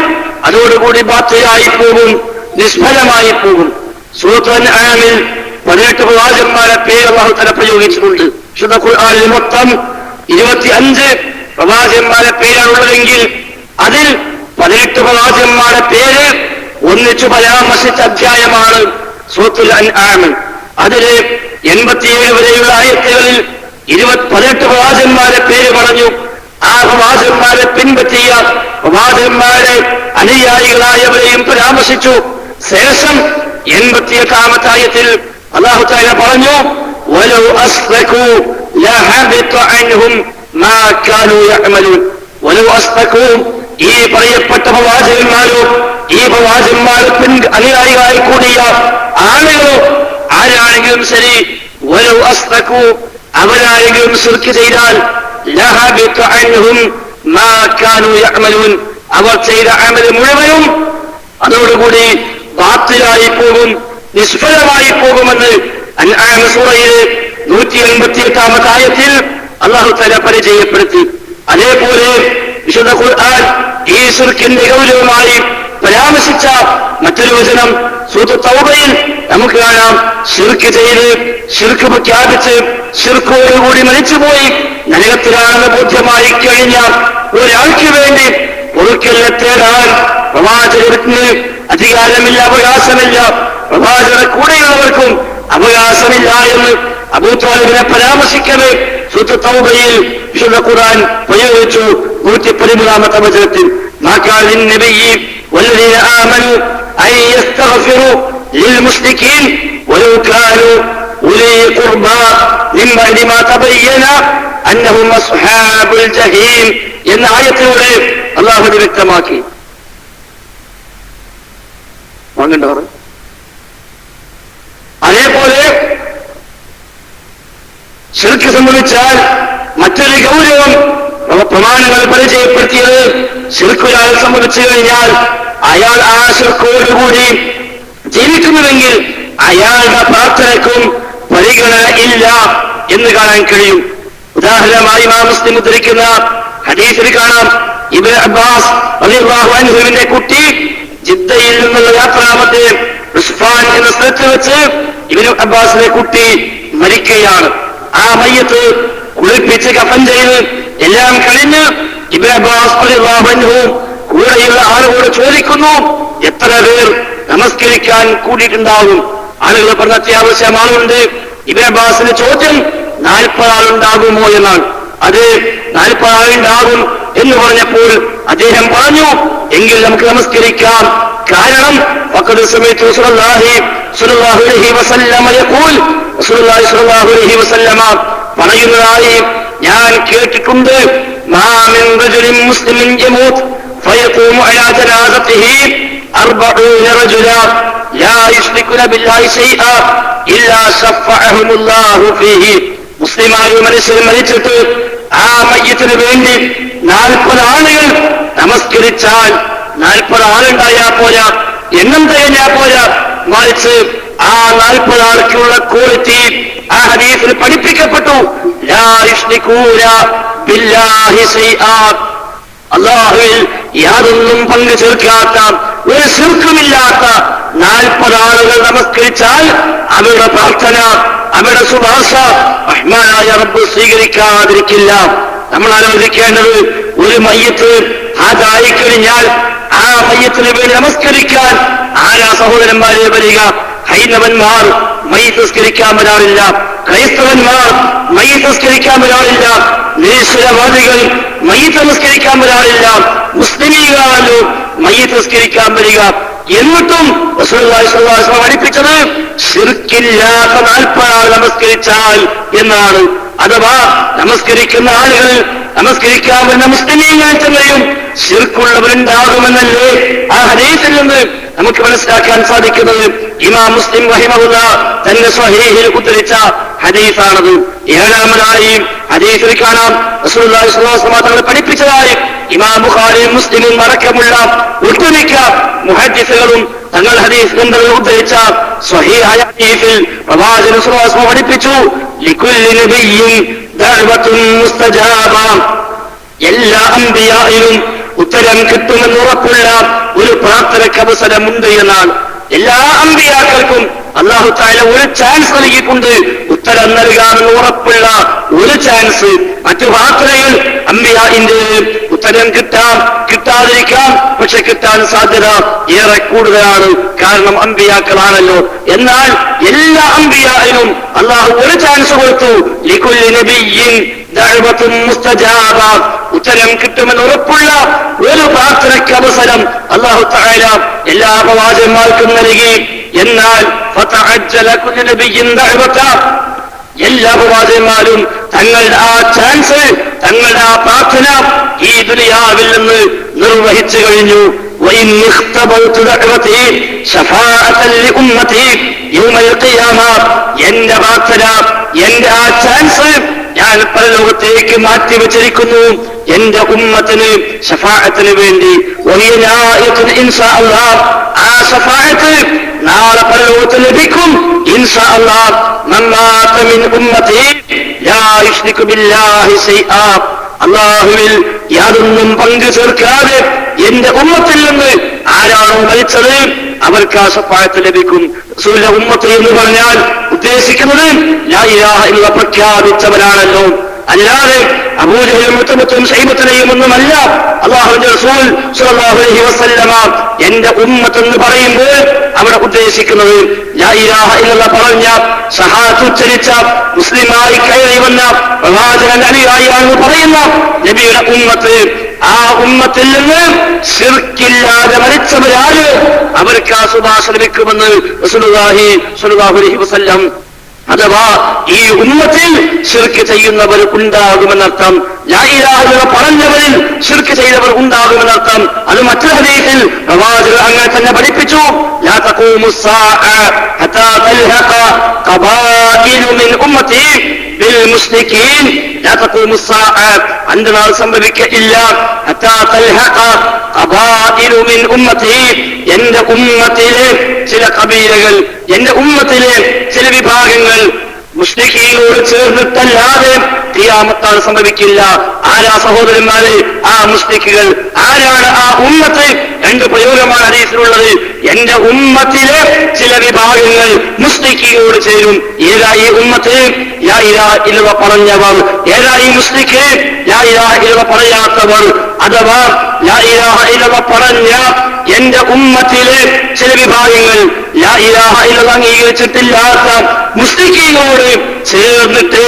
അതോടുകൂടി ബാത്തിലായി പോകും, നിഷ്ഫലമായി പോകും. സൂറത്ത് അൻആമിൽ 18 പ്രവാചകന്മാരെ പേര് അല്ലാഹു തആല പ്രയോഗിച്ചിട്ടുണ്ട്. വിശുദ്ധ ഖുർആനിൽ മൊത്തം 25 പ്രവാചകന്മാരെ പേരാണുള്ളതെങ്കിൽ അതിൽ 18 പ്രവാചകന്മാരെ പേര് ഒന്നിച്ചു പരാമർശിച്ച അധ്യായമാണ് സൂറത്തുൽ അൻആം. അതില് 87 വരെയുള്ള ആയത്തുകളിൽ 18 പ്രവാചകന്മാരെ പേര് പറഞ്ഞു. ആ പ്രവാചകന്മാരെ പിൻപറ്റിയ പ്രവാചകന്മാരെ അനുയായികളായവരെയും പരാമർശിച്ചു. ശേഷം 88ാമത്തെ ആയത്തിൽ അല്ലാഹു തആല പറഞ്ഞു വലൗ അസ്റകൂ ലഹബിത അൻഹും മാ കാനൂ യഅമലൂൻ. വലൗ അസ്റകൂ, ഈ പറയപ്പെട്ട പ്രവാചകന്മാരോ ഈ പ്രവാചകന്മാരെ അനുയായികളായി കൂടിയ ആളുകളോ ആരാണെങ്കിലും ശരി, വലൗ അസ്റകൂ, അവരാരെങ്കിലും ശിർക്ക് ചെയ്താൽ ലഹബിത അൻഹും മാ കാനൂ യഅമലൂൻ, അവർ ചെയ്ത അമല് മുഴുവനും അതോടുകൂടി ബാത്തിലായി പോകും, നിഷ്ഫലമായി പോകുമെന്ന് അൻആം സൂറയിലെ 188ാമത്തെ ആയത്തിൽ അല്ലാഹു തആല പരിചയപ്പെടുത്തി. അതേപോലെ വിശുദ്ധ ഖുർആൻ ഈ ശിർക്കിന്റെ ഗൗരവമായി പരാമർശിച്ച മറ്റൊരു വചനം സൂറത്ത് തൗബയിൽ നമുക്ക് കാണാം. ശിർക്ക് ചെയ്ത്, ശിർക്ക് പ്രഖ്യാപിച്ച്, ശിർക്കോടുകൂടി മരിച്ചുപോയി നരകത്തിലാണെന്ന് ബോധ്യമായി കഴിഞ്ഞ ഒരാൾക്ക് വേണ്ടി പൊറുക്കലിനെ തേടാൻ പ്രവാചകർക്ക് അധികാരമില്ല, അവകാശമില്ല. പ്രവാചകരുടെ കൂടെയുള്ളവർക്കും അവകാശമില്ല എന്ന് അബൂ ത്വാലിബിനെ പരാമർശിക്കവേ സൂറത്ത് തൗബയിൽ വിശുദ്ധ ഖുർആൻ പ്രയോഗിച്ചു 113-ാമത്തെ വചനത്തിൽ. മാ കാന ലിന്നബിയ്യി വല്ലദീന ആമനൂ അൻ യസ്തഗ്ഫിറൂ ലിൽമുശ്രികീൻ വലൗ കാനൂ ഉലീ ഖുർബാ മിൻ ബഅദി മാ തബയ്യന അന്നഹും അസ്ഹാബുൽ ജഹീം എന്ന ആയത്തിലൂടെ അല്ലാഹു ഇത് വ്യക്തമാക്കി. വാങ്ങണ്ടവർ അതേപോലെ ശിർക്ക് സംബന്ധിച്ചാൽ മറ്റൊരു ഗൗരവം പ്രമാണങ്ങൾ പരിചയപ്പെടുത്തിയത്, ശിർക്കൊരാൾ സംബന്ധിച്ചു കഴിഞ്ഞാൽ അയാൾ ആ ശിർക്കോടുകൂടി ജീവിക്കുന്നുവെങ്കിൽ അയാളുടെ പ്രാർത്ഥനയ്ക്കും പരിഗണന ഇല്ല എന്ന് കാണാൻ കഴിയും. ഉദാഹരണമായി ഇമാം മുസ്ലിം ഉദ്ധരിക്കുന്ന ഹദീസിൽ കാണാം, ഇബ്നു അബ്ബാസ് റളിയല്ലാഹു അൻഹുവിന്റെ കുട്ടി ജിദ്ദയിൽ നിന്നുള്ള യാത്രാമധ്യേ ഉസ്ഫാൻ എന്ന സ്ഥലത്ത് വെച്ച് ഇബ്നു അബ്ബാസിന്റെ കുട്ടി മരിക്കുകയാണ്. ആ മയ്യത്ത് കുളിപ്പിച്ച് കഫൻ ചെയ്ത് എല്ലാം കഴിഞ്ഞ് ഇബ്നു അബ്ബാസ് റളിയല്ലാഹു അൻഹു കൂടെയുള്ള ആളുകളോട് ചോദിക്കുന്നു, എത്ര പേർ നമസ്കരിക്കാൻ കൂടിയിട്ടുണ്ടാകും? ആളുകൾ പറഞ്ഞ അത്യാവശ്യം ആളുണ്ട്. ഇബ്നു അബ്ബാസിന്റെ ചോദ്യം 40 ആളുണ്ടാകുമോ എന്നാണ്. അത് 40 ആളുണ്ടാകും എന്ന് പറഞ്ഞപ്പോൾ അദ്ദേഹം പറഞ്ഞു, എങ്കിൽ നമുക്ക് നമസ്കരിക്കാം. കാരണം ഫഖദ് സമീഅതു റസൂലുള്ളാഹി സ്വല്ലല്ലാഹു അലൈഹി വസല്ലമ യഖൂൽ, റസൂലുള്ളാഹി സ്വല്ലല്ലാഹു അലൈഹി വസല്ലമ പറയുന്നതായി ഞാൻ കേട്ടിട്ടുണ്ട്, മാ മിൻ റജുലിൻ മുസ്ലിമിൻ യമൂത് ഫയഖൂമു അലാ ജനാസതിഹി 40 റജുലാ ലാ യുശ്രികുന ബില്ലാഹി ശൈആ ഇല്ലാ ശഫഅഹുമുല്ലാഹു ഫീഹി. മുസ്ലിമായ മനുഷ്യൻ മരിച്ചിട്ട് ആ മയ്യത്തിന് വേണ്ടി 40 ആളുകൾ നമസ്കരിച്ചാൽ 40 ആളുണ്ടായാൽ പോരാ, എണ്ണം തികഞ്ഞാൽ പോരാ, മറിച്ച് ആ 40 ആൾക്കുള്ള ക്വാളിറ്റി ആ ഹദീസിൽ പഠിപ്പിക്കപ്പെട്ടു. ലാ യുശ്രികൂന ബില്ലാഹി ശൈആ, അല്ലാഹുവിൽ യാതൊന്നും പങ്കു ചേർക്കാത്ത, ഒരു ശിർക്കുമില്ലാത്ത 40 ആളുകൾ നമസ്കരിച്ചാൽ അവരുടെ പ്രാർത്ഥന, അവരുടെ ശുപാർശ റഹ്മാനായ റബ്ബ് സ്വീകരിക്കാതിരിക്കില്ല. നമ്മൾ ആലോചിക്കേണ്ടത്, ഒരു മയ്യത്ത് ഹാജായി കഴിഞ്ഞാൽ ആ മയ്യത്തിന് വേണ്ടി നമസ്കരിക്കാൻ ആരാ സഹോദരന്മാരെ വരിക? ഹൈന്ദവന്മാർ മയ്യത്ത് നിസ്കരിക്കാൻ വരാറില്ല, ക്രൈസ്തവന്മാർ മയ്യത്ത് നിസ്കരിക്കാൻ വരാറില്ല, നിരീശ്വരവാദികൾ മയ്യത്ത് നിസ്കരിക്കാൻ വരാറില്ല, മുസ്ലിമീങ്ങളാണല്ലോ മയ്യത്ത് നിസ്കരിക്കാൻ വരിക. എന്നിട്ടും റസൂലുള്ളാഹി സ്വല്ലല്ലാഹു അലൈഹി വസല്ലം പഠിപ്പിച്ചത് ശിർക്കില്ലാത്ത 40 ആൾ നമസ്കരിച്ചാൽ എന്നാണ്. അഥവാ നമസ്കരിക്കുന്ന ആളുകൾ, നമസ്കരിക്കാൻ വരുന്ന മുസ്ലിമീങ്ങൾ തന്നെയും ശിർക്കുള്ളവരുണ്ടാകുമെന്നല്ലേ ആ ഹദീസിൽ നിന്ന് നമുക്ക് മനസ്സിലാക്കാൻ സാധിക്കുന്നത്. ഇമാം മുസ്ലിം റഹിമഹുല്ലാഹ് തന്റെ സ്വഹീഹിൽ ഉദ്ധരിച്ച ഹദീസാണത്. 7-ാമതായി ഹദീസിൽ കാണാം, റസൂലുള്ളാഹി സ്വല്ലല്ലാഹു അലൈഹി വസല്ലം തങ്ങൾ പഠിപ്പിച്ചതായി ഇമാം ബുഖാരിയും മുസ്ലിമും അടക്കമുള്ള ഒട്ടുമിക്ക മുഹദ്ദിസുകളും തങ്ങൾ ഹദീസ് ഗ്രന്ഥങ്ങളിൽ ഉദ്ധരിച്ച സ്വഹീഹായ ഹദീസിൽ പ്രവാചകൻ സ്വല്ലല്ലാഹു അലൈഹി വസല്ലം പഠിപ്പിച്ചു, ലികുല്ലി നബിയ്യിൻ ദഅവത്തുൻ മുസ്തജാബ, എല്ലാ അംബിയായിലും ഉത്തരം കിട്ടുമെന്ന് ഉറപ്പുള്ള ഒരു പ്രാർത്ഥനയ്ക്ക് അവസരമുണ്ട് എന്നാണ്. എല്ലാ അംബിയാക്കൾക്കും അല്ലാഹു തആല ഒരു ചാൻസ് നൽകിയിട്ടുണ്ട്, ഉത്തരം നൽകാമെന്ന് ഉറപ്പുള്ള ഒരു ചാൻസ്. മറ്റു പ്രാർത്ഥനകൾ അംബിയാഇന്റെ ഉത്തരം കിട്ടാം, കിട്ടാതിരിക്കാം, പക്ഷെ കിട്ടാൻ സാധ്യത ഏറെ കൂടുതലാണ്, കാരണം അംബിയാക്കളാണല്ലോ. എന്നാൽ എല്ലാ അംബിയായിനും അല്ലാഹു ഒരു ചാൻസ് കൊടുത്തു. ലികുല്ലി നബിയ്യിൻ ദഅവത്തുൻ മുസ്തജാബ, ഉത്തരം കിട്ടുമെന്ന് ഉറപ്പുള്ള ഒരു പ്രാർത്ഥനയ്ക്ക് അവസരം അല്ലാഹു തആല എല്ലാ പ്രവാചകന്മാർക്കും നൽകി. എന്നാൽ ഫതഅജ്ജല കുല്ലു നബിയ്യിൻ ദഅവത, എല്ലാ പ്രവാചകന്മാരും തങ്ങളുടെ ആ ചാൻസ്, തങ്ങളുടെ ആ പ്രാർത്ഥന ഈ ദുനിയാവിൽ നിന്ന് നിർവഹിച്ചു കഴിഞ്ഞു. وإن اختبرت دعوتي شفاعة لأمتي يوم القيامة, എന്റെ പ്രാർത്ഥന, എന്റെ ആ ചാൻസ് ഞാൻ പരലോകത്തേക്ക് മാറ്റിവെച്ചിരിക്കുന്നു എന്റെ ഉമ്മത്തിന് ശഫാഅത്തിന് വേണ്ടി. ഇൻഷാ അല്ലാഹ്, ആ ശഫാഅത്ത് നാളെ പരലോകത്ത് ലഭിക്കും ഇൻഷാ അല്ലാഹ്. മൻ മാത മിൻ ഉമ്മതി ലാ യുശ്രികു ബില്ലാഹി ശൈആ, അല്ലാഹുവിൽ യാതൊന്നും പങ്കു ചേർക്കാതെ എന്റെ ഉമ്മത്തിൽ നിന്ന് ആരാണോ മരിച്ചത് അവർക്ക് ആ ശഫാഅത്ത് ലഭിക്കും. റസൂലുള്ളാഹി ഉമ്മത്ത് എന്ന് പറഞ്ഞാൽ ഉദ്ദേശിക്കുന്നത് ലാ ഇലാഹ ഇല്ലല്ലാഹ് പ്രഖ്യാപിച്ചവരാണല്ലോ, അല്ലാതെ അബൂജഹലും മുത്തബത്തും ശൈബത്തിനെയും ഒന്നുമല്ല. അല്ലാഹുവിന്റെ റസൂൽ സ്വല്ലല്ലാഹു അലൈഹി വസല്ലമ എന്റെ ഉമ്മത്ത് എന്ന് പറയുമ്പോൾ അവിടെ ഉദ്ദേശിക്കുന്നത് ലാ ഇലാഹ ഇല്ലല്ലാഹ് പറഞ്ഞ ഷഹാദത്ത് ഉച്ചരിച്ച മുസ്ലിമായി കയറി വന്ന പ്രവാചകൻ അനുയായിയാണെന്ന് പറയുന്ന നബിയുടെ ഉമ്മത്ത്. ആ ഉമ്മത്തിൽ നിന്ന് ശിർക്കില്ലാതെ മരിച്ചവരാര് അവർക്ക് ആ ശുപാർശ ലഭിക്കുമെന്ന് റസൂലുള്ളാഹി സ്വല്ലല്ലാഹു അലൈഹി വസല്ലം. അഥവാ ഈ ഉമ്മത്തിൽ ശിർക്ക് ചെയ്യുന്നവർ ഉണ്ടാകുമെന്നർത്ഥം. ലാ ഇലാഹ ഇല്ലല്ലാഹ് പറഞ്ഞവരിൽ ശിർക്ക് ചെയ്തവർ ഉണ്ടാകുമെന്നർത്ഥം. അത് മറ്റൊരു ഹദീസിൽ പ്രവാചകർ അങ്ങനെ തന്നെ പഠിപ്പിച്ചു. ലാ തഖൂമു സ്സാഅ ഹത്താ തൽഹഖ ഖബാഇലു മിൻ ഉമ്മത്തി ബിൽ മുശ്രികീൻ. ലാ തഖൂമു സ്സാഅ അന്ത്യനാൾ സംഭവിക്കില്ല. ഹത്താ തൽഹഖ ഖബാഇലു മിൻ ഉമ്മത്തി എന്റെ ഉമ്മത്തിലെ ചില കബീലകൾ, എന്റെ ഉമ്മത്തിലെ ചില വിഭാഗങ്ങൾ മുശ്രിക്കീനോട് ചേർന്നിട്ടല്ലാതെ ഖിയാമത്താണ് സംഭവിക്കില്ല. ആരാ സഹോദരന്മാരെ ആ മുശ്രിക്കുകൾ? ആരാണ് ആ ഉമ്മത്ത്? രണ്ട് പ്രയോഗമാണ് ഹദീസിലുള്ളത്. എന്റെ ഉമ്മത്തിലെ ചില വിഭാഗങ്ങൾ മുശ്രിക്കീനോട് ചേരും. ഏതാ ഈ ഉമ്മത്ത്? ലാ ഇലാഹ ഇല്ലല്ലാഹ് പറഞ്ഞവർ. ഏതാ ഈ മുശ്രിക്ക്? ലാ ഇലാഹ ഇല്ലല്ലാഹ് പറയാത്തവർ. അഥവാ ലാ ഇലാഹ ഇല്ലല്ലാഹ് പറഞ്ഞ എന്റെ ഉമ്മത്തിലെ ചില വിഭാഗങ്ങൾ ലാ ഇലാഹ ഇല്ലല്ലാഹ് അംഗീകരിച്ചിട്ടില്ലാത്ത മുശ്രിക്കീനോട് ചേർന്നിട്ട്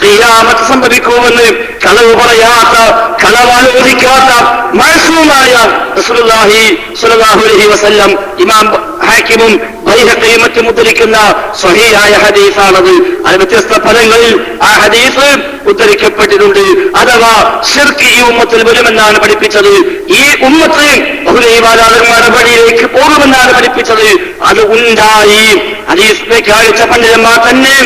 ഖിയാമത്ത് സംഭവിക്കുമെന്ന് കളവ് പറയാത്ത, കളവാലോചിക്കാത്ത മഅ്സൂമായ റസൂലുള്ളാഹി സ്വല്ലല്ലാഹു അലൈഹി വസല്ലം ഇമാം ഹാക്കിമും ബൈഹഖിയും മറ്റും ഉദ്ധരിക്കുന്ന സ്വഹീഹായ ഹദീസാണത്. അത് വ്യത്യസ്ത ഫലങ്ങളിൽ ആ ഹദീസ് ഉദ്ധരിക്കപ്പെട്ടിട്ടുണ്ട്. അഥവാ ശിർക്ക് ഈ ഉമ്മത്തിൽ വരുമെന്നാണ് പഠിപ്പിച്ചത്. ഈ ഉമ്മത്ത് ബഹുദൈവാരാധകന്മാരുടെ വഴിയിലേക്ക് പോകുമെന്നാണ് പഠിപ്പിച്ചത്. അത് ഉണ്ടായി. ഹദീസിലേക്ക് അയച്ച പണ്ഡിതന്മാർ തന്നെ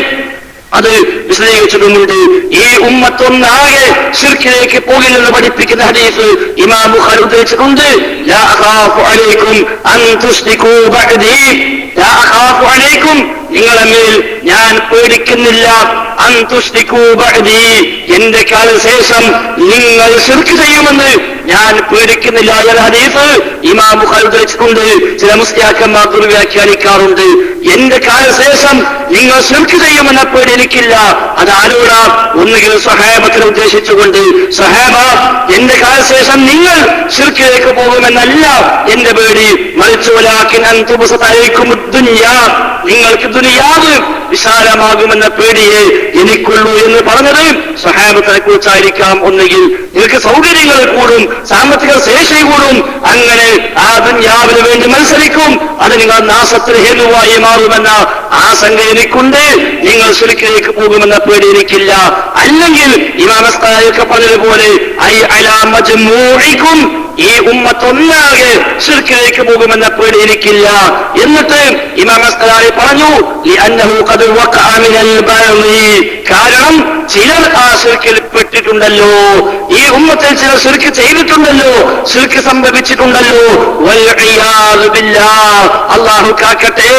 അത് വിശദീകരിച്ചിട്ടുമുണ്ട്. ഈ ഉമ്മത്തൊന്നാകെ ശിർക്കിലേക്ക് പോകില്ലെന്ന് പഠിപ്പിക്കുന്ന ഹദീസ് ഇമാം ബുഖാരി ഉദ്ധരിച്ചിട്ടുണ്ട്. ലാ അഖാഫു അലൈക്കും അൻ തുശ്രികൂ ബഅദി. ലാ അഖാഫു അലൈക്കും നിങ്ങളെ മേൽ ഞാൻ പേടിക്കുന്നില്ല. അൻ തുശ്രികൂ ബഅദി എന്റെ കാലശേഷം നിങ്ങൾ ശിർക്ക് ചെയ്യുമെന്ന് ഞാൻ പേടിക്കുന്നില്ല എന്ന ഹദീസ് ഇമാം ബുഖാരി ഉദ്ധരിച്ചിട്ടുണ്ട്. ചില മുസ്ലിയാക്കന്മാർ ദുർവ്യാഖ്യാനിക്കാറുണ്ട്. എന്റെ കാലശേഷം നിങ്ങൾ ശിർക്ക് ചെയ്യുമെന്ന പേടി എനിക്കില്ല. അത് ആരോടാ? ഒന്നുകിൽ സ്വഹാബത്തിനെ ഉദ്ദേശിച്ചുകൊണ്ട്, സ്വഹാബ എന്റെ കാലശേഷം നിങ്ങൾ ശിർക്കിലേക്ക് പോകുമെന്നല്ല എന്റെ പേടി, മറിച്ച് വലാകിൻ അൻ തുബ്സതഅലൈക്കും ദുനിയാ നിങ്ങൾക്ക് ദുനിയാവ് വിശാലമാകുമെന്ന പേടിയെ എനിക്കുള്ളൂ എന്ന് പറഞ്ഞത് സ്വഹാബത്തിനെ കുറിച്ചായിരിക്കാം. ഒന്നുകിൽ നിങ്ങൾക്ക് സൗകര്യങ്ങൾ കൂടും, സാമ്പത്തിക ശേഷി കൂടും, അങ്ങനെ ആ ദുനിയാവിന് വേണ്ടി മത്സരിക്കും, അത് നിങ്ങൾ നാശത്തിന് ഹേതുവായി മാറുമെന്ന ആശങ്ക എനിക്കുണ്ട്. നിങ്ങൾ ശിർക്കിലേക്ക് പോകുമെന്ന പേടി എനിക്കില്ല. അല്ലെങ്കിൽ ഇമാം അസ്ഖലാനിയൊക്കെ പറഞ്ഞതുപോലെ ഐ അലാ മജ്മൂഇക്കും ഈ ഉമ്മത്തൊന്നാകെ ശിർക്കിലേക്ക് പോകുമെന്ന പേടി എനിക്കില്ല. എന്നിട്ട് ഇമാം അസ്ഖലാനി പറഞ്ഞു ലിഅന്നഹു ഖദ് വഖഅ മിനൽ ബഅദി കാരണം ചിലർ ആ ശിർക്കിൽ പെട്ടിട്ടുണ്ടല്ലോ. ഈ ഉമ്മത്തിൽ ചിലർ ശിർക്ക് ചെയ്തിട്ടുണ്ടല്ലോ, ശിർക്ക് സംഭവിച്ചിട്ടുണ്ടല്ലോ. വൽഇയാദു ബില്ലാഹ് അല്ലാഹു കാക്കട്ടെ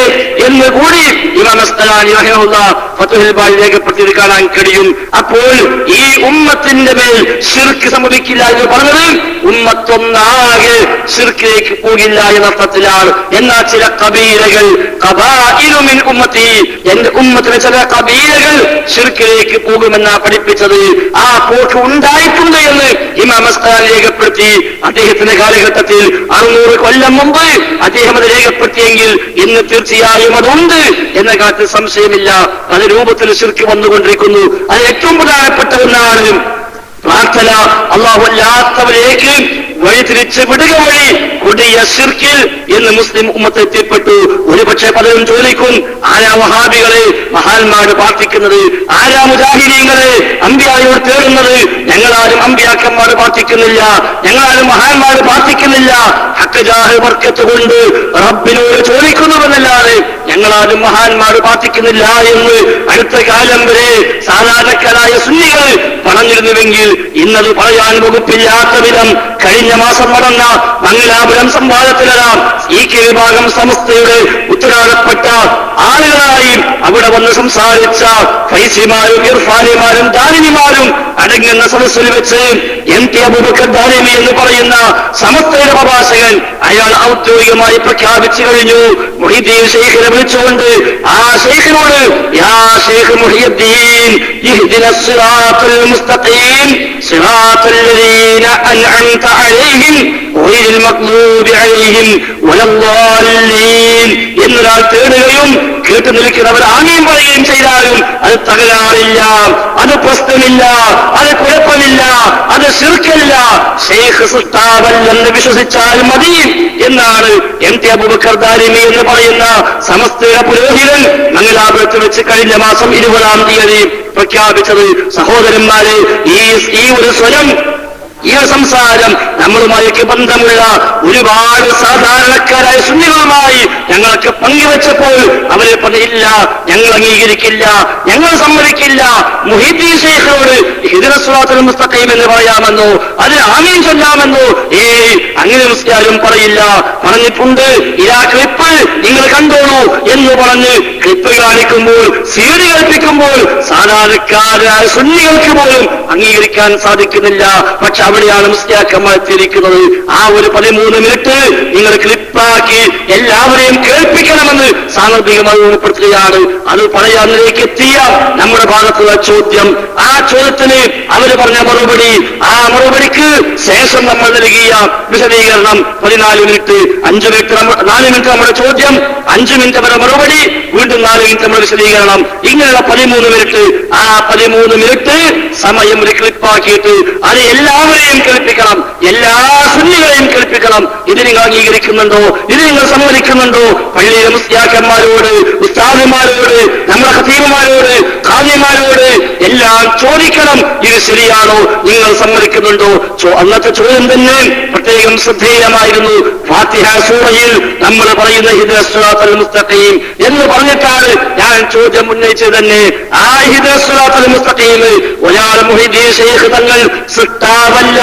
എന്ന് കൂടി ഇമാം അസ്ഖലാനി റഹിമഹുല്ലാഹ് ഫത്ഹുൽ ബാരി രേഖപ്പെടുത്തി കാണാൻ കഴിയും. അപ്പോൾ ഈ ഉമ്മത്തിന്റെ മേൽ ശിർക്ക് സംഭവിക്കില്ല എന്ന് പറഞ്ഞത് ഉമ്മത്തൊന്നാകെ ശിർക്കിലേക്ക് പോകില്ല എന്ന അർത്ഥത്തിലാണ്. എന്നാൽ ചില കബീലകൾ ഖബാഇലു മിൻ ഉമ്മത്തി എന്റെ ഉമ്മത്തിലെ ചില കബീലകൾ ശിർക്കിലേക്ക് പോകുമെന്നാണ് പഠിപ്പിച്ചത്. ആ പോക്ക് ഉണ്ടായിട്ടുണ്ട് എന്ന് ഇമാം അസ്ഖലാനി രേഖപ്പെടുത്തി. അദ്ദേഹത്തിന്റെ കാലഘട്ടത്തിൽ 600 കൊല്ലം മുമ്പ് അദ്ദേഹം അത് രേഖപ്പെടുത്തിയെങ്കിൽ ഇന്ന് തീർച്ചയായും അതുണ്ട് എന്ന കാര്യത്തിൽ സംശയമില്ല. പല രൂപത്തിൽ ശിർക്ക് വന്നുകൊണ്ടിരിക്കുന്നു. അത് ഏറ്റവും പ്രധാനപ്പെട്ട ഒന്നാണ് പ്രാർത്ഥന. അല്ലാഹു അല്ലാത്തവരേക്ക് വഴിതിരിച്ച് വിടുക വഴി കൊടിയ ശിർക്കിൽ എന്ന് മുസ്ലിം ഉമ്മത്ത് എത്തിപ്പെട്ടു. ഒരുപക്ഷെ പലരും ചോദിക്കും, ആരാ വഹാബികളെ മഹാന്മാര് പ്രാർത്ഥിക്കുന്നത്? ആരാ മുജാഹിദീങ്ങളെ അമ്പിയായോട് തേടുന്നത്? ഞങ്ങളാരും അമ്പിയാക്കന്മാർ പ്രാർത്ഥിക്കുന്നില്ല, ഞങ്ങളാരും മഹാന്മാർ പ്രാർത്ഥിക്കുന്നില്ല. ഹക്ക് ജാഹ് ബർക്കത്ത് കൊണ്ട് റബ്ബിനോട് ചോദിക്കുന്നുവെന്നല്ലാതെ ഞങ്ങളാരും മഹാന്മാർ പ്രാർത്ഥിക്കുന്നില്ല എന്ന് അടുത്ത കാലം വരെ സാധാരണക്കാരായ സുന്നികൾ പറഞ്ഞിരുന്നുവെങ്കിൽ ഇന്നത് പറയാൻ വകുപ്പില്ലാത്ത വിധം കഴിഞ്ഞ മാസം നടന്ന മംഗലാപുരം സംവാദത്തിലെല്ലാം ഈ വിഭാഗം സമസ്തയുടെ ഉത്തരവാദപ്പെട്ട ആളുകളായി അവിടെ വന്ന് സംസാരിച്ച ഫൈസിമാരും ഇർഫാനിമാരും ദാരിനിമാരും അടങ്ങുന്ന സദസ്സിൽ വെച്ച് MT അബൂബക്കർ ദാരിമി എന്ന് പറയുന്ന സമസ്തയുടെ പ്രഭാഷകൻ അയാൾ ഔദ്യോഗികമായി പ്രഖ്യാപിച്ചു കഴിഞ്ഞു. മുഹീദ്ദീൻ ശൈഖിനെ വിളിച്ചുകൊണ്ട് ആ ശൈഖിനോട് യാ ശൈഖ് മുഹീദ്ദീൻ ഇഹ്ദിനസ് സിറാത്തൽ മുസ്തഖീം സിറാത്തൽ ലദീന അൻഅംത അലൈഹിം ഗൈറിൽ മഗ്ദൂബി അലൈഹിം വലദ്ദാല്ലീൻ എന്നൊരാൾ തേടുകയും കേട്ടു നിൽക്കുന്നവർ ആമീൻ പറയുകയും ചെയ്താലും അത് തകരാറില്ല, അത് പ്രശ്നമില്ല, അത് കുഴപ്പമില്ല, അത് ശിർക്കല്ല, ശൈഖ് സുൽത്താവല്ലെന്ന് വിശ്വസിച്ചാൽ മതി എന്നാണ് MT അബൂബക്കർ ദാരിമി എന്ന് പറയുന്ന സമസ്തയുടെ പുരോഹിതൻ മംഗലാപുരത്ത് വെച്ച് കഴിഞ്ഞ മാസം 20-ാം തീയതി പ്രഖ്യാപിച്ചത്. സഹോദരന്മാരെ, ഈ ഒരു സ്വരം, ഈ ഒരു സംസാരം നമ്മളുമായൊക്കെ ബന്ധമുള്ള ഒരുപാട് സാധാരണക്കാരായ സുന്നികളുമായി ഞങ്ങളൊക്കെ പങ്കുവെച്ചപ്പോൾ അവരെ പറഞ്ഞില്ല, ഞങ്ങൾ അംഗീകരിക്കില്ല, ഞങ്ങൾ സമ്മതിക്കില്ല, മുഹീദ്ദീൻ ശൈഖിനോട് ഇഹ്ദിനസ് സിറാത്തൽ മുസ്തഖീം എന്ന് പറയാമെന്നോ അതിന് ആമീൻ ചൊല്ലാമെന്നോ അങ്ങനെ മുസ്ലിയാരും പറയില്ല. പറഞ്ഞിട്ടുണ്ട്, ഇതാ ക്ലിപ്പ് നിങ്ങൾ കണ്ടോളൂ എന്ന് പറഞ്ഞ് ക്ലിപ്പ് കാണിക്കുമ്പോൾ, സീഡി കൽപ്പിക്കുമ്പോൾ സാധാരണക്കാരായ സുന്നികൾക്ക് പോലും അംഗീകരിക്കാൻ സാധിക്കുന്നില്ല. പക്ഷെ അവിടെയാണ് മുസ്ലിയാക്കന്മാർ എത്തിയിരിക്കുന്നത്. ആ ഒരു 13 മിനിറ്റ് നിങ്ങൾ ക്ലിപ്പാക്കി എല്ലാവരെയും കേൾപ്പിക്കണമെന്ന് സാന്ദർഭികമായി ഓർമ്മപ്പെടുത്തുകയാണ്. അത് പറയാനിലേക്ക് എത്തിയ നമ്മുടെ ഭാഗത്തുള്ള ചോദ്യം, ആ ചോദ്യത്തിന് അവർ പറഞ്ഞ മറുപടി, ആ മറുപടിക്ക് ശേഷം നമ്മൾ നൽകിയ വിശദീകരണം 14 മിനിറ്റ്, 5 മിനിറ്റ് 4 മിനിറ്റ് നമ്മുടെ ചോദ്യം, 5 മിനിറ്റ് അവരുടെ മറുപടി, വീണ്ടും 4 മിനിറ്റ് നമ്മുടെ വിശദീകരണം, ഇങ്ങനെയുള്ള 13 മിനിറ്റ്. ആ 13 മിനിറ്റ് സമയം ഒരു ക്ലിപ്പാക്കിയിട്ട് അത് എല്ലാവരെയും കേൾപ്പിക്കണം, എല്ലാ സുന്നികളെയും കേൾപ്പിക്കണം. ഇത് നിങ്ങൾ അംഗീകരിക്കുന്നുണ്ടോ? ഇത് നിങ്ങൾ സമ്മതിക്കുന്നുണ്ടോ? പള്ളിയിലെ മുസ്ലിയാക്കന്മാരോട്, ഉസ്താദുമാരോട്, നമ്മുടെ ഖതീബുമാരോട്, ഖാദിമാരോട് എല്ലാം ചോദിക്കണം, ഇത് ശരിയാണോ, നിങ്ങൾ സമ്മതിക്കുന്നുണ്ടോ? അന്നത്തെ ചോദ്യം തന്നെ പ്രത്യേകം ശ്രദ്ധേയമായിരുന്നു. ഫാത്തിഹ സൂറയിൽ നമ്മൾ പറയുന്ന ഇഹ്ദിനസ് സിറാത്തൽ മുസ്തഖീം എന്ന് പറഞ്ഞിട്ടാണ് ഞാൻ ചോദ്യം ഉന്നയിച്ചത് തന്നെ. ആ ഇഹ്ദിനസ് സിറാത്തൽ മുസ്തഖീം ഒരാൾ മുഹീദ്ദീൻ ശൈഖ് തങ്ങൾ സൃഷ്ടാവല്ല,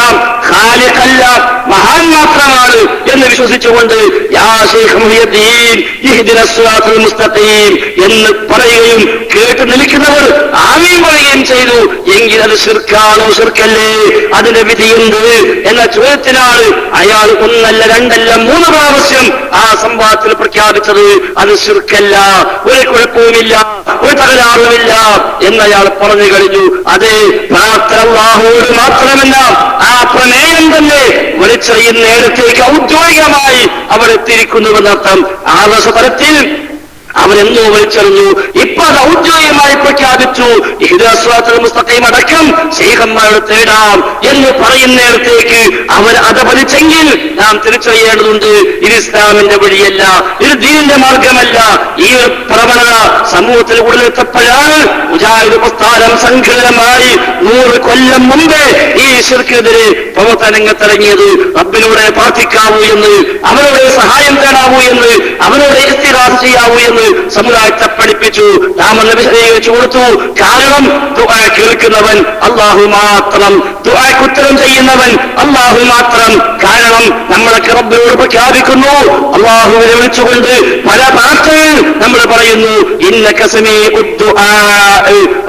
ഖാലിഖല്ല, മഹാൻ മാത്രമാണ് എന്ന് വിശ്വസിച്ചുകൊണ്ട് യാ ശൈഖ് മുഹീദ്ദീൻ ഇഹ്ദിനസ് സിറാത്തൽ മുസ്തഖീം എന്ന് പറയുകയും കേട്ട് നിൽക്കുന്നവർ ആമീൻ പറയുകയും ചെയ്തു. എങ്കിൽ അത് ശിർക്കാണോ, ശിർക്കല്ലേ, അതിന്റെ വിധിയുണ്ട് എന്ന ചോദ്യത്തിനാണ് അയാൾ 1 അല്ല 2 അല്ല 3 പ്രാവശ്യം ആ സംവാദത്തിൽ പ്രഖ്യാപിച്ചത്. അത് ശിർക്കല്ല, ഒരു കുഴപ്പവുമില്ല, ഒരു തകരാറുമില്ല എന്നയാൾ പറഞ്ഞു കഴിഞ്ഞു. അത് പ്രാർത്ഥന അല്ലാഹുവോട് മാത്രമല്ല, ആ പ്രമേയം തന്നെ വലിച്ചെറിയുന്നിടത്തേക്ക് ഔദ്യോഗികമായി അവർ എത്തിയിരിക്കുന്നുവെന്നർത്ഥം. ആദർശതലത്തിൽ അവരെന്തോ വലിച്ചെറിഞ്ഞു, ഇപ്പൊ അത് ഔദ്യോഗികമായി പ്രഖ്യാപിച്ചു. ഇഹ്ദിനസ് സിറാത്തൽ മുസ്തഖീം അടക്കം ശൈഖന്മാരോട് തേടാം എന്ന് പറയുന്നിടത്തേക്ക് അവർ അത് വലിച്ചെങ്കിൽ നാം തിരിച്ചറിയേണ്ടതുണ്ട്, ഇത് ഇസ്ലാമിന്റെ വഴിയല്ല, ഇത് ദീനിന്റെ മാർഗമല്ല. ഈ ഒരു പ്രവണത സമൂഹത്തിൽ ഉടലെത്തപ്പോഴാണ് മുജാഹിദ് പ്രസ്ഥാനം സംഘടിതമായി 100 കൊല്ലം മുമ്പേ ഈ ശിർക്കെതിരെ പ്രവർത്തനരംഗത്തിറങ്ങിയത്. റബ്ബിനോട് പ്രാർത്ഥിക്കാവൂ എന്ന്, അവനോട് സഹായം തേടാവൂ എന്ന്, അവനോട് ഇസ്തിഗാസ ചെയ്യാവൂ എന്ന് സമുദായത്തെ പഠിപ്പിച്ചു. നാം ഒന്ന് വിശദീകരിച്ചു കൊടുത്തു. കാരണം ദുആ കേൾക്കുന്നവൻ അല്ലാഹു മാത്രം, ദുആക്ക് ഉത്തരം ചെയ്യുന്നവൻ അല്ലാഹു മാത്രം. കാരണം നമ്മളൊക്കെ റബ്ബിനോട് പ്രഖ്യാപിക്കുന്നു, അല്ലാഹുവിനെ വിളിച്ചുകൊണ്ട് പല പ്രാർത്ഥനകൾ നമ്മൾ പറയുന്നു, ഇന്നക സമീഉദ് ദുആ,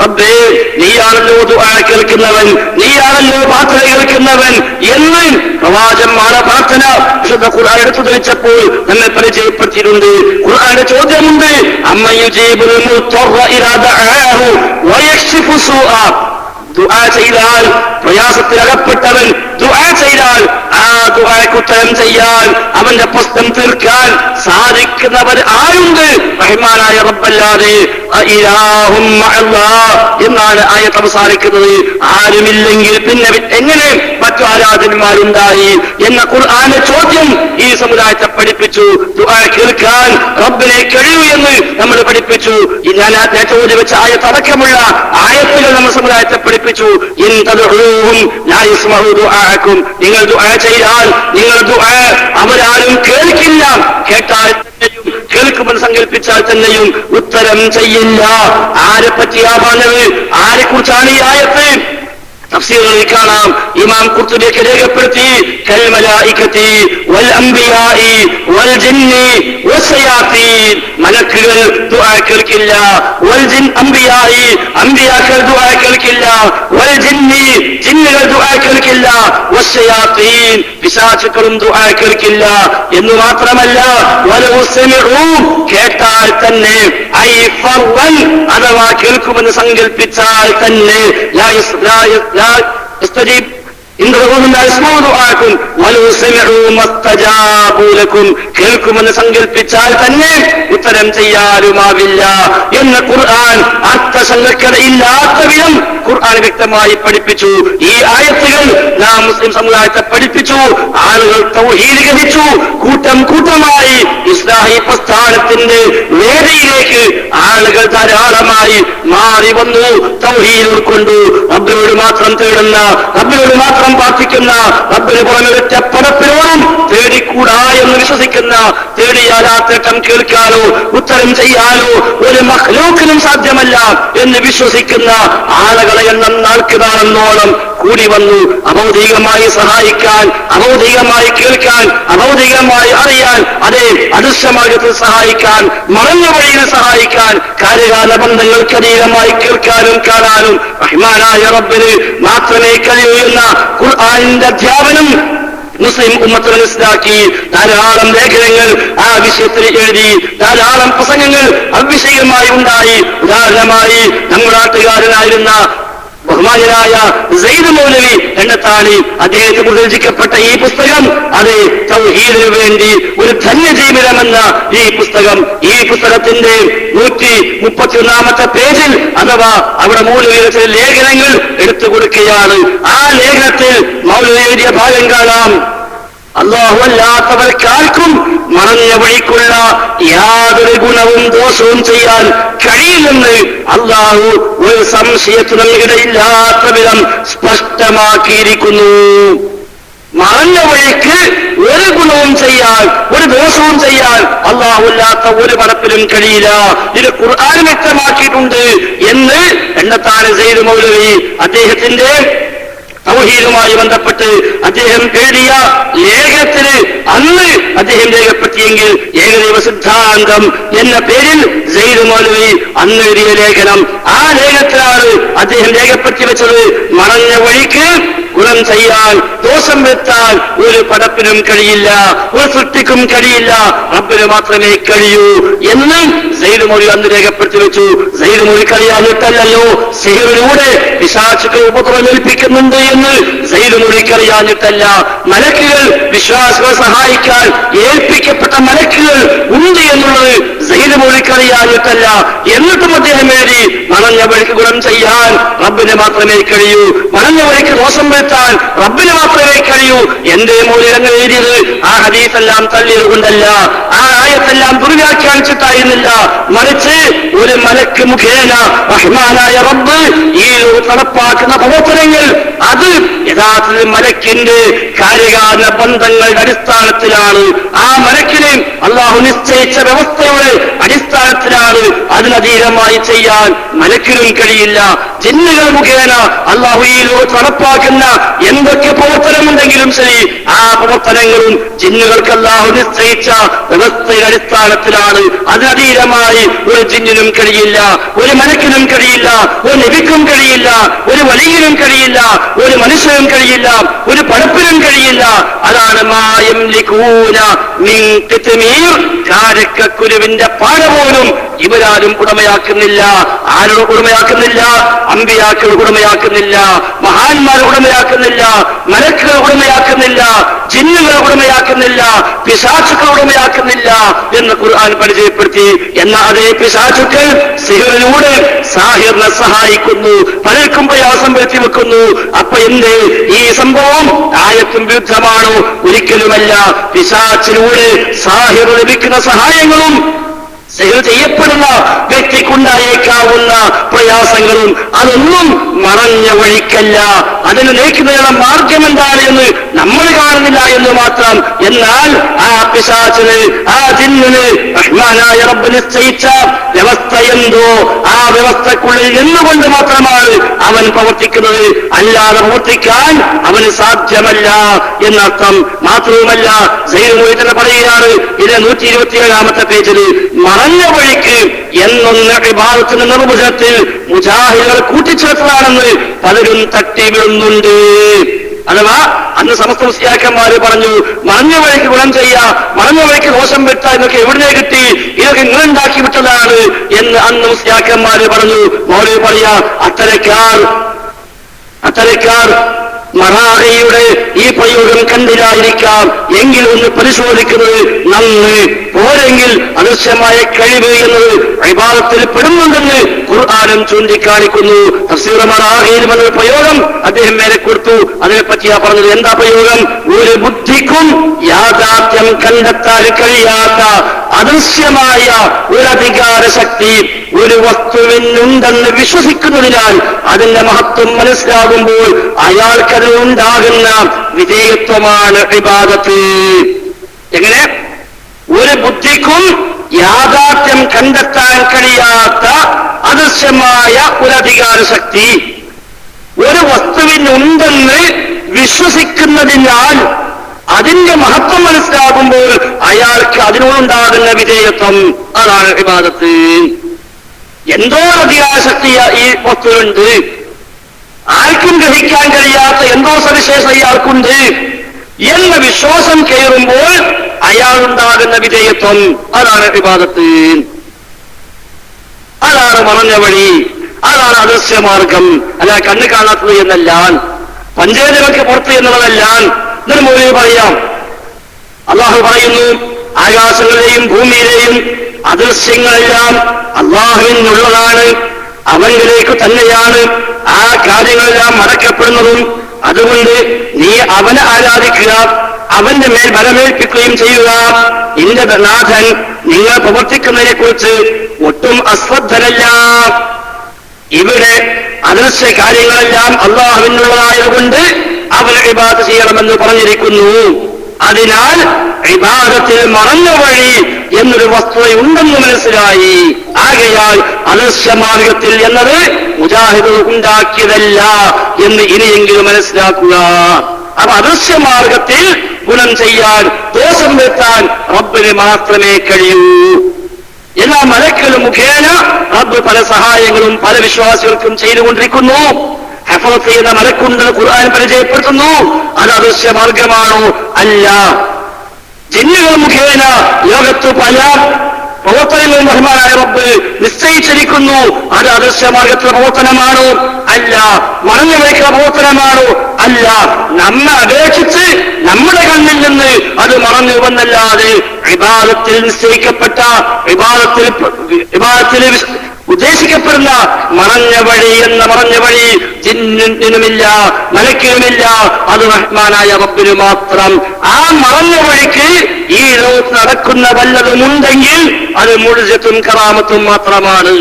റബ്ബേ നീയാണല്ലോ ദുആ കേൾക്കുന്നവൻ, നീയാണല്ലോ പ്രാർത്ഥന കേൾക്കുന്നവൻ എന്ന് പ്രവാചകന്മാരുടെ പ്രാർത്ഥന വിശുദ്ധ ഖുർആൻ എടുത്തു ധരിച്ചപ്പോൾ നമ്മെ പരിചയപ്പെടുത്തിയിട്ടുണ്ട്. ഖുർആന്റെ ചോദ്യമുണ്ട്, അമ്മൻ യുജീബുൽ മുദ്ദറ ഇദാ ദഅാഹു വയക്ഷിഫു സൂഅ. ദുആ ചെയ്താൽ, പ്രയാസത്തിലകപ്പെട്ടവൻ ദുആ ചെയ്താൽ ആ ദുആക്ക് ഉത്തരം ചെയ്യാൻ, അവന്റെ പ്രശ്നം തീർക്കാൻ സാധിക്കുന്നവർ ആരുണ്ട്? റഹ്മാനായ റബ്ബല്ലാതെ ഇലാഹും മഅല്ലാഹ് എന്നാണ് ആയത്ത് അവസാനിക്കുന്നത്. ആരുമില്ലെങ്കിൽ പിന്നെ എങ്ങനെ മറ്റു ആരാധനന്മാരുണ്ടായി എന്ന ഖുർആന്റെ ചോദ്യം ഈ സമുദായത്തെ പഠിപ്പിച്ചു. ദുആ കേൾക്കാൻ റബ്ബിനെ കഴിയൂ എന്ന് നമ്മൾ പഠിപ്പിച്ചു. ഞാൻ ചോദ്യം വെച്ച ആയത്ത് അടക്കമുള്ള ആയത്തുകൾ നമ്മൾ സമുദായത്തെ പഠിപ്പിച്ചു. ഇൻ തദ്ഉഹും ലാ യസ്മഉ ദുആഅക്കും, നിങ്ങൾ ദുആ ചെയ്താൽ നിങ്ങളുടെ ദുആ അവരാരും കേൾക്കില്ല, കേട്ടാൽ തന്നെയും കേൾക്കുമെന്ന് സങ്കല്പിച്ചാൽ തന്നെയും ഉത്തരം ചെയ്യില്ല. ആരെ പറ്റിയാ പറഞ്ഞത്? ആരെക്കുറിച്ചാണ് ഈ ആയത്ത്? തഫ്സീറുകളിൽ കാണാം, ഇമാം ഖുർത്തുബിയൊക്കെ രേഖപ്പെടുത്തി, കൽ മലായികത്തി വൽ അംബിയാഇ വൽ ജിന്നി വശയാത്തീൻ. മലക്കുകൾ ദുആ കേൾക്കില്ല. വൽ ജിൻ അംബിയാഇ അംബിയാക്കൾ ദുആ കേൾക്കില്ല. വൽ ജിന്നി ജിന്നുകൾ ദുആ കേൾക്കില്ല. വശയാത്തീൻ പിശാചുക്കളും ദുആ കേൾക്കില്ല. എന്ന് മാത്രമല്ല വലൗ സമിഉ കേട്ടാൽ തന്നെ ഐ ഫർവൻ അഥവാ കേൾക്കുമെന്ന് സങ്കല്പിച്ചാൽ തന്നെ ലാ യസ്തജീബ് കേൾക്കുമെന്ന് സങ്കല്പിച്ചാൽ തന്നെ ഉത്തരം ചെയ്യാനുമാവില്ല എന്ന് ഖുർആൻ അർത്ഥശങ്കയില്ലാത്ത വിധം ഖുർആൻ വ്യക്തമായി പഠിപ്പിച്ചു. ഈ ആയത്തുകൾ നാം മുസ്ലിം സമുദായത്തെ പഠിപ്പിച്ചു. ആളുകൾ തൗഹീദ് ഗ്രഹിച്ചു. കൂട്ടം കൂട്ടമായി ഇസ്ലാഹി പ്രസ്ഥാനത്തിന്റെ വേദിയിലേക്ക് ആളുകൾ ധാരാളമായി മാറി വന്നു. തൗഹീദ് ഉൾക്കൊണ്ടു. റബ്ബിനോട് മാത്രം തേടുന്ന, റബ്ബിനോട് മാത്രം പ്രാർത്ഥിക്കുന്ന, റബ്ബിന് പുറമെ ഒറ്റ പടപ്പിനോടും തേടിക്കൂടാ എന്ന് വിശ്വസിക്കുന്ന, തേടിയാൽ ആ തേട്ടം കേൾക്കാനോ ഉത്തരം ചെയ്യാനോ ഒരു മഖ്ലൂക്കിനും സാധ്യമല്ല എന്ന് വിശ്വസിക്കുന്ന ആളുകളെ നാൾക്ക് നാളെന്നോളം കൂടി വന്നു. അഭൗതികമായി സഹായിക്കാൻ, അഭൗതികമായി കേൾക്കാൻ, അഭൗതികമായി അറിയാൻ, അതേ അദൃശ്യമാർഗത്തിൽ സഹായിക്കാൻ, മറഞ്ഞ വഴിയിൽ സഹായിക്കാൻ, കാര്യകാല ബന്ധങ്ങൾക്കതീതമായി കേൾക്കാനും കാണാനും റഹ്മാനായ റബ്ബിന് മാത്രമേ കഴിയൂ എന്ന ഖുർആനിന്റെ അധ്യാപനം മുസ്ലിം ഉമ്മത്ത് മനസ്സിലാക്കി. ധാരാളം ലേഖനങ്ങൾ ആ വിഷയത്തിൽ എഴുതി. ധാരാളം പ്രസംഗങ്ങൾ അവിഷയമായി ഉണ്ടായി. ഉദാഹരണമായി നമ്മുടെ നാട്ടുകാരനായിരുന്ന ബഹുമാനായ സയ്യിദ് മൗലവി എണ്ണത്താണി അദ്ദേഹത്തിന് രചിക്കപ്പെട്ട ഈ പുസ്തകം, അത് തൗഹീദിനു വേണ്ടി ഒരു ധന്യജീവിതമെന്ന ഈ പുസ്തകം, ഈ പുസ്തകത്തിന്റെ 131 പേജിൽ അഥവാ അവിടെ മൗലവിയുടെ ചില ലേഖനങ്ങൾ എടുത്തു കൊടുക്കുകയാണ്. ആ ലേഖനത്തിൽ മൗലവി എഴുതിയ ഭാഗം കാണാം. അല്ലാഹുവല്ലാത്തവർക്കാർക്കും മറഞ്ഞ വഴിക്കുള്ള യാതൊരു ഗുണവും ദോഷവും ചെയ്യാൻ കഴിയില്ലെന്ന് അല്ലാഹു ഒരു സംശയത്തിനും ഇടയില്ലാത്ത വിധം സ്പഷ്ടമാക്കിയിരിക്കുന്നു. മറഞ്ഞ വഴിക്ക് ഒരു ഗുണവും ചെയ്യാൻ, ഒരു ദോഷവും ചെയ്യാൻ അല്ലാഹുവല്ലാത്ത ഒരു പടപ്പിലും കഴിയില്ല. ഇത് ഖുർആൻ വ്യക്തമാക്കിയിട്ടുണ്ട് എന്ന് എണ്ണത്താൻ സയ്യിദ് മൗലവി അദ്ദേഹത്തിന്റെ തൗഹീദുമായി ബന്ധപ്പെട്ട് അദ്ദേഹം എഴുതിയ ലേഖനത്തിന് അന്ന് അദ്ദേഹം രേഖപ്പെടുത്തിയെങ്കിൽ ഏകദൈവ സിദ്ധാന്തം എന്ന പേരിൽ സയ്യിദ് മൗലവി അന്ന് എഴുതിയ ലേഖനം, ആ ലേഖനത്തിലാണ് അദ്ദേഹം രേഖപ്പെടുത്തി വെച്ചത് മറഞ്ഞ വഴിക്ക് ഗുണം ചെയ്യാൻ, ദോഷം വരുത്താൻ ഒരു പടപ്പിനും കഴിയില്ല, ഒരു സൃഷ്ടിക്കും കഴിയില്ല, റബ്ബിന് മാത്രമേ കഴിയൂ എന്ന് സയ്യിദ് മൗലവി അന്ന് രേഖപ്പെടുത്തി വെച്ചു. സയ്യിദ് മൗലവിക്ക് അറിയാഞ്ഞിട്ടല്ലോ സിഹറിലൂടെ പിശാചുക്കൾ ഉപദ്രവമേൽപ്പിക്കുന്നുണ്ട് എന്ന് സയ്യിദ് മൗലവിക്ക് അറിയാഞ്ഞിട്ടല്ല. മലക്കുകൾ വിശ്വാസികളെ സഹായിക്കാൻ ഏൽപ്പിക്കപ്പെട്ട മലക്കുകൾ ഉണ്ട് എന്നുള്ളത് സയ്യിദ് മൗലവിക്ക് അറിയാഞ്ഞിട്ടല്ല. എന്നിട്ടും അദ്ദേഹം എഴുതി മറഞ്ഞ വഴിക്ക് ഗുണം ചെയ്യാൻ റബ്ബിന് മാത്രമേ കഴിയൂ, മറഞ്ഞ വഴിക്ക് ദോഷം വരുത്താൻ റബ്ബിന് മാത്രമേ കഴിയൂ. എന്റെ മൗലവി അങ്ങനെ എഴുതിയത് ആ ഹദീസെല്ലാം തള്ളിയത് കൊണ്ടല്ല, ആ ആയത്തെല്ലാം ദുർവ്യാഖ്യാനിച്ചിട്ടായിരുന്നില്ല, മറിച്ച് ഒരു മലക്ക് മുഖേന റഹ്മാനായ റബ്ബ് ഈ നടപ്പാക്കുന്ന പ്രവർത്തനങ്ങൾ അത് യഥാർത്ഥത്തിൽ മലക്കിന്റെ കാര്യകാല ബന്ധങ്ങളുടെ അടിസ്ഥാനത്തിലാണ്. ആ മലക്കിനെ അള്ളാഹു നിശ്ചയിച്ച വ്യവസ്ഥയുടെ അടിസ്ഥാനത്തിലാണ്. അതിനധീനമായി ചെയ്യാൻ മലക്കിനും കഴിയില്ല. ജിന്നുകൾ മുഖേന അള്ളാഹു ഈ ലോകത്ത് നടപ്പാക്കുന്ന എന്തൊക്കെ പ്രവർത്തനമുണ്ടെങ്കിലും ശരി, ആ പ്രവർത്തനങ്ങളും ജിന്നുകൾക്ക് അള്ളാഹു നിശ്ചയിച്ച വ്യവസ്ഥയുടെ അടിസ്ഥാനത്തിലാണ്. അതിനധീനമായി ഒരു ജിന്നിനും കഴിയില്ല, ഒരു മലക്കിനും കഴിയില്ല, ഒരു നബിക്കും കഴിയില്ല, ഒരു വലിയനും കഴിയില്ല, ഒരു മനുഷ്യനും കഴിയില്ല, ഒരു പടപ്പിനും കഴിയില്ല. അതാണ് മായം ലിഖൂന മിൻ ഖിത്മീർ, കാരക്കുരുവിന്റെ പാട പോലും ഇവരാരും ഉടമയാക്കുന്നില്ല. ആരോട് ഉടമയാക്കുന്നില്ല? അമ്പിയാക്കൾ ഉടമയാക്കുന്നില്ല, മഹാന്മാർ ഉടമയാക്കുന്നില്ല, മലക്കുകൾ ഉടമയാക്കുന്നില്ല, ജിന്നുകൾ ഉടമയാക്കുന്നില്ല, പിശാചുക്കൾ ഉടമയാക്കുന്നില്ല എന്ന് ഖുർആൻ പരിചയപ്പെടുത്തി. എന്നാൽ അതേ പിശാചുക്കൾ സിഹറിലൂടെ സാഹിറിനെ സഹായിക്കുന്നു, പലർക്കും പ്രയാസം വരുത്തി വെക്കുന്നു. അപ്പൊ എന്ത് ഈ സംഭവം ആയത്തും വിരുദ്ധമാണോ? ഒരിക്കലുമല്ല. പിശാചിലൂടെ സാഹിർ ലഭിക്കുന്ന സഹായങ്ങളും സിഹർ ചെയ്യപ്പെടുന്ന വ്യക്തിക്കുണ്ടായേക്കാവുന്ന പ്രയാസങ്ങളും അതൊന്നും മറഞ്ഞ വഴിക്കല്ല. അതിന് നയിക്കുന്നതിനുള്ള മാർഗം എന്താണ് എന്ന് നമ്മൾ കാണുന്നില്ല എന്ന് മാത്രം. എന്നാൽ ആ പിശാചിന്, ആ ജിന്നിന് റഹ്മാനായ റബ്ബ് നിശ്ചയിച്ച വ്യവസ്ഥ എന്തോ ആ വ്യവസ്ഥക്കുള്ളിൽ നിന്നുകൊണ്ട് മാത്രമാണ് അവൻ പ്രവർത്തിക്കുന്നത്. അല്ലാതെ പ്രവർത്തിക്കാൻ അവന് സാധ്യമല്ല എന്നർത്ഥം. മാത്രവുമല്ല സൈനുമൊയ്തന്നെ പറയുകയാണ്, ഇത് 127-ാമത്തെ പേജിൽ, മറഞ്ഞ വഴിക്ക് എന്നൊന്ന് ഇബാദത്തിന്റെ നിർവചനത്തിൽ മുജാഹിദുകൾ കൂട്ടിച്ചേർത്തതാണെന്ന് പലരും തട്ടി വീഴുന്നുണ്ട്. അഥവാ അന്ന് സമസ്ത മുസ്ലിയാക്കന്മാര് പറഞ്ഞു, മറഞ്ഞ വഴിക്ക് ഗുണം ചെയ്യാ, മറഞ്ഞ വഴിക്ക് ദോഷം വിട്ട, എന്നൊക്കെ എവിടുന്നേ കിട്ടി, ഇതൊക്കെ നിങ്ങളുണ്ടാക്കി വിട്ടതാണ് എന്ന് അന്ന് മുസ്ലിയാക്കന്മാര് പറഞ്ഞു. മൗലവി പറയാ, അത്തരക്കാർ മറാഹയുടെ ഈ പ്രയോഗം കണ്ടില്ലായിരിക്കാം. എങ്കിൽ ഒന്ന് പരിശോധിക്കുന്നത് നന്ന്. പോരെങ്കിൽ അദൃശ്യമായ കഴിവ് എന്നത് ഇബാദത്തിൽ പെടുന്നുണ്ടെന്ന് ഖുർആനും ചൂണ്ടിക്കാണിക്കുന്നു. തഫ്സീർ മറാഹയിൽ വന്ന പ്രയോഗം അദ്ദേഹം മേലെ കൊടുത്തു. അതിനെപ്പറ്റിയാ പറഞ്ഞത്. എന്താ പ്രയോഗം? ഒരു ബുദ്ധിക്കും യാഥാർത്ഥ്യം കണ്ടെത്താൻ കഴിയാത്ത അദൃശ്യമായ ഒരു അധികാര ശക്തി ഒരു വസ്തുവിനുണ്ടെന്ന് വിശ്വസിക്കുന്നതിനാൽ അതിന്റെ മഹത്വം മനസ്സിലാകുമ്പോൾ അയാൾക്കതിനുണ്ടാകുന്ന വിധേയത്വമാണ് ഇബാദത്ത്. എങ്ങനെ? ഒരു ബുദ്ധിക്കും യാഥാർത്ഥ്യം കണ്ടെത്താൻ കഴിയാത്ത അദൃശ്യമായ ഒരു അധികാര ശക്തി ഒരു വസ്തുവിനുണ്ടെന്ന് വിശ്വസിക്കുന്നതിനാൽ അതിന്റെ മഹത്വം മനസ്സിലാകുമ്പോൾ അയാൾക്ക് അതിനോടുണ്ടാകുന്ന വിധേയത്വം, അതാണ് ഇബാദത്ത്. എന്തോ അധികാര ശക്തി ഈ വസ്തുവിനുണ്ട്, ആർക്കും ഗ്രഹിക്കാൻ കഴിയാത്ത എന്തോ സവിശേഷത ഇയാൾക്കുണ്ട് എന്ന വിശ്വാസം കയറുമ്പോൾ അയാളുണ്ടാകുന്ന വിധേയത്വം, അതാണ് ഇബാദത്ത്. അതാണ് മറഞ്ഞ വഴി, അതാണ് അദൃശ്യമാർഗം. അല്ല കണ്ണ് കാണാത്തത് എന്നല്ല, പഞ്ചേന്ദ്രിയങ്ങൾക്ക് പുറത്ത് എന്നുള്ളതല്ല. എന്നൊരു മൗലവി പറയാം. അള്ളാഹു പറയുന്നു, ആകാശങ്ങളിലെയും ഭൂമിയിലെയും അദൃശ്യങ്ങളെല്ലാം അള്ളാഹുവിനുള്ളതാണ്, അവനിലേക്ക് തന്നെയാണ് ആ കാര്യങ്ങളെല്ലാം മടക്കപ്പെടുന്നതും. അതുകൊണ്ട് നീ അവനെ ആരാധിക്കുക, അവന്റെ മേൽ ബലമേൽപ്പിക്കുകയും ചെയ്യുക. എന്റെ നാഥൻ നിങ്ങൾ പ്രവർത്തിക്കുന്നതിനെ കുറിച്ച് ഒട്ടും അശ്രദ്ധനല്ല. ഇവിടെ അദൃശ്യ കാര്യങ്ങളെല്ലാം അള്ളാഹുവിനുള്ളതായതുകൊണ്ട് അവന് ഇബാദത്ത് ചെയ്യണമെന്ന് പറഞ്ഞിരിക്കുന്നു. അതിനാൽ ഇബാദത്തിൽ മറഞ്ഞ വഴി എന്നൊരു വസ്തുതയുണ്ടെന്ന് മനസ്സിലായി. ആകയാൽ അദൃശ്യമാർഗത്തിൽ എന്നത് മുജാഹിദ് ഉണ്ടാക്കിയതല്ല എന്ന് ഇനിയെങ്കിലും മനസ്സിലാക്കുക. അപ്പൊ അദൃശ്യമാർഗത്തിൽ ഗുണം ചെയ്യാൻ, ദോഷം വരുത്താൻ റബ്ബിന് മാത്രമേ കഴിയൂ. എല്ലാ മലക്കളും മുഖേന റബ്ബ് പല സഹായങ്ങളും പല വിശ്വാസികൾക്കും ചെയ്തുകൊണ്ടിരിക്കുന്നു. ഹഫളത്ത് ചെയ്യുന്ന മലക്കുണ്ടെന്ന് ഖുർആൻ പരിചയപ്പെടുത്തുന്നു. അത് അദൃശ്യമാർഗമാണോ? അല്ല. ജിന്നുകൾ മുഖേന ലോകത്ത് പല പ്രവർത്തനങ്ങളും റഹ്മാനായ റബ്ബ് നിശ്ചയിച്ചിരിക്കുന്നു. അത് അദൃശ്യമാർഗത്തിലെ പ്രവർത്തനമാണോ? അല്ല. മറഞ്ഞു വയ്ക്കുന്ന പ്രവർത്തനമാണോ? അല്ല. നമ്മെ അപേക്ഷിച്ച് നമ്മുടെ കണ്ണിൽ നിന്ന് അത് മറഞ്ഞു വന്നല്ലാതെ ഇബാദത്തിൽ നിശ്ചയിക്കപ്പെട്ട ഇബാദത്തിൽ ഉദ്ദേശിക്കപ്പെടുന്ന മറഞ്ഞ വഴി എന്ന മറഞ്ഞ വഴി ജിന്നിനുമില്ല, മലക്കിനുമില്ല. അത് റഹ്മാനായ റബ്ബിന് മാത്രം. ആ മറഞ്ഞ വഴിക്ക് ഈ ലോകത്ത് നടക്കുന്ന വല്ലതുമുണ്ടെങ്കിൽ അത് മുഅ്ജിസത്തും കറാമത്തും മാത്രമാണ്.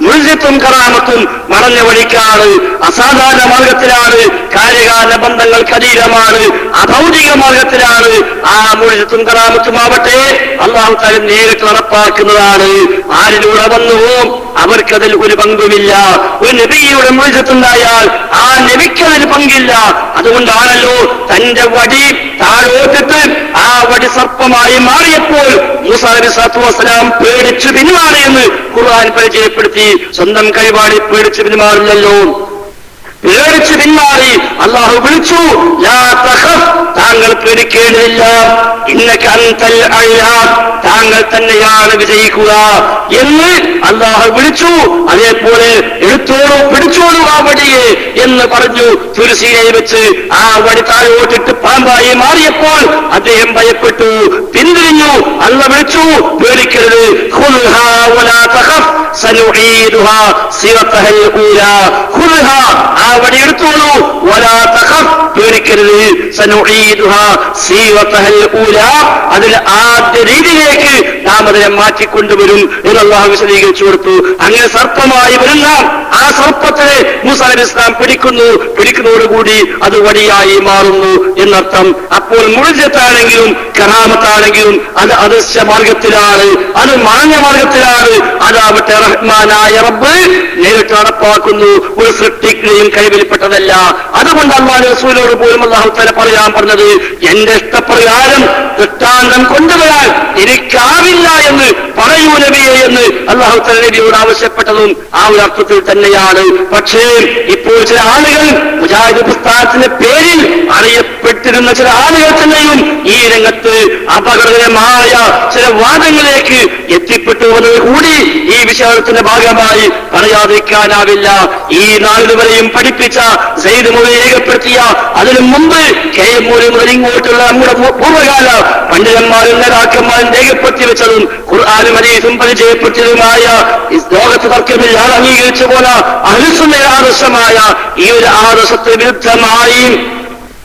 മുഅ്ജിസത്തും കറാമത്തും മറഞ്ഞ വഴിക്കാണ്, അസാധാരണ മാർഗത്തിലാണ്, കാര്യകാല ബന്ധങ്ങൾക്ക് അതീതമാണ്, അഭൗതിക മാർഗത്തിലാണ്. ആ മുഅ്ജിസത്തും കറാമത്തും ആവട്ടെ അല്ലാഹു തആല നേരിട്ട് നടപ്പാക്കുന്നതാണ്. ആരിലൂടെ വന്നുവോ അവർക്കതിൽ ഒരു പങ്കുമില്ല. ഒരു നബിയുടെ മുഅ്ജിസത്തുണ്ടായാൽ ആ നബിക്കതിൽ പങ്കില്ല. അതുകൊണ്ടാണല്ലോ തന്റെ വടി താഴോട്ടിട്ട് ആ വടി സർപ്പമായി മാറിയപ്പോൾ മൂസാ നബി സ്വല്ലല്ലാഹു അലൈഹി വസല്ലം പേടിച്ചു പിന്മാറിയെന്ന് ഖുർആൻ പരിചയപ്പെടുത്തി. സ്വന്തം കൈവാടി പേടിച്ചു പിന്മാറില്ലല്ലോ. പേടിച്ചു പിന്മാറി അള്ളാഹു വിളിച്ചു, ലാ തഖഫ്, താങ്കൾ പേടിക്കേണ്ടതില്ല, ഇന്നക അൻതൽ അഅ്ലാ, താങ്കൾ തന്നെയാണ് വിജയിക്കുക എന്ന് അള്ളാഹു വിളിച്ചു. അതേപോലെ എടുത്തോളൂ, പിടിച്ചോളൂ ആ വടിയെ എന്ന് പറഞ്ഞു. തുലസിയെ വെച്ച് ആ വടി താഴോട്ടിട്ട് പാമ്പായി മാറിയപ്പോൾ അദ്ദേഹം ഭയപ്പെട്ടു, പിന്തിരിഞ്ഞു. അല്ലാഹു വിളിച്ചു, പേടിക്കരുത്, ഖുൽഹാ വലാ തഖഫ് സനുഈദുഹാ സിറതഹൽ ഊലാ, ഖുൽഹാ, ആ വടി എടുത്തോളൂ, വലാ തഖഫ്, പേടിക്കരുത്, സനുഈദുഹാ സിറതഹൽ ഊലാ, അതിൽ ആദ്യ മറ്റേ രീതിയിലേക്ക് നാം അതിനെ മാറ്റിക്കൊണ്ടുവരും എന്ന് അല്ലാഹു വിശദീകരിച്ചു കൊടുത്തു. അങ്ങനെ സർപ്പമായി വരുന്ന ആ സർപ്പത്തെ മൂസാ നബി ഇസ്ലാം പിടിക്കുന്നതോടുകൂടി അത് വടിയായി മാറുന്നു എന്നർത്ഥം. അപ്പോൾ മുഅ്ജിസത്താണെങ്കിലും കറാമത്താണെങ്കിലും അത് അദൃശ്യ മാർഗത്തിലാണ്, അത് മാന്യ മാർഗത്തിലാണ്. അതാവട്ടെ റഹ്മാനായ റബ്ബ് നേരിട്ട് നടപ്പാക്കുന്നു, ഒരു സൃഷ്ടിക്കുകയും കൈവരിപ്പെട്ടതല്ല. അതുകൊണ്ട് അല്ലാഹു റസൂലോട് പോലും അല്ലാഹു തആല പറയാൻ പറഞ്ഞത്, എന്റെ ഇഷ്ടപ്രകാരം ദൃഷ്ടാന്തം കൊണ്ടുവരാൻ എനിക്കാവില്ല എന്ന് പറയൂ നബിയെ എന്ന് അല്ലാഹു തആല നബിയോട് ആവശ്യപ്പെട്ടതും ആ ഒരു അർത്ഥത്തിൽ തന്നെയാണ്. പക്ഷേ ഇപ്പോൾ ചില ആളുകൾ മുജാഹിദ് പ്രസ്ഥാനത്തിന്റെ പേരിൽ അറിയപ്പെട്ടിരുന്ന ചില ആളുകൾ തന്നെയും ഈ രംഗത്ത് അപകടകരമായ ചില വാദങ്ങളിലേക്ക് എത്തിപ്പെട്ടു എന്നത് കൂടി ഈ വിഷയത്തിന്റെ ഭാഗമായി പറയാതിരിക്കാനാവില്ല. ഈ നാളിതുവരെയും പഠിപ്പിച്ച സയ്യിദ് മൗലവി രേഖപ്പെടുത്തിയ, അതിനു മുമ്പ് കെ എം മൗലവി മുതൽ ഇങ്ങോട്ടുള്ള നമ്മുടെ പൂർവ്വകാല പണ്ഡിതന്മാരും നേതാക്കന്മാരും രേഖപ്പെടുത്തി വെച്ചതും ഖുർആനും ഹദീസും പരിചയപ്പെടുത്തിയതുമായ ലോകത്ത് തർക്കമില്ലാതെ അംഗീകരിച്ച പോലെ അഹ്ലുസുന്നയുടെ ആദർശമായ ഈ ഒരു ആദർശത്തിന് വിരുദ്ധമായി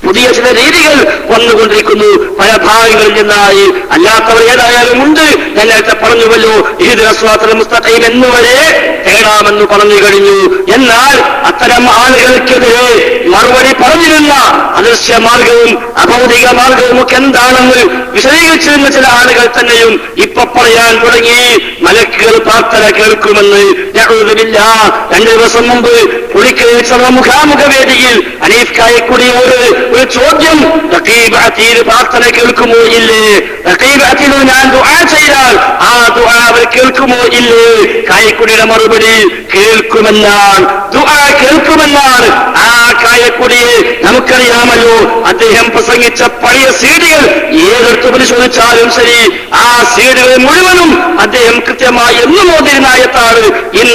പുതിയ ചില രീതികൾ വന്നുകൊണ്ടിരിക്കുന്നു പല ഭാഗങ്ങളിൽ നിന്നായി. അല്ലാത്തവർ ഏതായാലും ഉണ്ട്. ഞാൻ നേരത്തെ പറഞ്ഞുവല്ലോ, ഇഹ്ദിന സിറാത്തൽ മുസ്തഖീം എന്നുവരെ തേടാമെന്ന് പറഞ്ഞു കഴിഞ്ഞു. എന്നാൽ അത്തരം ആളുകൾക്കെതിരെ മറുപടി പറഞ്ഞിരുന്ന അദൃശ്യ മാർഗവും അഭൗതിക മാർഗവും ഒക്കെ എന്താണെന്ന് വിശദീകരിച്ചിരുന്ന ചില ആളുകൾ തന്നെയും ഇപ്പൊ പറയാൻ തുടങ്ങി മലക്കുകൾ പ്രാർത്ഥന കേൾക്കുമെന്ന്. നഊദുബില്ലാഹ്. 2 ദിവസം മുമ്പ് പുളിക്കൽ മുഖാമുഖ വേദിയിൽ അനീഫ് കായക്കുടിയോട് ഒരു ചോദ്യം, റഖീബ് അതീദ് പ്രാർത്ഥന കേൾക്കുമോ ഇല്ലേ? റഖീബ് അതീദ് ഞാൻ ദുആ ചെയ്താൽ ആ ദുആ അവർ കേൾക്കുമോ ഇല്ലേ? കായക്കുടിയുടെ മറുപടി കേൾക്കുമെന്നാണ്, ദുആ കേൾക്കുമെന്നാണ്. ആ കായക്കുടിയെ നമുക്കറിയാമല്ലോ, അദ്ദേഹം പ്രസംഗിച്ച പഴയ സീഡികൾ ഏതെടുത്ത് പരിശോധിച്ചാലും ശരി, ആ സീഡുകൾ മുഴുവനും അദ്ദേഹം കൃത്യമായി എന്നും ഓതിരുന്ന ആയത്താണ് എന്ന്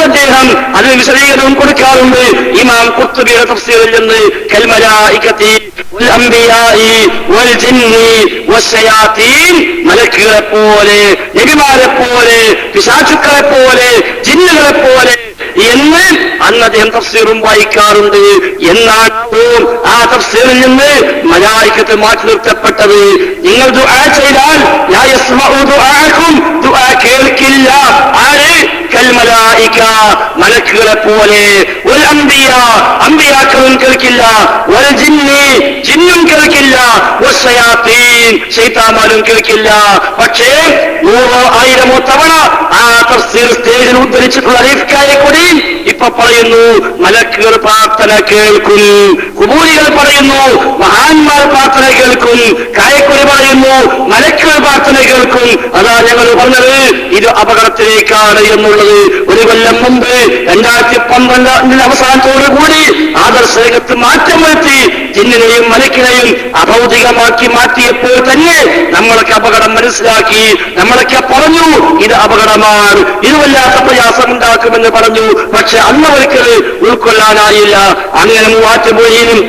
അദ്ദേഹം അതിന് വിശദീകരണം കൊടുക്കാറുണ്ട്. ഇമാം ഖുർത്തുബിയുടെ തഫ്സീറിൽ നിന്ന് കൽമലായികത്തി വൽ അംബിയാഇ വൽ ജിന്നി വശയാതീൻ, മലക്കുകളെ പോലെ, നബിമാരെ പോലെ, പിശാചുക്കളെ പോലെ, ജിന്നുകളെ പോലെ എന്ന് അന്ന് അദ്ദേഹം തഫ്സീറും വായിക്കാറുണ്ട്. എന്നാണ് ആ തഫ്സീറിൽ നിന്ന് മലായികത്ത് മാറ്റി നിർത്തപ്പെട്ടത്. നിങ്ങൾ ദുആ ചെയ്താൽ ലാ യസ്മഉ ദുആഅക്കും, ദുആ കേൾക്കില്ല. ആര്? കൽമലായിക, മലക്കുകളെ പോലെ. വൽ അംബിയ, അംബിയാക്കളും കേൾക്കില്ല. വൽ ജിന്നി, ജിന്നും കേൾക്കില്ല. വശയാതീൻ, ശൈത്താന്മാരും കേൾക്കില്ല. പക്ഷേ 100,000 തവണ ആ തഫ്സീർ സ്റ്റേജിൽ ഉദ്ധരിച്ചിട്ടുള്ള അരീഫ്കായെ കൂടി ഇപ്പൊ പറയുന്നു മലക്കുകൾ പ്രാർത്ഥന കേൾക്കും. ഖുബൂരികൾ പറയുന്നു മഹാന്മാർ പ്രാർത്ഥന കേൾക്കും. കായക്കുടി പറയുന്നു മലക്കുകൾ പ്രാർത്ഥന കേൾക്കും. അതാ ഞങ്ങൾ പറഞ്ഞത് ഇത് അപകടത്തിലേക്കാണ് എന്നുള്ളത്. ഒരു കൊല്ലം മുമ്പ് 2012 അവസാനത്തോടുകൂടി ആദർശ രംഗത്ത് മാറ്റം വരുത്തി ജിന്നിനെയും മലക്കിനെയും അഭൗതികമാക്കി മാറ്റിയപ്പോൾ തന്നെ നമ്മളൊക്കെ അപകടം മനസ്സിലാക്കി. നമ്മളൊക്കെ പറഞ്ഞു ഇത് അപകടമാണ്, ഇത് വല്ലാത്ത പ്രയാസമുണ്ടാക്കുമെന്ന് പറഞ്ഞു. പക്ഷെ അന്ന് ഒരിക്കൽ ഉൾക്കൊള്ളാനായില്ല. അങ്ങനെ മൂവാറ്റുപുഴയിലും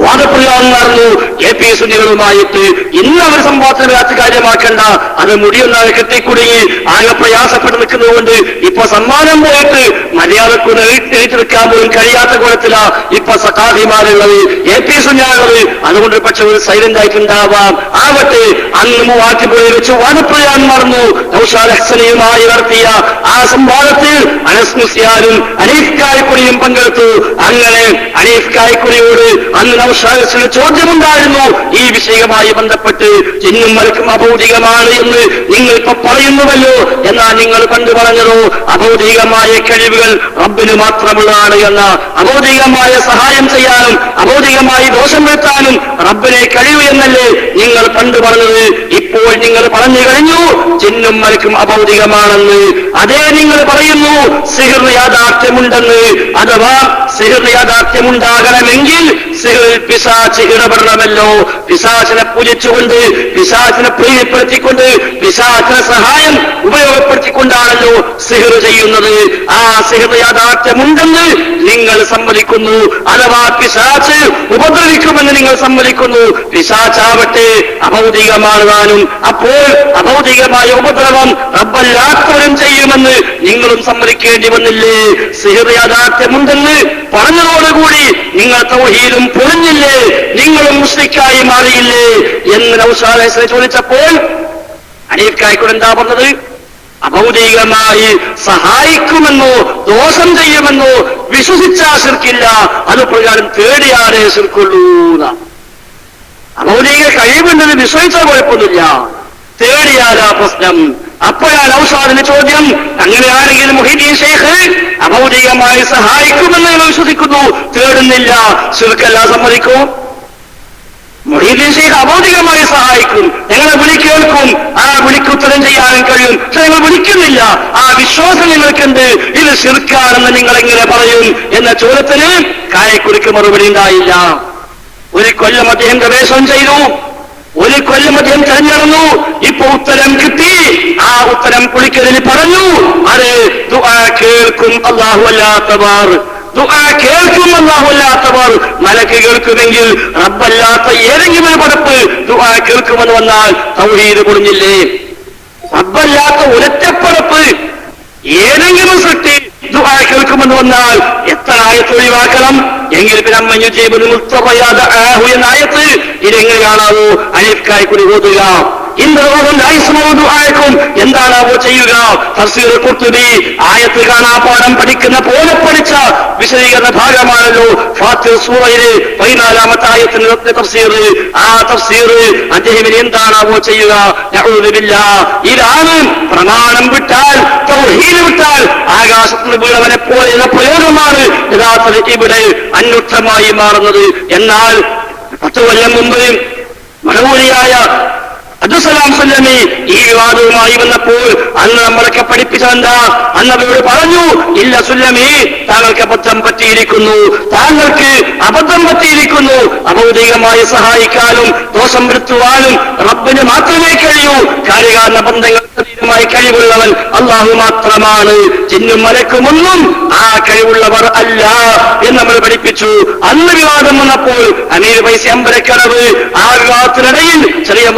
വാദപ്രയോഗം നടന്നു AP സുന്നികളുമായിട്ട്. ഇന്ന് അവർ സംഭവത്തിനകത്ത് കാര്യമാക്കേണ്ട, അത് മുടിയൊന്നാകെ കെട്ടിക്കുടുങ്ങി ആകെ പ്രയാസപ്പെട്ട് നിൽക്കുന്നതുകൊണ്ട് ഇപ്പൊ സമ്മാനം പോയിട്ട് മര്യാദക്കൊന്ന് എഴുത്തെടുക്കാൻ പോലും കഴിയാത്ത കുളത്തിലാ ഇപ്പൊ സഖാഹിമാരുള്ളത്, AP സുന്നികളുള്ളത്. അതുകൊണ്ട് പക്ഷെ ഒരു സൈലന്റ് ആയിട്ടുണ്ടാവാം. ആവട്ടെ, അന്ന് മൂവാറ്റുപുഴ വെച്ച് വാദപ്രയോഗം നടന്നു. നൗഷാദ് ഹസനിയുമായി നടത്തിയ ആ സംവാദത്തിൽ അനസ് മുസ്ലിയാരും അനീഫ് കായക്കുടിയും പങ്കെടുത്തു. അങ്ങനെ അനീഫ് കായക്കുടിയോട് അന്ന് നൗഷാദിന് ചോദ്യമുണ്ടായിരുന്നു ഈ വിഷയവുമായി ബന്ധപ്പെട്ട്. ജിന്നും മലക്കും അഭൗതികമാണ് എന്ന് നിങ്ങൾ ഇപ്പൊ പറയുന്നുവല്ലോ, എന്നാൽ നിങ്ങൾ പണ്ട് പറഞ്ഞതോ അഭൗതികമായ കഴിവുകൾ റബ്ബിന് മാത്രമുള്ളതാണ് എന്ന, അഭൗതികമായ സഹായം ചെയ്യാനും അഭൗതികമായി ദോഷം വരുത്താനും റബ്ബിനെ കഴിയൂ എന്നല്ലേ നിങ്ങൾ പണ്ട് പറഞ്ഞത്. ഇപ്പോൾ നിങ്ങൾ പറഞ്ഞു കഴിഞ്ഞു ജിന്നും മലക്കും അഭൗതികമാണെന്ന്. അതേ നിങ്ങൾ പറയുന്നു സിഹർ യാഥാർത്ഥ്യമുണ്ടെന്ന്. അഥവാ സിഹർ യാഥാർത്ഥ്യമുണ്ടാകണമെങ്കിൽ സിഹറിൽ പിശാച് ഇടപെടണമല്ലോ. പിശാചിനെ പൂജിച്ചുകൊണ്ട്, പിശാചിനെ പ്രീതിപ്പെടുത്തിക്കൊണ്ട്, പിശാചിനെ സഹായം ഉപയോഗപ്പെടുത്തിക്കൊണ്ടാണല്ലോ സിഹർ ചെയ്യുന്നത്. ആ സിഹർ യാഥാർത്ഥ്യമുണ്ടെന്ന് നിങ്ങൾ സമ്മതിക്കുന്നു. അഥവാ പിശാച് ഉപദ്രവിക്കുമെന്ന് നിങ്ങൾ സമ്മതിക്കുന്നു. പിശാചാവട്ടെ അഭൗതികമാണ് താനും. അപ്പോൾ അഭൗതികമായ ഉപദ്രവം റബ്ബല്ലാത്തവരും ചെയ്യുമെന്ന് നിങ്ങളും സമ്മതിക്കേണ്ടി വന്നില്ലേ? സിഹർ യാഥാർത്ഥ്യമുണ്ടെന്ന് പറഞ്ഞതോടുകൂടി നിങ്ങൾ തൗഹീദും പൊളിഞ്ഞില്ലേ? നിങ്ങളും മുശ്രിക്കായി മാറി. അറിയില്ലേ എന്ന് നൗഷാദ് അലൈഹിസ്സലാം ചോദിച്ചപ്പോൾ ഹനീഫ് കായ്ക്കൂടെ എന്താ പറഞ്ഞത്? അഭൗതികമായി സഹായിക്കുമെന്നോ ദോഷം ചെയ്യുമെന്നോ വിശ്വസിച്ചാൽ ശിർക്കില്ല, അത് പ്രകാരം തേടിയാലേ ശിർക്കുള്ളൂ. അഭൗതിക കഴിവുണ്ടെന്ന് വിശ്വസിച്ചാൽ കുഴപ്പമൊന്നുമില്ല, തേടിയാലാ പ്രശ്നം. അപ്പോഴാണ് നൗഷാദിന്റെ ചോദ്യം, അങ്ങനെയാണെങ്കിൽ മുഹീദ്ദീൻ ശൈഖ് അഭൗതികമായി സഹായിക്കുമെന്ന് വിശ്വസിക്കുന്നു, തേടുന്നില്ല, ശിർക്കല്ല സമ്മതിക്കൂ? മുഹീദ്ദീൻ ശൈഖ് അഭൗതികമായി സഹായിക്കും, ഞങ്ങളെ വിളി കേൾക്കും, ആ വിളിക്ക് ഉത്തരം ചെയ്യാനും കഴിയും, പക്ഷെ നിങ്ങൾ വിളിക്കുന്നില്ല, ആ വിശ്വാസം നിങ്ങൾക്കെന്ത്? ഇത് ശിർക്കാണെന്ന് നിങ്ങൾ എങ്ങനെ പറയും എന്ന ചോദ്യത്തിന് കായക്കുറിക്ക് മറുപടി ഉണ്ടായില്ല. ഒരു കൊല്ലം അദ്ദേഹം ഗവേഷണം ചെയ്തു, ഒരു കൊല്ലം അദ്ദേഹം തെരഞ്ഞെടുന്നു, ഇപ്പൊ ഉത്തരം കിട്ടി. ആ ഉത്തരം പുളിക്കലിൽ പറഞ്ഞു, അത് ദുആ കേൾക്കും അല്ലാഹു അല്ലാത്തവർ, ദുആ കേൾക്കും അല്ലാഹു അല്ലാത്തവർ. മലക്ക് കേൾക്കുമെങ്കിൽ റബ്ബല്ലാത്ത ഏതെങ്കിലും ഒരു പടപ്പ് ദുആ കേൾക്കുമെന്ന് വന്നാൽ തൗഹീദ് പൊളിഞ്ഞില്ലേ? റബ്ബല്ലാത്ത ഒരൊറ്റപ്പടപ്പ് ഏതെങ്കിലും സൃഷ്ടി ദുആ കേൾക്കുമെന്ന് വന്നാൽ എത്ര ആയത്ത് ഒഴിവാക്കണം? എങ്കിൽ പിന്നെ എന്ന ആയത്ത് ഇതെങ്ങനെയാണാവോ അനിഫ്കായി കൂടി ഓതുക? എന്താണാവോ ചെയ്യുക? തഫ്സീർ ഖുർത്തുബി ആയത്ത് കാണാപാഠം പഠിക്കുന്ന പോലെ പഠിച്ച വിശദീകരണ ഭാഗമാണല്ലോ ഫാത്തിർ സൂറയിലെ 14-ാമത്തെ ആയത്തിന്റെ തഫ്സീർ. ആ തഫ്സീർ അദ്ദേഹം എന്താണാവോ ചെയ്യുക? നഊദു ബില്ലാഹ്. ഇതാണ് പ്രമാണം വിട്ടാൽ, തൗഹീദ് വിട്ടാൽ ആകാശത്തിന് വീണവനെ പോലെ എന്ന പ്രയോഗമാണ് യഥാർത്ഥത്തിൽ ഇവിടെ അന്വർത്ഥമായി മാറുന്നത്. എന്നാൽ 10 കൊല്ലം മുമ്പ് മടവൂരിയായ അബ്ദുസ്സലാം സുല്ലമി ഈ വിവാദവുമായി വന്നപ്പോൾ അന്ന് നമ്മളൊക്കെ പഠിപ്പിച്ചെന്താ? അന്ന് അവരോട് പറഞ്ഞു, ഇല്ല സുല്ലമി, താങ്കൾക്ക് അബദ്ധം പറ്റിയിരിക്കുന്നു, താങ്കൾക്ക് അബദ്ധം പറ്റിയിരിക്കുന്നു. അഭൗതികമായി സഹായിക്കാനും ദോഷം വരുത്തുവാനും റബ്ബിന് മാത്രമേ കഴിയൂ. കാര്യകാരണ ബന്ധങ്ങൾ ശരീരമായി കഴിവുള്ളവൻ അള്ളാഹു മാത്രമാണ്, ജിന്നും മലക്കുമൊന്നും ആ കഴിവുള്ളവർ അല്ല എന്ന് നമ്മൾ പഠിപ്പിച്ചു. അന്ന് വിവാദം വന്നപ്പോൾ അമീർ പൈസ അമ്പരക്കടവ് ആ വിവാദത്തിനിടയിൽ ചെറിയ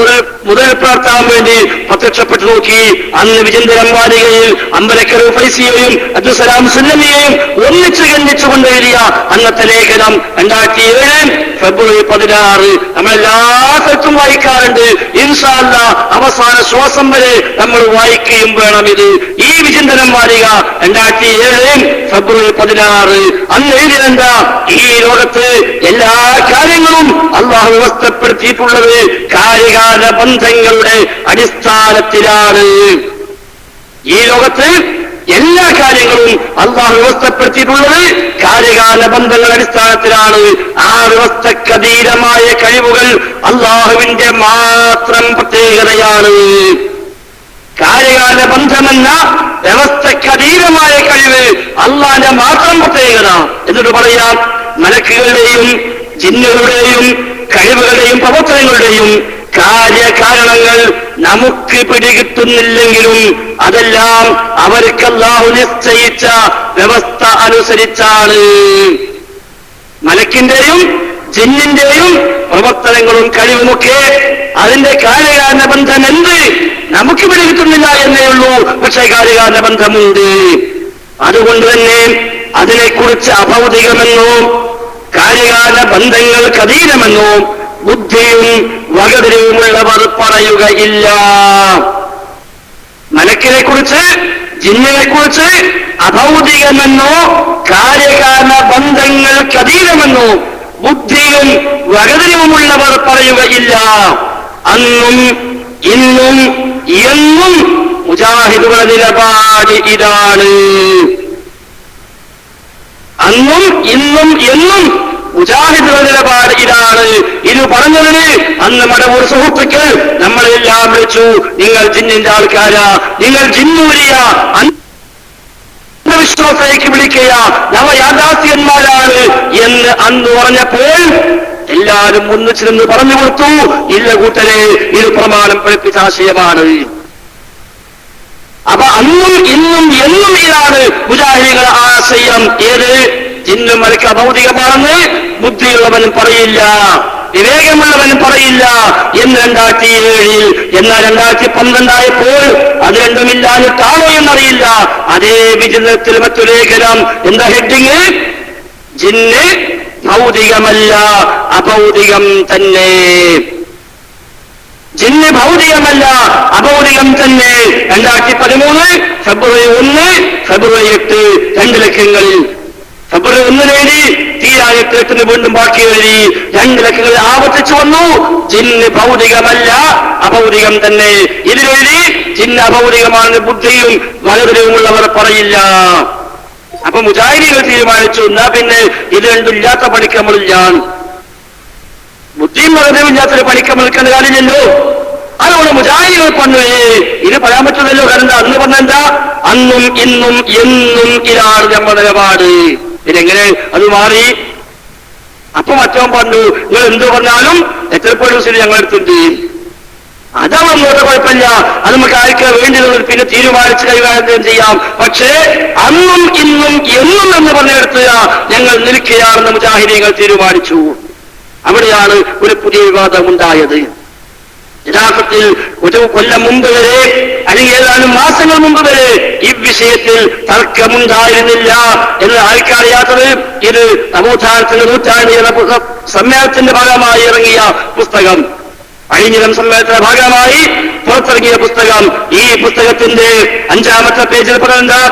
മുതൽ പ്രാർത്ഥിക്കാൻ വേണ്ടി പ്രത്യക്ഷപ്പെട്ടു നോക്കി. അന്ന് വിചിന്തരം വാരികയിൽ അമ്പലക്കരു ഫൈസിയെയും അബ്ദുസ്സലാം സുല്ലമിയെയും ഒന്നിച്ചു ഖണ്ഡിച്ചുകൊണ്ട് എഴുതിയ അന്നത്തെ ലേഖനം 2007 ഫെബ്രുവരി 16 നമ്മളെല്ലാ സ്ഥലത്തും വായിക്കാറുണ്ട്. ഇൻഷാ അല്ലാഹ് അവസാന ശ്വാസം വരെ നമ്മൾ വായിക്കുകയും വേണം. ഇത് ഈ വിചിന്തനം വാരിക 2007 ഫെബ്രുവരി 16 അന്ന് എഴുതിയെന്താ? ഈ ലോകത്ത് എല്ലാ കാര്യങ്ങളും അള്ളാഹു വ്യവസ്ഥപ്പെടുത്തിയിട്ടുള്ളത് കാര്യകാല ബന്ധങ്ങളുടെ അടിസ്ഥാനത്തിലാണ്. ഈ ലോകത്ത് എല്ലാ കാര്യങ്ങളും അള്ളാഹു വ്യവസ്ഥപ്പെടുത്തിയിട്ടുള്ളത് കാര്യകാല ബന്ധങ്ങളുടെ അടിസ്ഥാനത്തിലാണ്. ആ വ്യവസ്ഥക്കതീതമായ കഴിവുകൾ അള്ളാഹുവിന്റെ മാത്രം പ്രത്യേകതയാണ്. കാര്യകാല ബന്ധമെന്ന വ്യവസ്ഥക്കതീതമായ കഴിവ് അള്ളാഹിന്റെ മാത്രം പ്രത്യേകത. എന്നിട്ട് പറയാം, മലക്കുകളുടെയും ജിന്നുകളുടെയും കഴിവുകളുടെയും പ്രവർത്തനങ്ങളുടെയും കാര്യകാരണങ്ങൾ നമുക്ക് പിടികിട്ടുന്നില്ലെങ്കിലും അതെല്ലാം അവർക്ക് അല്ലാഹു നിശ്ചയിച്ച വ്യവസ്ഥ അനുസരിച്ചാണ്. മലക്കിന്റെയും ജിന്നിന്റെയും പ്രവർത്തനങ്ങളും കഴിവുമൊക്കെ അതിന്റെ കാര്യകാരണ ബന്ധം എന്ത് നമുക്ക് പിടികിട്ടുന്നില്ല എന്നേ ഉള്ളൂ, പക്ഷേ കാര്യകാരണ ബന്ധമുണ്ട്. അതുകൊണ്ട് തന്നെ അതിനെക്കുറിച്ച് അഭൗതികമെന്നോ കാര്യകാല ബന്ധങ്ങൾക്ക് അധീനമെന്നോ ബുദ്ധിയും വകതിരിവുമുള്ളവർ പറയുകയില്ല. മലക്കിനെ കുറിച്ച് ജിന്നിനെ കുറിച്ച് അഭൗതികമെന്നോ കാര്യകാരണ ബന്ധങ്ങൾക്ക് അധീനമെന്നോ ബുദ്ധിയും വകതിരിവുമുള്ളവർ പറയുകയില്ല. അന്നും ഇന്നും എന്നും മുജാഹിദുകളുടെ നിലപാട് ഇതാണ്. അന്നും ഇന്നും എന്നും മുജാഹിദുകളുടെ നിലപാട് ഇതാണ്. ഇത് പറഞ്ഞതിന് അന്ന് മടവൂർ സുഹൃത്തുക്കൾ നമ്മളെല്ലാം വിളിച്ചു, നിങ്ങൾ ജിന്നിന്റെ ആൾക്കാരാ, നിങ്ങൾ ജിന്നൂരിയ അന്ധവിശ്വാസത്തേക്ക് വിളിക്കുക, നവയാഥാസ്ഥ്യന്മാരാണ് എന്ന് അന്ന് പറഞ്ഞപ്പോൾ എല്ലാവരും ഒന്നിച്ചിരുന്ന് പറഞ്ഞു കൊടുത്തു, ഇല്ല കൂട്ടരെ, ഇത് പ്രമാണം പഠിപ്പിച്ച ആശയമാണ്. അപ്പൊ അന്നും ഇന്നും എന്നും ഇതാണ് മുജാഹിദുകളുടെ ആശയം. ഏത്? ജിന്നും മലക്ക് അഭൗതികമാണെന്ന് ബുദ്ധിയുള്ളവനും പറയില്ല, വിവേകമുള്ളവനും പറയില്ല എന്ന് 2007. എന്നാൽ 2012 അത് രണ്ടുമില്ലാഞ്ഞിട്ടാണോ എന്നറിയില്ല. അതേ വിചിന്തനത്തിൽ മറ്റു ലേഖനം എന്താ ഹെഡിങ്? ജിന്ന് ഭൗതികമല്ല, അഭൗതികം തന്നെ. ജിന്ന് ഭൗതികമല്ല, അഭൗതികം തന്നെ. 2013 ഫെബ്രുവരി 1, ഫെബ്രുവരി 8 2 ലക്കങ്ങളിൽ. ഫെബ്രുവരി 1 എഴുതി, തീരായ 8 വീണ്ടും ബാക്കി എഴുതി. 2 ലക്കങ്ങളിൽ ആവർത്തിച്ചു വന്നു. ജിന്ന് ഭൗതികമല്ല, അഭൗതികം തന്നെ. ഇതിലെഴുതി ജിന്ന് അഭൗതികമാണെന്ന് ബുദ്ധിയും മനോദരവുമുള്ളവർ പറയില്ല. അപ്പൊ മുജാഹിദികൾ തീരുമാനിച്ചു, എന്നാ പിന്നെ ഇത് രണ്ടും ഇല്ലാത്ത പണിക്ക് നമ്മളില്ല. ബുദ്ധിയും മനോദരവും ഇല്ലാത്തൊരു പണിക്ക് നമ്മൾ നിൽക്കേണ്ട കാര്യമില്ലല്ലോ. അതുകൊണ്ട് മുജാഹിദികൾ പറഞ്ഞു, ഇത് പറയാൻ പറ്റുന്നല്ലോ. കാരണം അന്ന് പറഞ്ഞെന്താ, അന്നും ഇന്നും എന്നും ഇതാണ് നമ്മുടെ നിലപാട്. പിന്നെങ്ങനെ അത് മാറി? അപ്പൊ മറ്റവൻ പറഞ്ഞു, നിങ്ങൾ എന്ത് പറഞ്ഞാലും എത്രപ്പോഴും ശരി ഞങ്ങളെടുത്തുണ്ട്. അതാണ് അങ്ങോട്ട് കുഴപ്പമില്ല, അത് നമുക്ക് ആർക്കാ വേണ്ടിയത് പിന്നെ തീരുമാനിച്ച് കൈകാര്യം ചെയ്യാം. പക്ഷേ അന്നും ഇന്നും എന്നും എന്ന് പറഞ്ഞെടുത്തുക ഞങ്ങൾ നിൽക്കുകയാണെന്ന് മുജാഹിദീങ്ങൾ തീരുമാനിച്ചു. അവിടെയാണ് ഒരു പുതിയ വിവാദം ഉണ്ടായത്. യഥാർത്ഥത്തിൽ ഒരു കൊല്ലം മുമ്പ് വരെ, അല്ലെങ്കിൽ ഏതാനും മാസങ്ങൾ മുമ്പ് വരെ ഈ വിഷയത്തിൽ തർക്കമുണ്ടായിരുന്നില്ല എന്ന് ആർക്കറിയാത്തത്. ഇത് നവോത്ഥാനത്തിന്റെ നൂറ്റാണ്ട് എന്ന സമ്മേളനത്തിന്റെ ഭാഗമായി ഇറങ്ങിയ പുസ്തകം, അഴിഞ്ഞിരം സമ്മേളനത്തിന്റെ ഭാഗമായി പുറത്തിറങ്ങിയ പുസ്തകം. ഈ പുസ്തകത്തിന്റെ 5-ാമത്തെ പേജിൽ പറയുന്നത്,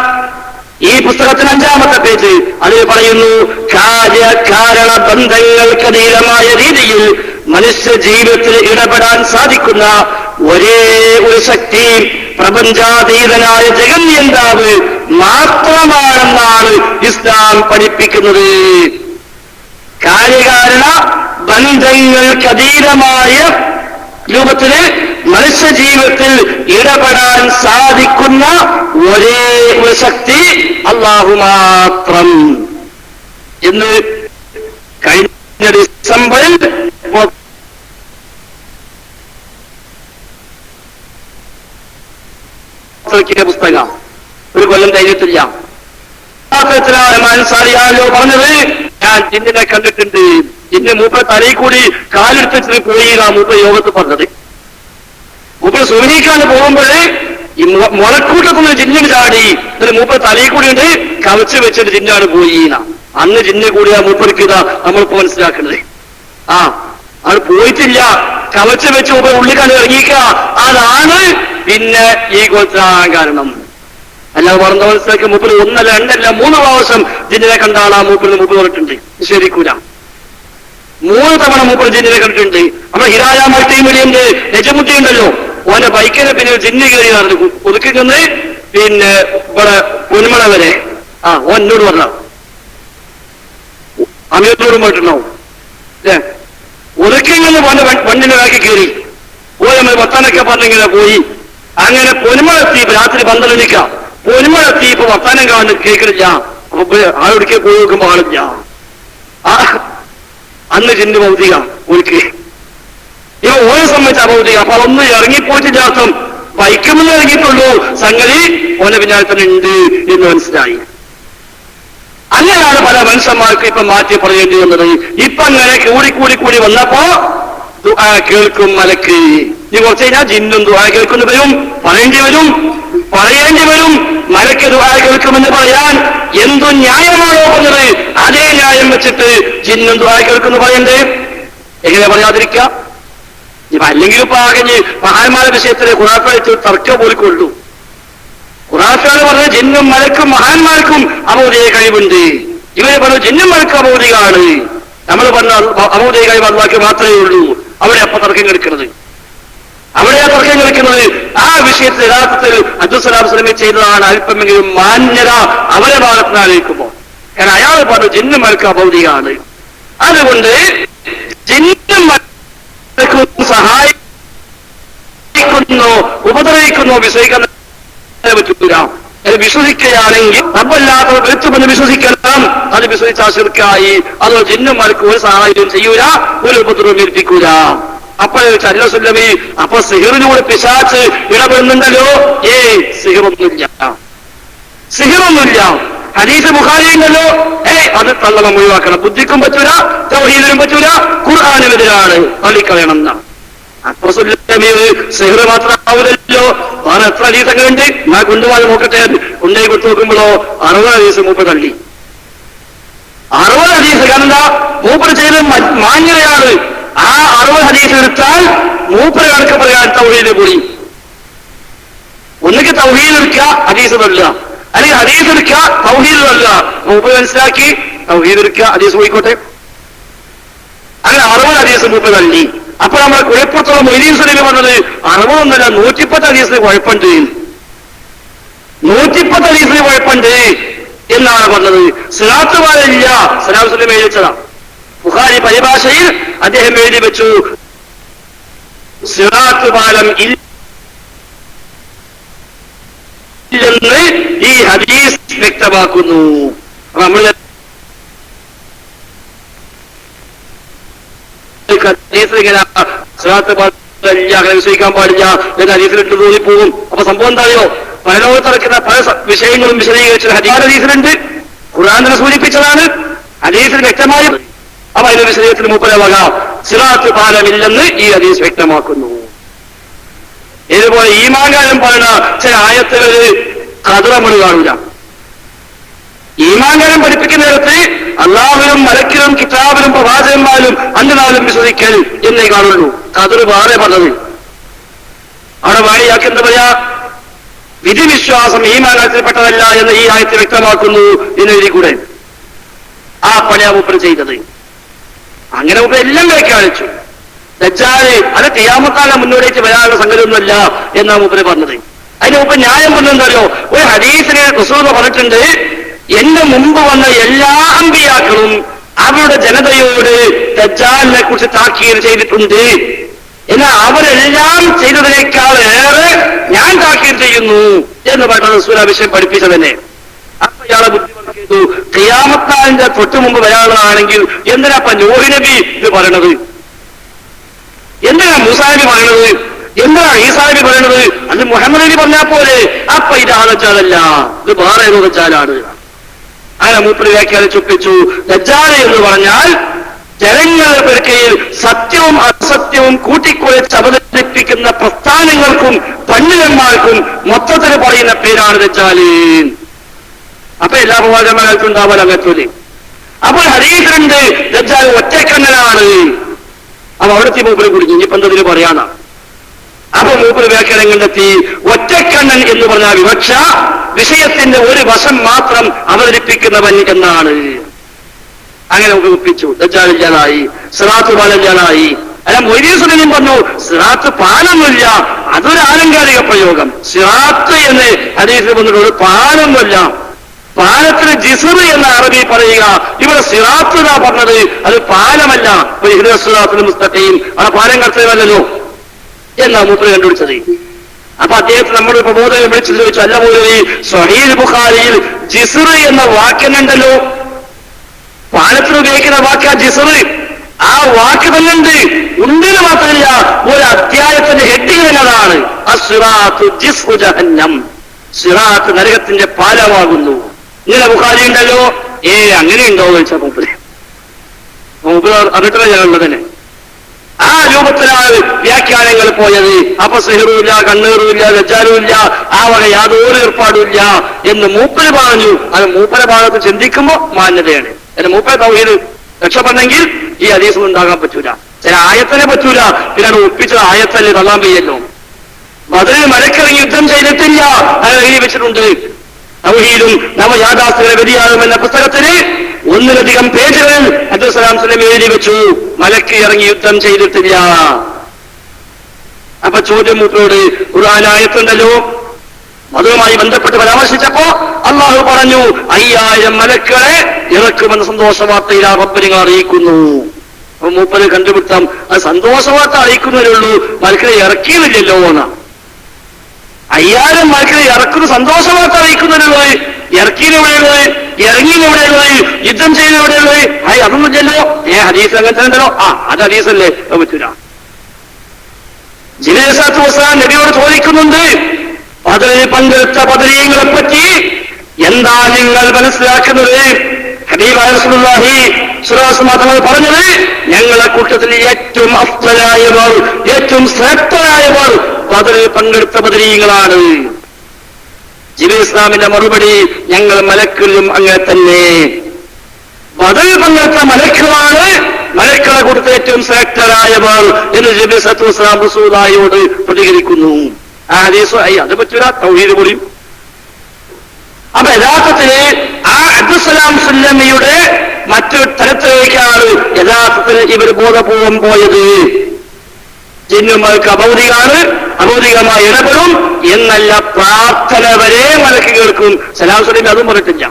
ഈ പുസ്തകത്തിന് 5-ാമത്തെ പേജ് അതിൽ പറയുന്നു, കാര്യകാരണ ബന്ധങ്ങൾക്കതീതമായ രീതിയിൽ മനുഷ്യ ജീവിതത്തിൽ ഇടപെടാൻ സാധിക്കുന്ന ഒരേ ഒരു ശക്തി പ്രപഞ്ചാതീതനായ ജഗന്യന്താവ് മാത്രമാണെന്നാണ് ഇസ്ലാം പഠിപ്പിക്കുന്നത്. കാര്യകാരണ ബന്ധങ്ങൾക്കതീതമായ രൂപത്തില് മനുഷ്യ ജീവിതത്തിൽ ഇടപെടാൻ സാധിക്കുന്ന ഒരേ ഒരു ശക്തി അല്ലാഹു മാത്രം എന്ന് കഴിഞ്ഞ ഡിസംബറിൽ പുസ്തകം ഒരു കൊല്ലം കഴിഞ്ഞിട്ടില്ല. സാറിയാലോ പറഞ്ഞത്, ഞാൻ ജിന്നിനെ കണ്ടിട്ടുണ്ട്. ജിന്ന് മൂപ്പ തലയിൽ കൂടി കാലെടുത്ത് പോയി മൂപ്പ യോഗത്ത് പറഞ്ഞത്. മൂപ്പ സൂര്യക്കാന് പോകുമ്പോൾ ഈ മുളക്കൂട്ടത്തിന് ജിന്നിന് ചാടി, എന്നിട്ട് മൂപ്പ തലയിൽ കൂടി ഉണ്ട് കവച്ച് വെച്ചിട്ട് ജിന്നാണ് പോയി. അന്ന് ജിന്നെ കൂടിയാ മൂപ്പർക്കിതാ നമ്മളിപ്പോ മനസ്സിലാക്കുന്നത്. അത് പോയിട്ടില്ല, കവച്ച് വെച്ച് മൂപ്പ ഉള്ളിക്കാണ് ഇറങ്ങിക്ക. അതാണ് പിന്നെ ഈ ഗോത്രാൻ കാരണം. അല്ലാതെ പറഞ്ഞ മനസ്സിലാക്കി മൂപ്പര് 1 അല്ല 2 അല്ല 3 പ്രാവശ്യം ജിന്നിനെ കണ്ടാണ് ആ മൂപ്പരിന് മൂപ്പർ പറഞ്ഞിട്ടുണ്ട്. ശരിക്കൂല, 3 തവണ മൂപ്പർ ജിന്നിനെ കണ്ടിട്ടുണ്ട്. നമ്മുടെ ഹിരായ മൾട്ടി മീഡിയന്റെ നെജമുട്ടി ഉണ്ടല്ലോ, ഓന്റെ ബൈക്കിനെ പിന്നെ ജിന്ന് കയറി നടന്നു ഒതുക്കിന്ന് പിന്നെ ഇവിടെ പൊന്മള വരെ. ഓൻ എന്നോട് പറഞ്ഞ അമീറിനോടും പോയിട്ടുണ്ടാവും അല്ലേ. ഒതുക്കിങ്ങനെ വണ്ടിനെ ബാക്കി കയറി പോയി. നമ്മൾ വർത്താനൊക്കെ പറഞ്ഞിങ്ങനെ പോയി. അങ്ങനെ പൊന്മളെത്തി. രാത്രി 12 മണിക്കാ പൊന്മളെത്തി. ഇപ്പൊ വർത്താനം കാണുന്നു കേൾക്കണില്ല. അപ്പൊ ആളൊടുക്കെ പോയി നോക്കുമ്പോ ആളില്ല. അന്ന് ജിന്ന് ഭൗതിക ഒരിക്കൽ ഇവ ഓനെ സംബന്ധിച്ച ഭൗതിക. അപ്പൊ അതൊന്നും ഇറങ്ങിപ്പോയിട്ടില്ല. അർത്ഥം ബൈക്കുമെന്ന് ഇറങ്ങിയിട്ടുള്ളൂ, സംഗതി ഓനെ പിന്നാലെ തന്നെ ഉണ്ട് എന്ന് മനസ്സിലായി. അങ്ങനെയാണ് പല മനുഷ്യന്മാർക്ക് ഇപ്പൊ മാറ്റി പറയേണ്ടി വന്നത്. ഇപ്പൊ അങ്ങനെ കൂടി വന്നപ്പോ ദുആ കേൾക്കും മലക്ക്. ഇനി കുറച്ച് കഴിഞ്ഞാൽ ജിന്നും ദുആ കേൾക്കുന്നു വരും, പറയേണ്ടി വരും. മലക്ക് ദുആ കേൾക്കുമെന്ന് പറയാൻ എന്തു ന്യായമാണോ പറഞ്ഞത്, അതേ ന്യായം വെച്ചിട്ട് ജിന്നും ദുആ കേൾക്കുന്നു പറയണ്ടേ? എങ്ങനെ പറയാതിരിക്കുക? ഇപ്പൊ അല്ലെങ്കിൽ ഇപ്പൊ ആകെ മഹാന്മാരുടെ വിഷയത്തിലെ ഖുറാഫിൽ തർക്കം പോലിക്കൊള്ളൂ. ഖുറാഫിയാണ് പറഞ്ഞത് ജിന്നും മലക്കും മഹാന്മാർക്കും അമൗലിക കഴിവുണ്ട്. ഇവരെ പറഞ്ഞു ജിന്നും മലക്കും അമൗലികമാണ്. നമ്മൾ പറഞ്ഞ അമൗലിക കഴിവ് അല്ലാഹ്ക്ക് മാത്രമേ ഉള്ളൂ. അവിടെ അപ്പൊ തർക്കം കളിക്കുന്നത്, ആ വിഷയത്തിൽ യഥാർത്ഥത്തിൽ അബ്ദുസ്സലാം സ്വലമി ചെയ്തതാണ് അല്പമെങ്കിലും മാന്യത അവരെ ഭാഗത്ത് ആലോചിക്കുമ്പോ. കാരണം അയാൾ പറഞ്ഞു ജിന്നും മലക്കും അമൗലികമാണ്. അതുകൊണ്ട് ജിന്നും മലക്കും സഹായിക്കുന്നോ ഉപദ്രവിക്കുന്നോ വിശ്വസിക്കാൻ പറ്റൂല. വിശ്വസിക്കുകയാണെങ്കിൽ റബ്ബല്ലാത്തവർ വെച്ചുമെന്ന് വിശ്വസിക്കണം. അത് വിശ്വസിച്ചാൽ ശിർക്കായി. അതോ ജിന്നും മലക്കും ഒരു സഹായം ചെയ്യൂല, ഒരു ഉപദ്രവം ഏൽപ്പിക്കൂല. അപ്പോൾ ചല്ലസുല്ലമി അപ്പൊ സിഹിറിലൂടെ പിശാച്ച് ഇടപെടുന്നുണ്ടല്ലോ. സിഹിറൊന്നുമില്ല. ഹദീസ് ബുഖാരി ഉണ്ടല്ലോ. അത് തള്ളണം, ഒഴിവാക്കണം. ബുദ്ധിക്കും പറ്റൂല, തൗഹീദിനും പറ്റൂല, ഖുർആനുമെതിരാണ്, തള്ളിക്കളയണം എന്നാണ്. അപ്പൊ സിഹിർ മാത്രമാവില്ലല്ലോ. വേറെ എത്ര ഹദീസൊക്കെ ഉണ്ട്. ഞാൻ കൊണ്ടുപോകാൻ നോക്കട്ടെ. കൊണ്ടുപോയി കൊടുത്തു നോക്കുമ്പോഴോ 60 ഹദീസ് മൂപ്പ തള്ളി. 60 ഹദീസ്. കാരണം എന്താ? മൂപ്പര് ചെയ്തത് മാന്യതയാണ്. ആ 60 ഹദീസ് എടുത്താൽ മൂപ്പര് കണക്ക് പറയാൻ തൗഹീദ് പോയി. ഒന്നുകിൽ തൗഹീദ് എടുക്കുക, ഹദീസ് തള്ളുക, അല്ലെങ്കിൽ ഹദീസ് എടുക്കുക, തൗഹീദ് തള്ളുക. മൂപ്പര് മനസ്സിലാക്കി തൗഹീദ് എടുക്കുക, ഹദീസ് പോയിക്കോട്ടെ. അങ്ങനെ 60 ഹദീസ് മൂപ്പര് തള്ളി. അപ്പൊ നമ്മുടെ കുഴപ്പത്തോളം മൊയ്തീൻ സുലൈമി പറഞ്ഞത് 60 110 ഹദീസിന് കുഴപ്പമുണ്ട്, 110 ഹദീസിന് കുഴപ്പമുണ്ട് എന്നാണ് പറഞ്ഞത്. സിറാത്ത് പാലമില്ല. സലാം സുലൈമി എഴുതി വെച്ചതാ. ബുഖാരി പരിഭാഷയിൽ അദ്ദേഹം എഴുതി വെച്ചു, സിറാത്ത് പാലം ഇല്ലെന്ന് ഈ ഹദീസ് വ്യക്തമാക്കുന്നു. നമ്മൾ ഹദീസിലിങ്ങനെ സിറാത്ത് പാലം അങ്ങനെ വിശ്വസിക്കാൻ പാടില്ല എന്ന് ഹദീസിലിട്ട് തോന്നിപ്പോകും. അപ്പൊ സംഭവം എന്തായോ, പരലോകത്ത് നടക്കുന്ന പല വിഷയങ്ങളും വിശദീകരിച്ച ഹദീസിലുണ്ട്. ഖുർആനിനെ സൂചിപ്പിച്ചതാണ്, ഹദീസിൽ വ്യക്തമായി. അപ്പൊ അതിന്റെ വിശദീകരണത്തിന് മൂപ്പര വക സിറാത്ത് പാലമില്ലെന്ന് ഈ ഹദീസ് വ്യക്തമാക്കുന്നു. ഇതുപോലെ ഈമാൻകാരൻ പറയുന്ന ചില ആയത്തുകളിൽ ഖദർ നമ്മൾ കാണൂല. ഈമാൻകാരൻ പഠിപ്പിക്കുന്ന നേരത്ത് അല്ലാഹുവിലും മലക്കിലും കിതാബിലും പ്രവാചകന്മാരും അന്ത്യനാളും വിശ്വസിക്കൽ എന്നേ കാണുള്ളൂ. ഖദർ വേറെ പറഞ്ഞത്. അവിടെ വാണിയാക്കി എന്താ പറയാ, വിധിവിശ്വാസം ഈമാനത്തിൽപ്പെട്ടതല്ല എന്ന് ഈ ആയത്ത് വ്യക്തമാക്കുന്നു എന്നെഴുതി കൂടെ. ആ പണിയാ മൂപ്പർ ചെയ്തത്. അങ്ങനെ മൂപ്പർ എല്ലാം വ്യാഖ്യാനിച്ചു. ദജ്ജാല് അത് ഖിയാമത്താലെ മുന്നോട്ടേക്ക് വരാനുള്ള സംഗതിയൊന്നുമല്ല എന്നാ മൂപ്പര് പറഞ്ഞത്. അതിന് മുമ്പ് ന്യായം പറഞ്ഞെന്തല്ലോ, ഒരു ഹദീസിനെ റസൂൽ പറഞ്ഞിട്ടുണ്ട്, എന്റെ മുമ്പ് വന്ന എല്ലാ അമ്പിയാക്കളും അവരുടെ ജനതയോട് ദജ്ജാലിനെ കുറിച്ച് താക്കീത് ചെയ്തിട്ടുണ്ട്. എന്നാൽ അവരെല്ലാം ചെയ്തതിനേക്കാൾ ഏറെ ഞാൻ താക്കീത് ചെയ്യുന്നു എന്ന് പറഞ്ഞ റസൂൽ ആ വിഷയം പഠിപ്പിച്ചതന്നെ. അപ്പൊ ഇയാളെ ബുദ്ധി ചെയ്തു, ഖിയാമത്താലിന്റെ തൊട്ടു മുമ്പ് വരാനുള്ളതാണെങ്കിൽ എന്തിനാ നൂഹ് നബി ഇത് പറയണത്, എന്തിനാ മൂസാ നബി പറയണത്, എന്തിനാ ഈസാ നബി പറയണത്, അത് മുഹമ്മദ് നബി പറഞ്ഞാൽ പോലെ. അപ്പൊ ഇതാണ് ദജ്ജാലല്ല, ഇത് വേറെ ഏതോ ദജ്ജാലാണ്. അങ്ങനെ മൂപ്പര് വ്യാഖ്യാനിച്ചൊപ്പിച്ചു, ദജ്ജാൽ എന്ന് പറഞ്ഞാൽ ജനങ്ങളുടെ പെരുക്കയിൽ സത്യവും അസത്യവും കൂട്ടിക്കുഴച്ച് അവതരിപ്പിക്കുന്ന പ്രസ്ഥാനങ്ങൾക്കും പണ്ഡിതന്മാർക്കും മൊത്തത്തിൽ പറയുന്ന പേരാണ് ദജ്ജാല്. അപ്പൊ എല്ലാ പ്രവാചകന്മാർക്കും ഉണ്ടാവാൻ അങ്ങത്തൂലേ. അപ്പോൾ ഹദീസിലുണ്ട് ദജ്ജാൽ ഒറ്റക്കണ്ണനാണ്. അപ്പൊ അവിടുത്തെ മൂപ്പര് കുടിഞ്ഞു, ഇനിയിപ്പോ എന്തതിന് പറയാനാ. അപ്പൊ മൂപ്പര് വ്യാഖ്യാനം കണ്ടെത്തി, ഒറ്റക്കണ്ണൻ എന്ന് പറഞ്ഞ വിവക്ഷ വിഷയത്തിന്റെ ഒരു വശം മാത്രം അവതരിപ്പിക്കുന്നവൻ എന്നാണ്. അങ്ങനെ ഉപയോഗിപ്പിച്ചു. ദജ്ജാലില്ലാതായി, സിറാത്ത് പാലല്ലാതായി. അല്ല, മൊയ്തീൻ സുലൈമി പറഞ്ഞു സിറാത്ത് പാലൊന്നുമില്ല, അതൊരു ആലങ്കാരിക പ്രയോഗം. സിറാത്ത് എന്ന് ഹദീസിൽ വന്നിട്ടുള്ളത് പാലൊന്നുമല്ല. പാലത്തിന് ജിസ്ർ എന്ന അറബി പറയുക, ഇവിടെ സിറാത്ത് എന്നാ പറഞ്ഞത്, അത് പാലമല്ല. സിറാത്തുൽ മുസ്തഖീം, അവിടെ പാലം കർത്തവ്യമല്ലല്ലോ എന്നാ മൂപ്പര് കണ്ടുപിടിച്ചത്. അപ്പൊ അദ്ദേഹത്തെ നമ്മുടെ പ്രബോധനം വിളിച്ചു ചോദിച്ചു, അല്ല മൗലവി, സ്വഹീഹ് ബുഖാരിയിൽ ജിസ്ർ എന്ന വാക്യമുണ്ടല്ലോ, പാലത്തിന് ഉപയോഗിക്കുന്ന വാക്കാ ജിസ്ർ. ആ വാക്ക് തന്നെ ഉണ്ടെന്ന് മാത്രമല്ല, ഒരു അധ്യായത്തിന്റെ ഹെഡിങ് എന്നതാണ് അസ്റാത്തു ജിസ്റു ജഹന്നം, സിറാത്ത് നരകത്തിന്റെ പാലമാകുന്നു. ഇങ്ങനെ ബുഖാരി ഉണ്ടല്ലോ. അങ്ങനെ ഉണ്ടോ എന്ന് ചോദിച്ചാൽ മൂപ്പര് അറിയിട്ടില്ല ഞാനുള്ളത് തന്നെ. ആ രൂപത്തിലാണ് വ്യാഖ്യാനങ്ങൾ പോയത്. അപ്പൊ സിഹറുമില്ല, കണ്ണീറുമില്ല, ദജ്ജാലുമില്ല, ആ വക യാതൊരു ഏർപ്പാടുമില്ല എന്ന് മൂപ്പര് പറഞ്ഞു. അത് മൂപ്പര ഭാഗത്ത് ചിന്തിക്കുമ്പോ മാന്യതയാണ്. എന്റെ മൂപ്പര തൗഹീദ് രക്ഷപ്പെടണമെങ്കിൽ ഈ ഹദീസ് ഉണ്ടാകാൻ പറ്റൂല. ചില ആയത്തിനെ പറ്റൂല, പിന്നെ അത് ഒപ്പിച്ച ആയത്തല്ലേ തള്ളാൻ വയ്യല്ലോ. ബദറിൽ മലക്കിറങ്ങി യുദ്ധം ചെയ്തിട്ടില്ല, അത് എഴുതി വെച്ചിട്ടുണ്ട്. തൗഹീദും നവയാഥാസ്ഥിക വ്യതിയാനം എന്ന പുസ്തകത്തിന് 1ലധികം പേജുകൾ അബ്ദുൽ സുലൈമി എഴുതി വെച്ചു. മലക്ക് ഇറങ്ങി യുദ്ധം ചെയ്തിട്ടില്ല. അപ്പൊ ചോദ്യം മൂപ്പരോട്, ഖുർആനായത്തുണ്ടല്ലോ, അതുമായി ബന്ധപ്പെട്ട് പരാമർശിച്ചപ്പോ അള്ളാഹു പറഞ്ഞു 5000 മലക്കുകളെ ഇറക്കുമെന്ന് സന്തോഷവാർത്തയിൽ ആ റബ്ബ് നിങ്ങൾ അറിയിക്കുന്നു. അപ്പൊ മൂപ്പര് കണ്ടുപിടുത്തം, അത് സന്തോഷവാർത്ത അറിയിക്കുന്നതിനുള്ളൂ, മലക്കുകളെ ഇറക്കിയില്ലല്ലോ എന്നാ. 5000 മലക്കുകളെ ഇറക്കുന്ന സന്തോഷവാർത്ത അറിയിക്കുന്നതിനുള്ളത്, ഇറക്കിയിലെവിടെയുള്ളത്, ഇറങ്ങിയിലെവിടെയുള്ളത്, യുദ്ധം ചെയ്യുന്നതെവിടെയുള്ളത്, അതൊന്നുമില്ലല്ലോ. ഹദീസ് അങ്ങനെ തന്നെ ഉണ്ടല്ലോ. അത് ഹദീസല്ലേ, അത് പറ്റൂല. ജിബ്രീൽ അലൈഹിസ്സലാത്തു വസ്സലാം നബിയോട് ചോദിക്കുന്നുണ്ട്, ബദറിൽ പങ്കെടുത്ത ബദരീങ്ങളെ പറ്റി എന്താ നിങ്ങൾ മനസ്സിലാക്കുന്നത്? ഹബീബായ റസൂലുള്ളാഹി സ്വല്ലല്ലാഹു അലൈഹി വസല്ലം പറഞ്ഞത്, ഞങ്ങളെ കൂട്ടത്തിൽ ഏറ്റവും അഫ്ളലായവർ, ഏറ്റവും ശ്രേഷ്ഠരായവർ ബദറിൽ പങ്കെടുത്ത ബദരീങ്ങളാണ്. ജിബ്രീൽ ഇസ്ലാമിന്റെ മറുപടി, ഞങ്ങൾ മലക്കിലും അങ്ങനെ തന്നെ. ബദറിൽ പങ്കെടുത്ത മലക്കുകളാണ് മലക്കളെ കൊടുത്ത ഏറ്റവും ശ്രേഷ്ഠരായവർ എന്ന് നബി സല്ലല്ലാഹു അലൈഹി വസല്ലം റസൂലുള്ളാഹിയോട് പ്രതികരിക്കുന്നു. ആ ഹദീസ് അത് പറ്റൂല, തൗഹീദ് പറയും. അപ്പൊ യഥാർത്ഥത്തില് ആ അബ്ദുസ്സലാം സുല്ലമിയുടെ മറ്റൊരു തരത്തിലേക്കാണ് യഥാർത്ഥത്തിൽ ഇവർ ബോധപൂർവം പോയത്. ജിന്നുമാർക്ക് അഭൗതികമായി ഇടപെടും എന്നല്ല, പ്രാർത്ഥന വരെ മലക്ക് കേൾക്കും. സലാം സുലൈമി അതും പറഞ്ഞിട്ടില്ല.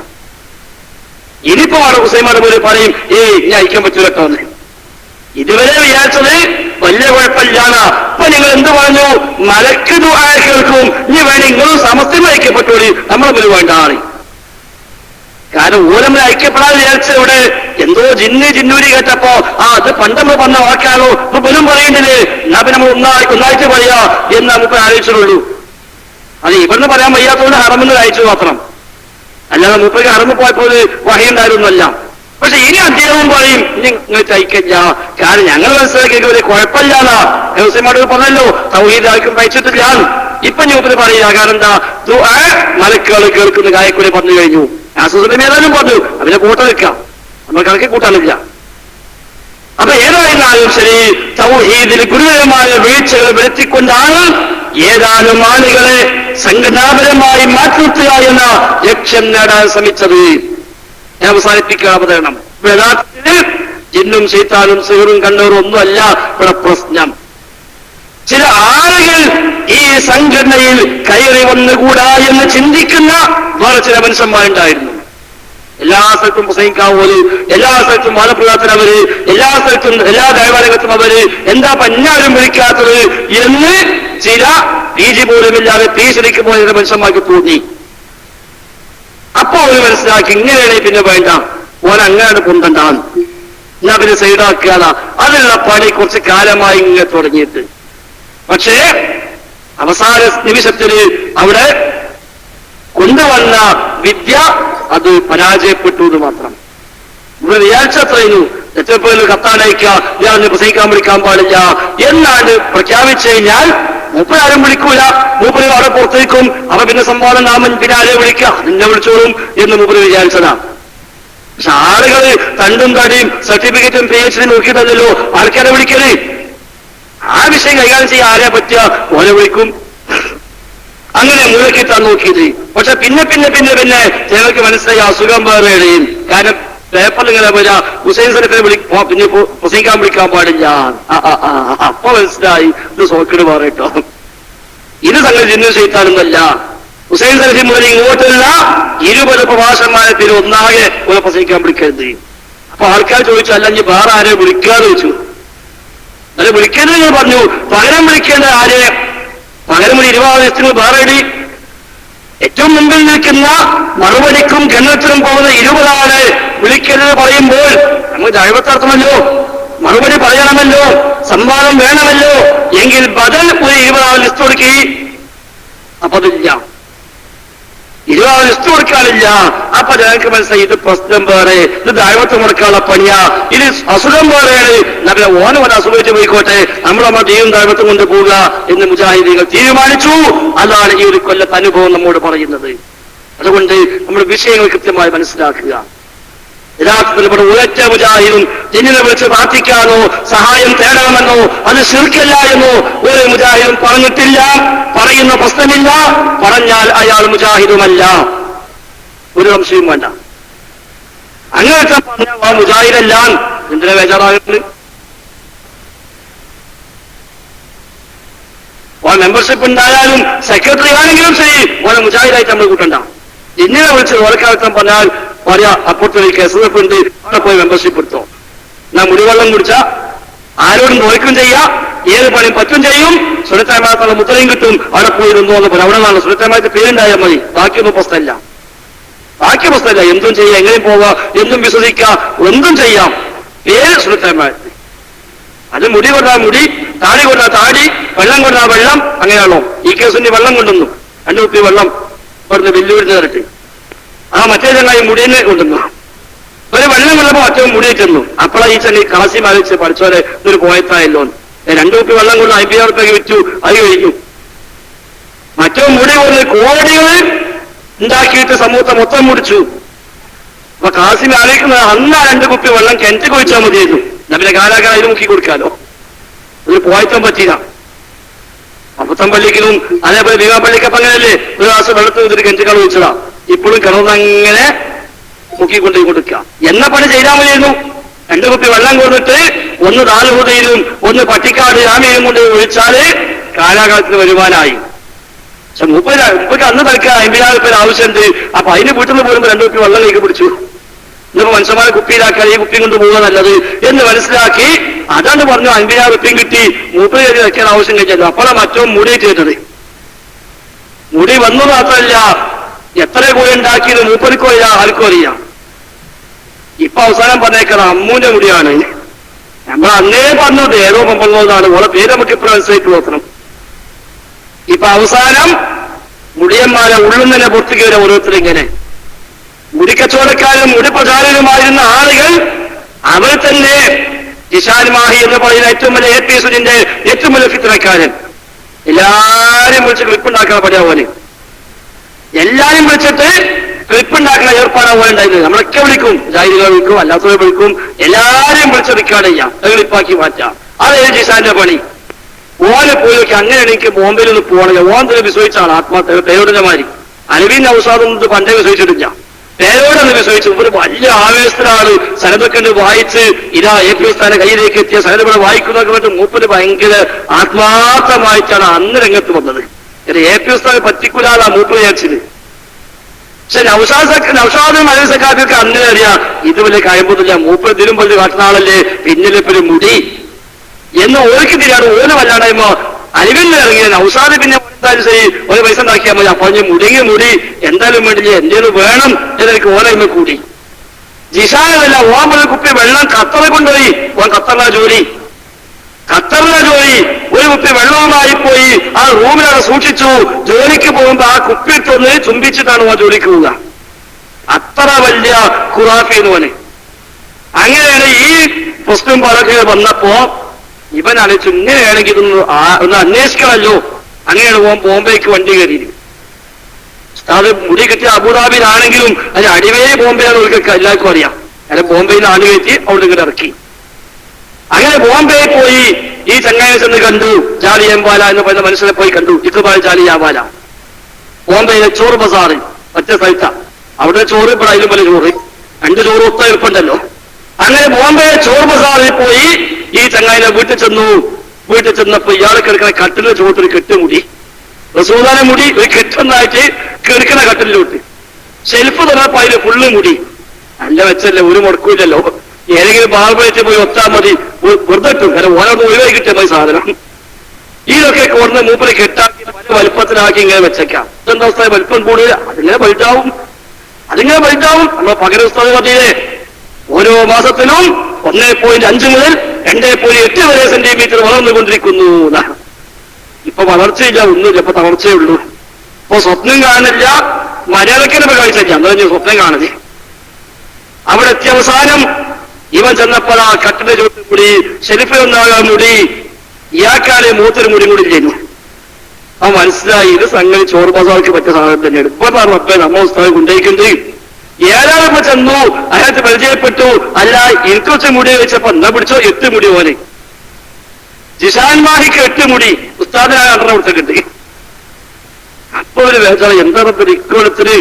ഇനിയിപ്പോ ആണ് ഹുസൈമാരുടെ പോലെ പറയും ഞാൻ അയക്കാൻ പറ്റൂല കേട്ടോ എന്ന്. ഇതുവരെ വിചാരിച്ചത് വലിയ കുഴപ്പമില്ലാണ്. അപ്പൊ നിങ്ങൾ എന്ത് പറഞ്ഞു? മലക്ക് ദുആ കേൾക്കും, ഇനി വേണം നിങ്ങളും സമസ്തം ഐക്യപ്പെട്ടോളി, നമ്മളെ മുന്നിൽ വേണ്ടാണ്. കാരണം ഓരമ്മ ഐക്യപ്പെടാൻ വിചാരിച്ച ഇവിടെ എന്തോ ജിന്നൂരി കേട്ടപ്പോ അത് പണ്ട് നമ്മൾ പറഞ്ഞ വാക്കാണോ ഇപ്പൊ പോലും പറയേണ്ടത്, എന്നാ പിന്നെ നമ്മൾ ഒന്നാഴ്ച പറയാ എന്ന് നമുക്ക് ആലോചിച്ചുള്ളൂ. അത് ഇവിടുന്ന് പറയാൻ വയ്യാത്തതുകൊണ്ട് ഹറമെന്ന് അയച്ചു മാത്രം, അല്ലാതെ മൂപ്പർക്ക് ഹറമ് പോയപ്പോൾ വഹയുണ്ടായിരുന്നല്ല. പക്ഷെ ഇനി അദ്ദേഹവും പറയും നിങ്ങൾ തയ്ക്കില്ല, കാരണം ഞങ്ങൾ മനസ്സിലാക്കിയ ഒരു കുഴപ്പമില്ലാന്നാ ഹുസൈനോട് പറഞ്ഞല്ലോ, തൗഹീദ് ആർക്കും തയ്ച്ചിട്ടില്ല. ഇപ്പൊ മൂപ്പര് പറയുക, കാരണം എന്താ ദുആ മലക്കുകൾ കേൾക്കുന്ന കായക്കൂടെ പറഞ്ഞു കഴിഞ്ഞു. ആസുസുലം ഏതായാലും പറഞ്ഞു, അതിനെ കൂട്ടം വെക്കാം, നമ്മൾ കണക്കി കൂട്ടാനില്ല. അപ്പൊ ഏതായിരുന്നാലും ശരി, തൗഹീദിൽ ഗുരുതരമായ വീഴ്ചകൾ വരുത്തിക്കൊണ്ടാണ് ഏതാനും ആളുകളെ സംഘടനാപരമായി മാറ്റിനിർത്തുക എന്ന ലക്ഷ്യം നേടാൻ ശ്രമിച്ചത്. ഞാൻ അവസാനിപ്പിക്കുക അവതരണം. യഥാർത്ഥത്തിൽ ജിന്നും ശൈത്താനും സിഹറും കണ്ണൂറും ഒന്നുമല്ല ഇവിടെ പ്രശ്നം. ചില ആളുകൾ ഈ സംഘടനയിൽ കയറി വന്നുകൂടാ എന്ന് ചിന്തിക്കുന്ന വേറെ ചില മനുഷ്യന്മാരുണ്ടായിരുന്നു. എല്ലാ സ്ഥലത്തും പ്രസംഗിക്കാവോല്, എല്ലാ സ്ഥലത്തും വാദപ്രകാരത്തിന് അവര്, എല്ലാ സ്ഥലത്തും എല്ലാ ദേവാലയത്തും അവര്, എന്താ പഞ്ഞാരും വിളിക്കാത്തത് എന്ന് ചില പീജി പോലുമില്ലാതെ പീശടിക്ക് പോയ മനുഷ്യന്മാർക്ക് തോന്നി. അപ്പൊ അവര് മനസ്സിലാക്കി ഇങ്ങനെയാണ് പിന്നെ വേണ്ട, ഓൻ അങ്ങനെയാണ് കൊണ്ടുണ്ടാകും, എന്നാ പിന്നെ സൈഡാക്കുക. അതിനുള്ള പണി കുറച്ച് കാലമായി ഇങ്ങനെ തുടങ്ങിയിട്ട്. പക്ഷേ അവസാന നിമിഷത്തിൽ അവിടെ കൊണ്ടുവന്ന വിദ്യ അത് പരാജയപ്പെട്ടു എന്ന് മാത്രം. ഇവിടെ വിചാരിച്ചത്രയുന്നു എത്രപ്പോലും കത്താനയക്കുക, ഞാൻ പ്രസംഗിക്കാൻ വിളിക്കാൻ പാടില്ല എന്നാണ് പ്രഖ്യാപിച്ചു കഴിഞ്ഞാൽ മൂപ്പരാരും വിളിക്കൂല, മൂപ്പര് അവിടെ പുറത്തേക്കും. അവ പിന്നെ സംവാദം നാമൻ പിന്നെ ആരെ വിളിക്കുക, നിന്നെ വിളിച്ചോളും എന്ന് മൂപ്പര് വിചാരിച്ചതാണ്. പക്ഷെ ആളുകള് തണ്ടും തടിയും സർട്ടിഫിക്കറ്റും PhD നോക്കിയിട്ടല്ലോ ആൾക്കാരെ വിളിക്കല്. ആ വിഷയം കൈകാര്യം ചെയ്യാൻ ആരെ പറ്റുക, ഓനെ വിളിക്കും. അങ്ങനെ മുഴക്കിത്താൻ നോക്കിയത്. പക്ഷെ പിന്നെ ഞങ്ങൾക്ക് മനസ്സിലായി അസുഖം വേറെയും. കാരണം പേപ്പറിൽ ഇങ്ങനെ വരാ ഹുസൈൻ സലഫിനെ പിന്നെ പ്രസംഗിക്കാൻ വിളിക്കാൻ പാടില്ല. അപ്പൊ മനസ്സിലായി ഇത് സോക്കിട് പറയട്ടോ, ഇത് സംഗതി ജിന്നു ചെയ്താനൊന്നല്ല. ഹുസൈൻ സലഫി മുതൽ ഇങ്ങോട്ടുള്ള 20 പ്രഭാഷന്മാരത്തിൽ ഒന്നാകെ ഒരു പ്രസംഗിക്കാൻ വിളിക്കരുത്. അപ്പൊ ആൾക്കാർ ചോദിച്ചു, അല്ല ഇനി വേറെ ആരെ വിളിക്കാതെ ചോദിച്ചു. അത് വിളിക്കരുത് ഞാൻ പറഞ്ഞു. പകരം വിളിക്കേണ്ട ആരെ? പകരം ഒരു 20 ദിവസത്തിന് വേറെ ഇടി. ഏറ്റവും മുമ്പിൽ നിൽക്കുന്ന മറുപടിക്കും ഗണത്തിനും പോകുന്ന 20 ആളെ വിളിക്കരുത് പറയുമ്പോൾ നമ്മൾ ദൈവത്തർത്ഥമല്ലോ, മറുപടി പറയണമല്ലോ, സംവാദം വേണമല്ലോ. എങ്കിൽ ബദൽ ഒരു 20 ആൾ ലിസ്റ്റ് കൊടുക്കി. അപ്പൊ അതില്ല, 20 ആൾ ലിസ്റ്റ് കൊടുക്കാനില്ല. അപ്പൊ ഞങ്ങൾക്ക് മനസ്സിലായി ഇത് പ്രശ്നം വേറെ, ഇത് ദൈവത്ത് മുടക്കാനുള്ള പണിയാ, ഇത് അസുഖം വേറെയാണ്. നമ്മളെ ഓനം ഒരു അസുഖിച്ച് പോയിക്കോട്ടെ, നമ്മൾ ദൈവം ദൈവത്തും കൊണ്ട് പോവുക എന്ന് മുജാഹിദീകൾ തീരുമാനിച്ചു. അതാണ് ഈ ഒരു കൊല്ലത്തെ അനുഭവം നമ്മോട് പറയുന്നത്. അതുകൊണ്ട് നമ്മൾ വിഷയങ്ങൾ കൃത്യമായി മനസ്സിലാക്കുക. യഥാർത്ഥത്തിൽ ഇവിടെ ഒരൊറ്റ മുജാഹിദും ജിന്നിനെ വിളിച്ച് പ്രാർത്ഥിക്കാനോ സഹായം തേടണമെന്നോ അത് ശിർക്കല്ല എന്നോ ഒരു മുജാഹിദും പറഞ്ഞിട്ടില്ല. പറയുന്ന പ്രശ്നമില്ല, പറഞ്ഞാൽ അയാൾ മുജാഹിദുമല്ല, ഒരു സംശയവും വേണ്ട. അങ്ങനത്തെ പറഞ്ഞാൽ ആ മുജാഹിദല്ല. എന്തിനാ ബേജാറാകുന്നത്? ഓ മെമ്പർഷിപ്പ് ഉണ്ടായാലും സെക്രട്ടറി ആണെങ്കിലും ശരി, ഓനെ മുജാഹിദായിട്ട് നമ്മൾ കൂട്ടണ്ട. ജിന്നിനെ വിളിച്ച് ഓരക്കാലത്തും പറഞ്ഞാൽ പറയാ അപ്പുറത്ത് SSF ഉണ്ട്, അവിടെ പോയി മെമ്പർഷിപ്പ് എടുത്തോ. എന്നാ മുടിവെള്ളം കുടിച്ച ആരോടും നോക്കും ചെയ്യാം, ഏത് പണിയും പറ്റും ചെയ്യും, സുരക്ഷാമായത്തുള്ള മുദ്രയും കിട്ടും. അവിടെ പോയി നിന്നോ എന്ന് പറയും. അവിടെ നിന്നാണ് സുരക്ഷാമായത്ത് പേരുണ്ടായാൽ മതി, ബാക്കിയൊന്നും പ്രശ്നമില്ല. എന്തും ചെയ്യാം, എങ്ങനെയും പോവാം, എന്തും വിശ്വസിക്കാം, എന്തും ചെയ്യാം. പേര് സുരക്ഷാമായത്ത്. അത് മുടി കൊണ്ടാ മുടി, താടി കൊണ്ടാ താടി, വെള്ളം കൊണ്ടാ വെള്ളം. അങ്ങനെയാണോ? ഈ കേസിന്റെ വെള്ളം കൊണ്ടുവന്നു, 2 കുപ്പി വെള്ളം ഇവിടുന്ന് വെല്ലുവിളിച്ച് തരട്ടെ. ആ മറ്റേ ചങ്ങായി മുടിയെ കൊണ്ടുവന്നു. ഒരു വെള്ളം കൊണ്ടപ്പോ മറ്റേ മുടിയിട്ടുന്നു. അപ്പോഴാ ഈ ചങ്ങി കാശി മാലിച്ച് പഠിച്ചോരെ ഇതൊരു പോയത്തായല്ലോ. 2 കുപ്പി വെള്ളം കൊണ്ട് 50,000 രൂപയ്ക്ക് വിറ്റു, അത് കഴിഞ്ഞു. മറ്റോ മുടി കൊണ്ട് കോടികൾ ഉണ്ടാക്കിയിട്ട് സമൂഹത്തെ മൊത്തം മുടിച്ചു. അപ്പൊ കാസിം ആലോചിക്കുന്നത് അന്ന് ആ 2 കുപ്പി വെള്ളം കിണറ്റ് കൊഴിച്ചാൽ മതിയായിരുന്നു. പിന്നെ കാലാകാലം അതിന് മുക്കി കൊടുക്കാലോ. ഒരു പോയത്തം പറ്റിയില്ല. അപ്പുത്തമ്പള്ളിക്കും അതേപോലെ ഭീമാപ്പള്ളിക്കപ്പം അങ്ങനെയല്ലേ, ഒരു ഗ്ലാസ് വെള്ളത്തിൽ നിന്നിട്ട് കിണറ്റിക്കാൾ ഒഴിച്ചതാ. ഇപ്പോഴും കിണർന്നങ്ങനെ മുക്കിക്കൊണ്ടു കൊടുക്കുക എന്ന പണി ചെയ്താൽ മതിയായിരുന്നു. 2 കുപ്പി വെള്ളം കൊടുത്തിട്ട് ഒന്ന് ദാൽഹുദയിലും ഒന്ന് പട്ടിക്കാട് ജാമ്യയിലും കൊണ്ട് ഒഴിച്ചാല് കാലാകാലത്തിന് വരുമാനമായി. പക്ഷെ മുപ്പത് അന്ന് തൽക്കാൻ 50,000 രൂപ ആവശ്യമുണ്ട്. അപ്പൊ അതിന് വീട്ടിൽ നിന്ന് പോരുമ്പോ 2 കുപ്പി വെള്ളം കൈക്ക് പിടിച്ചു. ഇന്നിപ്പോ മനുഷ്യന്മാരെ കുപ്പിയിലാക്കാൻ ഈ കുപ്പിയും കൊണ്ട് പോവുക നല്ലത് എന്ന് മനസ്സിലാക്കി അതാണ് പറഞ്ഞു 50,000 രൂപയും കിട്ടി. 30 കയറി വെക്കാൻ ആവശ്യം കഴിച്ചത്. അപ്പോഴാണ് മറ്റോ മുടി ചെയ്തത്. മുടി വന്നു മാത്രമല്ല, എത്ര കോഴി ഉണ്ടാക്കിയത് മൂപ്പർക്കോ അറിയാം, ആർക്കും അറിയാം. ഇപ്പൊ അവസാനം പറഞ്ഞേക്കണം അമ്മൂന്റെ മുടിയാണ്. നമ്മൾ അന്നേ പറഞ്ഞത് ഏതോ പമ്പുള്ളതാണ്. ഓളെ പേര് നമുക്ക് ഇപ്പോഴും മനസ്സിലായിട്ട് നോക്കണം. ഇപ്പൊ അവസാനം മുടിയന്മാരെ ഉള്ളിൽ തന്നെ പുറത്തു കയറി ഓരോരുത്തരും ഇങ്ങനെ മുടിക്കച്ചവടക്കാരും മുടി പ്രചാരകരുമായിരുന്ന ആളുകൾ അവർ തന്നെ ജിഷാൻ മാഹി എന്ന് പറയുന്ന ഏറ്റവും വലിയ AP സുനിന്റെ ഏറ്റവും വലിയ ഫിത്നക്കാരൻ എല്ലാരും വിളിച്ച് ക്ലിപ്പുണ്ടാക്കാൻ പടിയാവോന്. എല്ലാരും വിളിച്ചിട്ട് ക്ലിപ്പുണ്ടാക്കുന്ന ഏർപ്പാടാ പോലെ ഉണ്ടായിരുന്നത്. നമ്മളൊക്കെ വിളിക്കും, ജാഹിദികളെ വിളിക്കും, അല്ലാത്തവരെ വിളിക്കും, എല്ലാരെയും വിളിച്ച് റിക്കാർഡ് ചെയ്യാം, ക്ലിപ്പാക്കി മാറ്റാം. അതായത് ജിഷാന്റെ പണി. ഓനെ പോയി നോക്കി. അങ്ങനെയാണ് എനിക്ക് ബോംബെയിൽ ഒന്ന് പോകണില്ല. ഓൻ തന്നെ വിശ്വസിച്ചാണ് ആത്മഹത്യ. പേരോടിന്റെ മാതിരി അലവീൻ ഔസാദൊന്നും പണ്ടേ വിശ്വസിച്ചിട്ടില്ല. പേരോടൊന്ന് വിശ്വസിച്ചു. ഒരു വലിയ ആവേശത്തിലാണ് സനതൊക്കെ വായിച്ച് ഇതാ AP ഉസ്താദിന്റെ കയ്യിലേക്ക് എത്തിയ സനദ് വായിക്കുന്നതൊക്കെ പറ്റും. മൂപ്പര് ഭയങ്കര ആത്മാർത്ഥമായിട്ടാണ് അന്ന് രംഗത്ത് വന്നത്. AP ഉസ്താദ് പറ്റിക്കൂലാതാ മൂപ്പര് വിചാരിച്ചത്. പക്ഷെ നൗഷാദും മലസക്കാർക്ക് അന്നേ അറിയാം ഇത് വലിയ കഴിയുമ്പോന്നില്ല. മൂപ്പര് ഇതിലും വലിയ കാട്ടുന്ന ആളല്ലേ, പിന്നിലിപ്പൊരു മുടി എന്ന് ഓർക്ക് തിരിയാണ്. ഓന് വല്ലാണ്ടായ്മ അലിവിൽ ഇറങ്ങിയ നൗസാദ് പിന്നെ എന്തായാലും ശരി ഒരു പൈസ ഉണ്ടാക്കിയാൽ മതി. അപ്പൊ മുടിങ്ങി മുടി എന്തായാലും വേണ്ടില്ല, എന്തേലും വേണം എന്നെനിക്ക് ഓനയിമ കൂടി. ജിഷാനല്ല, ഓൻ ഒരു കുപ്പി വെള്ളം ഖത്തറിൽ കൊണ്ടുപോയി. ഓൻ ഖത്തറിലെ ജോലി. ഒരു കുപ്പി വെള്ളവുമായി പോയി ആ റൂമിലവിടെ സൂക്ഷിച്ചു. ജോലിക്ക് പോകുമ്പോ ആ കുപ്പി ഇട്ടൊന്ന് ചുംബിച്ചിട്ടാണ് ഓൻ ജോലിക്ക് പോവുക. അത്ര വലിയ ഖുറാഫിന്ന് ഓന്. അങ്ങനെയാണ് ഈ മുസ്ലിം പാലൊക്കെ വന്നപ്പോ ഇവൻ ആലോചിച്ചു ഇങ്ങനെയാണെങ്കിൽ ഒന്ന് അന്വേഷിക്കണമല്ലോ. അങ്ങനെയാണ് ഓൻ ബോംബെക്ക് വണ്ടി കയറിയത്. അത് മുടി കെട്ടിയ അബുദാബിയിലാണെങ്കിലും അത് അടിവേ ബോംബെയാണ് അവർക്ക് എല്ലാവർക്കും അറിയാം. അങ്ങനെ ബോംബെയിൽ ആള് കയറ്റി അവിടെ ഇങ്ങനെ ഇറക്കി. അങ്ങനെ ബോംബെയിൽ പോയി ഈ ചങ്ങായി ചെന്ന് കണ്ടു. ജാലിയൻവാല എന്ന് പറയുന്ന മനുഷ്യനെ പോയി കണ്ടു. ഇഖ്ബാൽ ജാലിയൻവാല ബോംബെയിലെ ചോറ് ബസാറിൽ ഒറ്റ സ്ഥലത്ത. അവിടെ ചോറ് ഇവിടെ അതിലും പോലെ ചോറ്, 2 ചോറ് ഒത്ത എളുപ്പമുണ്ടല്ലോ. അങ്ങനെ ബോംബെ ചോറ് ബസാറിൽ പോയി ഈ ചങ്ങായിനെ വീട്ടിൽ ചെന്നു. വീട്ടിൽ ചെന്നപ്പോ ഇയാളെ കിടക്കുന്ന കട്ടിലിന്റെ ചുവട്ടൊരു കെട്ടുമുടി, റസൂലുള്ളാഹിന്റെ മുടി ഒരു കെട്ടൊന്നായിട്ട് കിടക്കുന്ന കട്ടിലോട്ട്. ഷെൽഫ് തുറന്നപ്പോ അതില് ഫുള്ള് മുടി. നല്ല വെച്ചല്ലേ, ഒരു മുടക്കൂല്ലല്ലോ. ഏതെങ്കിലും ബാർബറേറ്റ് പോയി ഒത്താൽ മതി, വെറുതെ ഇട്ടും. കാരണം ഓരോന്ന് ഒഴിവായി കിട്ടിയ മതി സാധനം. ഇതൊക്കെ കൊണ്ടുവന്ന് മൂപ്പര് കെട്ടാക്കി പല വലുപ്പത്തിലാക്കി ഇങ്ങനെ വെച്ചേക്കാം. ഇതെന്താ അവസ്ഥ? വലുപ്പം കൂടുതൽ അതിങ്ങനെ വലുതാവും. നമ്മൾ പകരം ഉസ്താദ് പറഞ്ഞില്ലേ, ഓരോ മാസത്തിലും 1.5 മുതൽ 2.8 വരെ സെന്റിമീറ്റർ വളർന്നുകൊണ്ടിരിക്കുന്നു. ഇപ്പൊ വളർച്ചയില്ല, ഒന്നുമില്ല, ഇപ്പൊ തളർച്ചയേ ഉള്ളൂ. ഇപ്പൊ സ്വപ്നം കാണില്ല, മര്യാദക്കിനെ കാഴ്ചയില്ല, എന്താ സ്വപ്നം കാണുന്നത്. അവിടെ എത്തിയ അവസാനം ഇവൻ ചെന്നപ്പോൾ ആ കട്ടിന്റെ ചുവട്ട് മുടി, ഷെരിഫിലൊന്നാകാൻ മുടി, ഇയാൾക്കാളെ മൂത്തൊരു മുടി കൂടി ചെയ്യുന്നു. അവൻ മനസ്സിലായി ഇത് സംഗതി ചോറ് ബസാർക്ക് പറ്റിയ സാധനം തന്നെയാണ്. ഇപ്പൊ റബ്ബേ നമ്മ ഉസ്താദ് കൊണ്ടേക്കുന്നത്. ഏഴാളിപ്പോ ചെന്നു, അയാൾക്ക് പരിചയപ്പെട്ടു. അല്ല എനിക്ക് വെച്ച മുടി വെച്ചപ്പോ എന്നാ പിടിച്ചോ 8 മുടി പോലെ. ജിഷാൻ മാഹിക്ക് 8 മുടി, ഉസ്താദിനായ 2 കൊടുത്തിട്ടുണ്ട്. അപ്പൊ ഒരു വേദന എന്താ ഇക്കൊടുത്തിന്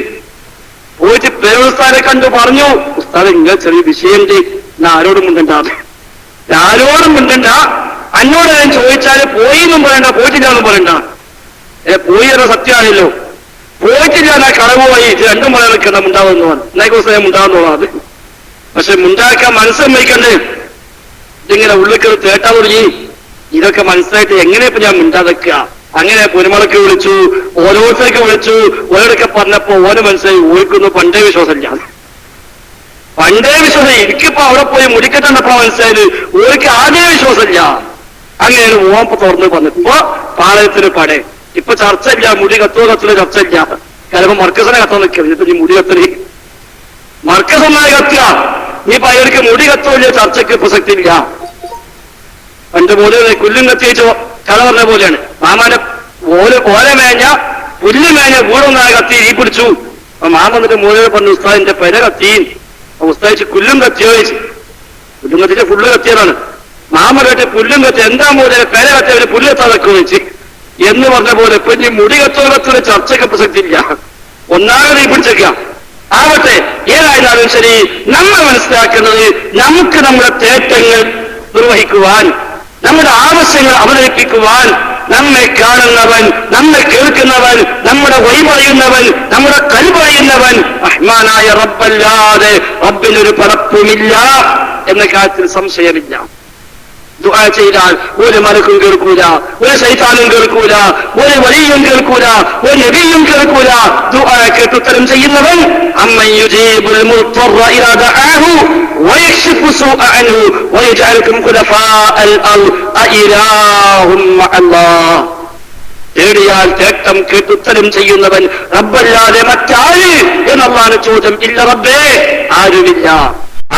പോയിട്ട് പേരുസ്താനെ കണ്ടു പറഞ്ഞു, ഉസ്താദ് ഇങ്ങനെ ചെറിയ വിഷയമുണ്ട്, ഞാൻ ആരോടും മുണ്ടണ്ടാതെ, ആരോടും മുണ്ടണ്ട. എന്നോട് ഞാൻ ചോദിച്ചാല് പോയി എന്നും പറയണ്ട, പോയിട്ടില്ല എന്നും പറയണ്ട. പോയി എന്ന സത്യമാണല്ലോ. പോയിട്ടില്ല എന്നാ കളവ് പോയി, ഇത് 2 പറയാൻ മുണ്ടാവുന്നു എന്നേക്കോസം മുണ്ടാവുന്നുള്ളൂ. അത് പക്ഷെ മുണ്ടാക്കാൻ മനസ്സമ്മയിക്കണ്ടേ. ഇതിങ്ങനെ ഉള്ളിൽ തേട്ടാ തുടങ്ങി. ഇതൊക്കെ മനസ്സിലായിട്ട് എങ്ങനെ ഇപ്പൊ ഞാൻ മുണ്ടാതെക്കുക. അങ്ങനെ പുരുമളക്ക് വിളിച്ചു, ഓരോരുത്തർക്ക് വിളിച്ചു. ഓരോടൊക്കെ പറഞ്ഞപ്പോ ഓരോ മനസ്സിലായി ഓർക്കുന്നു പണ്ടേ വിശ്വാസമില്ല. എനിക്കിപ്പോ അവിടെ പോയി മുടിക്കെട്ടപ്പോ മനസ്സിലായത് ഓർക്ക് ആദ്യമേ വിശ്വാസമില്ല. അങ്ങനെയാണ് ഓമ്പ് തുറന്ന് വന്നിപ്പോ പാളയത്തിന് പടേ. ഇപ്പൊ ചർച്ചയില്ല, മുടി കത്തോ കത്തില്ല ചർച്ചയില്ല. ചിലപ്പോ മർക്കസിനെ കത്താൻ നിൽക്കുന്നത്. ഇപ്പൊ മുടി കത്തല് മർക്കസ് ഒന്നായി കത്തുക. ഇനിയിപ്പോ അയാൾക്ക് മുടി കത്തോല്ല, ചർച്ചയ്ക്ക് പ്രസക്തി ഇല്ല. പണ്ട് പോലെ കുല്ലും കത്തിച്ചോ കഥ പറഞ്ഞ പോലെയാണ്. മാമാന്റെ ഓല മേഞ്ഞ പുല്ല് മേഞ്ഞ വീടൊന്നായ കത്തി ഈ പിടിച്ചു. അപ്പൊ മാമ എന്നിട്ട് മോനെ പറഞ്ഞു, ഉസ്താദിന്റെ പെര കത്തി ഉസ്താദിച്ച് പുല്ലും കത്തിയോ ചോദിച്ചു. പുല്ലും കത്തിച്ച ഫുള്ള് കത്തിയതാണ്. മാമരട്ടെ പുല്ലും കത്തി എന്താ മോനെ പേര കത്തിയവര് പുല്ല് കത്താതൊക്കെ വെച്ച് എന്ന് പറഞ്ഞ പോലെ ഇപ്പൊ ഇനി മുടി കത്തോളത്തിലെ ചർച്ചയ്ക്ക് പ്രസക്തിയില്ല. ഒന്നാമത് ഈ പിടിച്ചേക്കാം. ആവട്ടെ, ഏതായിരുന്നാലും ശരി, നമ്മൾ മനസ്സിലാക്കുന്നത് നമുക്ക് നമ്മുടെ തേട്ടങ്ങൾ നിർവഹിക്കുവാൻ, നമ്മുടെ ആവശ്യങ്ങൾ അവതരിപ്പിക്കുവാൻ നമ്മെ കാണുന്നവൻ, നമ്മെ കേൾക്കുന്നവൻ, നമ്മുടെ വഴി പറയുന്നവൻ, നമ്മുടെ കൽ പറയുന്നവൻ റഹ്മാനായ റബ്ബല്ലാതെ റബ്ബിനൊരു പടപ്പുമില്ല എന്ന കാര്യത്തിൽ സംശയമില്ല. ദുആ ചെയ്താൽ ഒരു മലക്കും കേൾക്കൂല, ഒരു ശൈത്താനും കേൾക്കൂല, ഒരു വലിയും കേൾക്കൂല, ഒരു നബിയും കേൾക്കൂല. ദുആ കേട്ട് ഉത്തരം ചെയ്യുന്നവൻ അമ്മൻ യുജീബുൽ മുദ്ററ ഇദാ ദഅാഹു വയക്ഷിഫു സൂഅ അൻഹു വയജഅലുകും ഖുലഫാഅൽ അർദ് അഇലാഹും മഅല്ലാഹ്. തേടിയാൽ തേട്ടം കേട്ടുത്തരം ചെയ്യുന്നവൻ റബ്ബല്ലാതെ മറ്റാര് എന്നല്ലാഹു ചോദ്യം. ഇല്ല റബ്ബേ, ആരുമില്ല,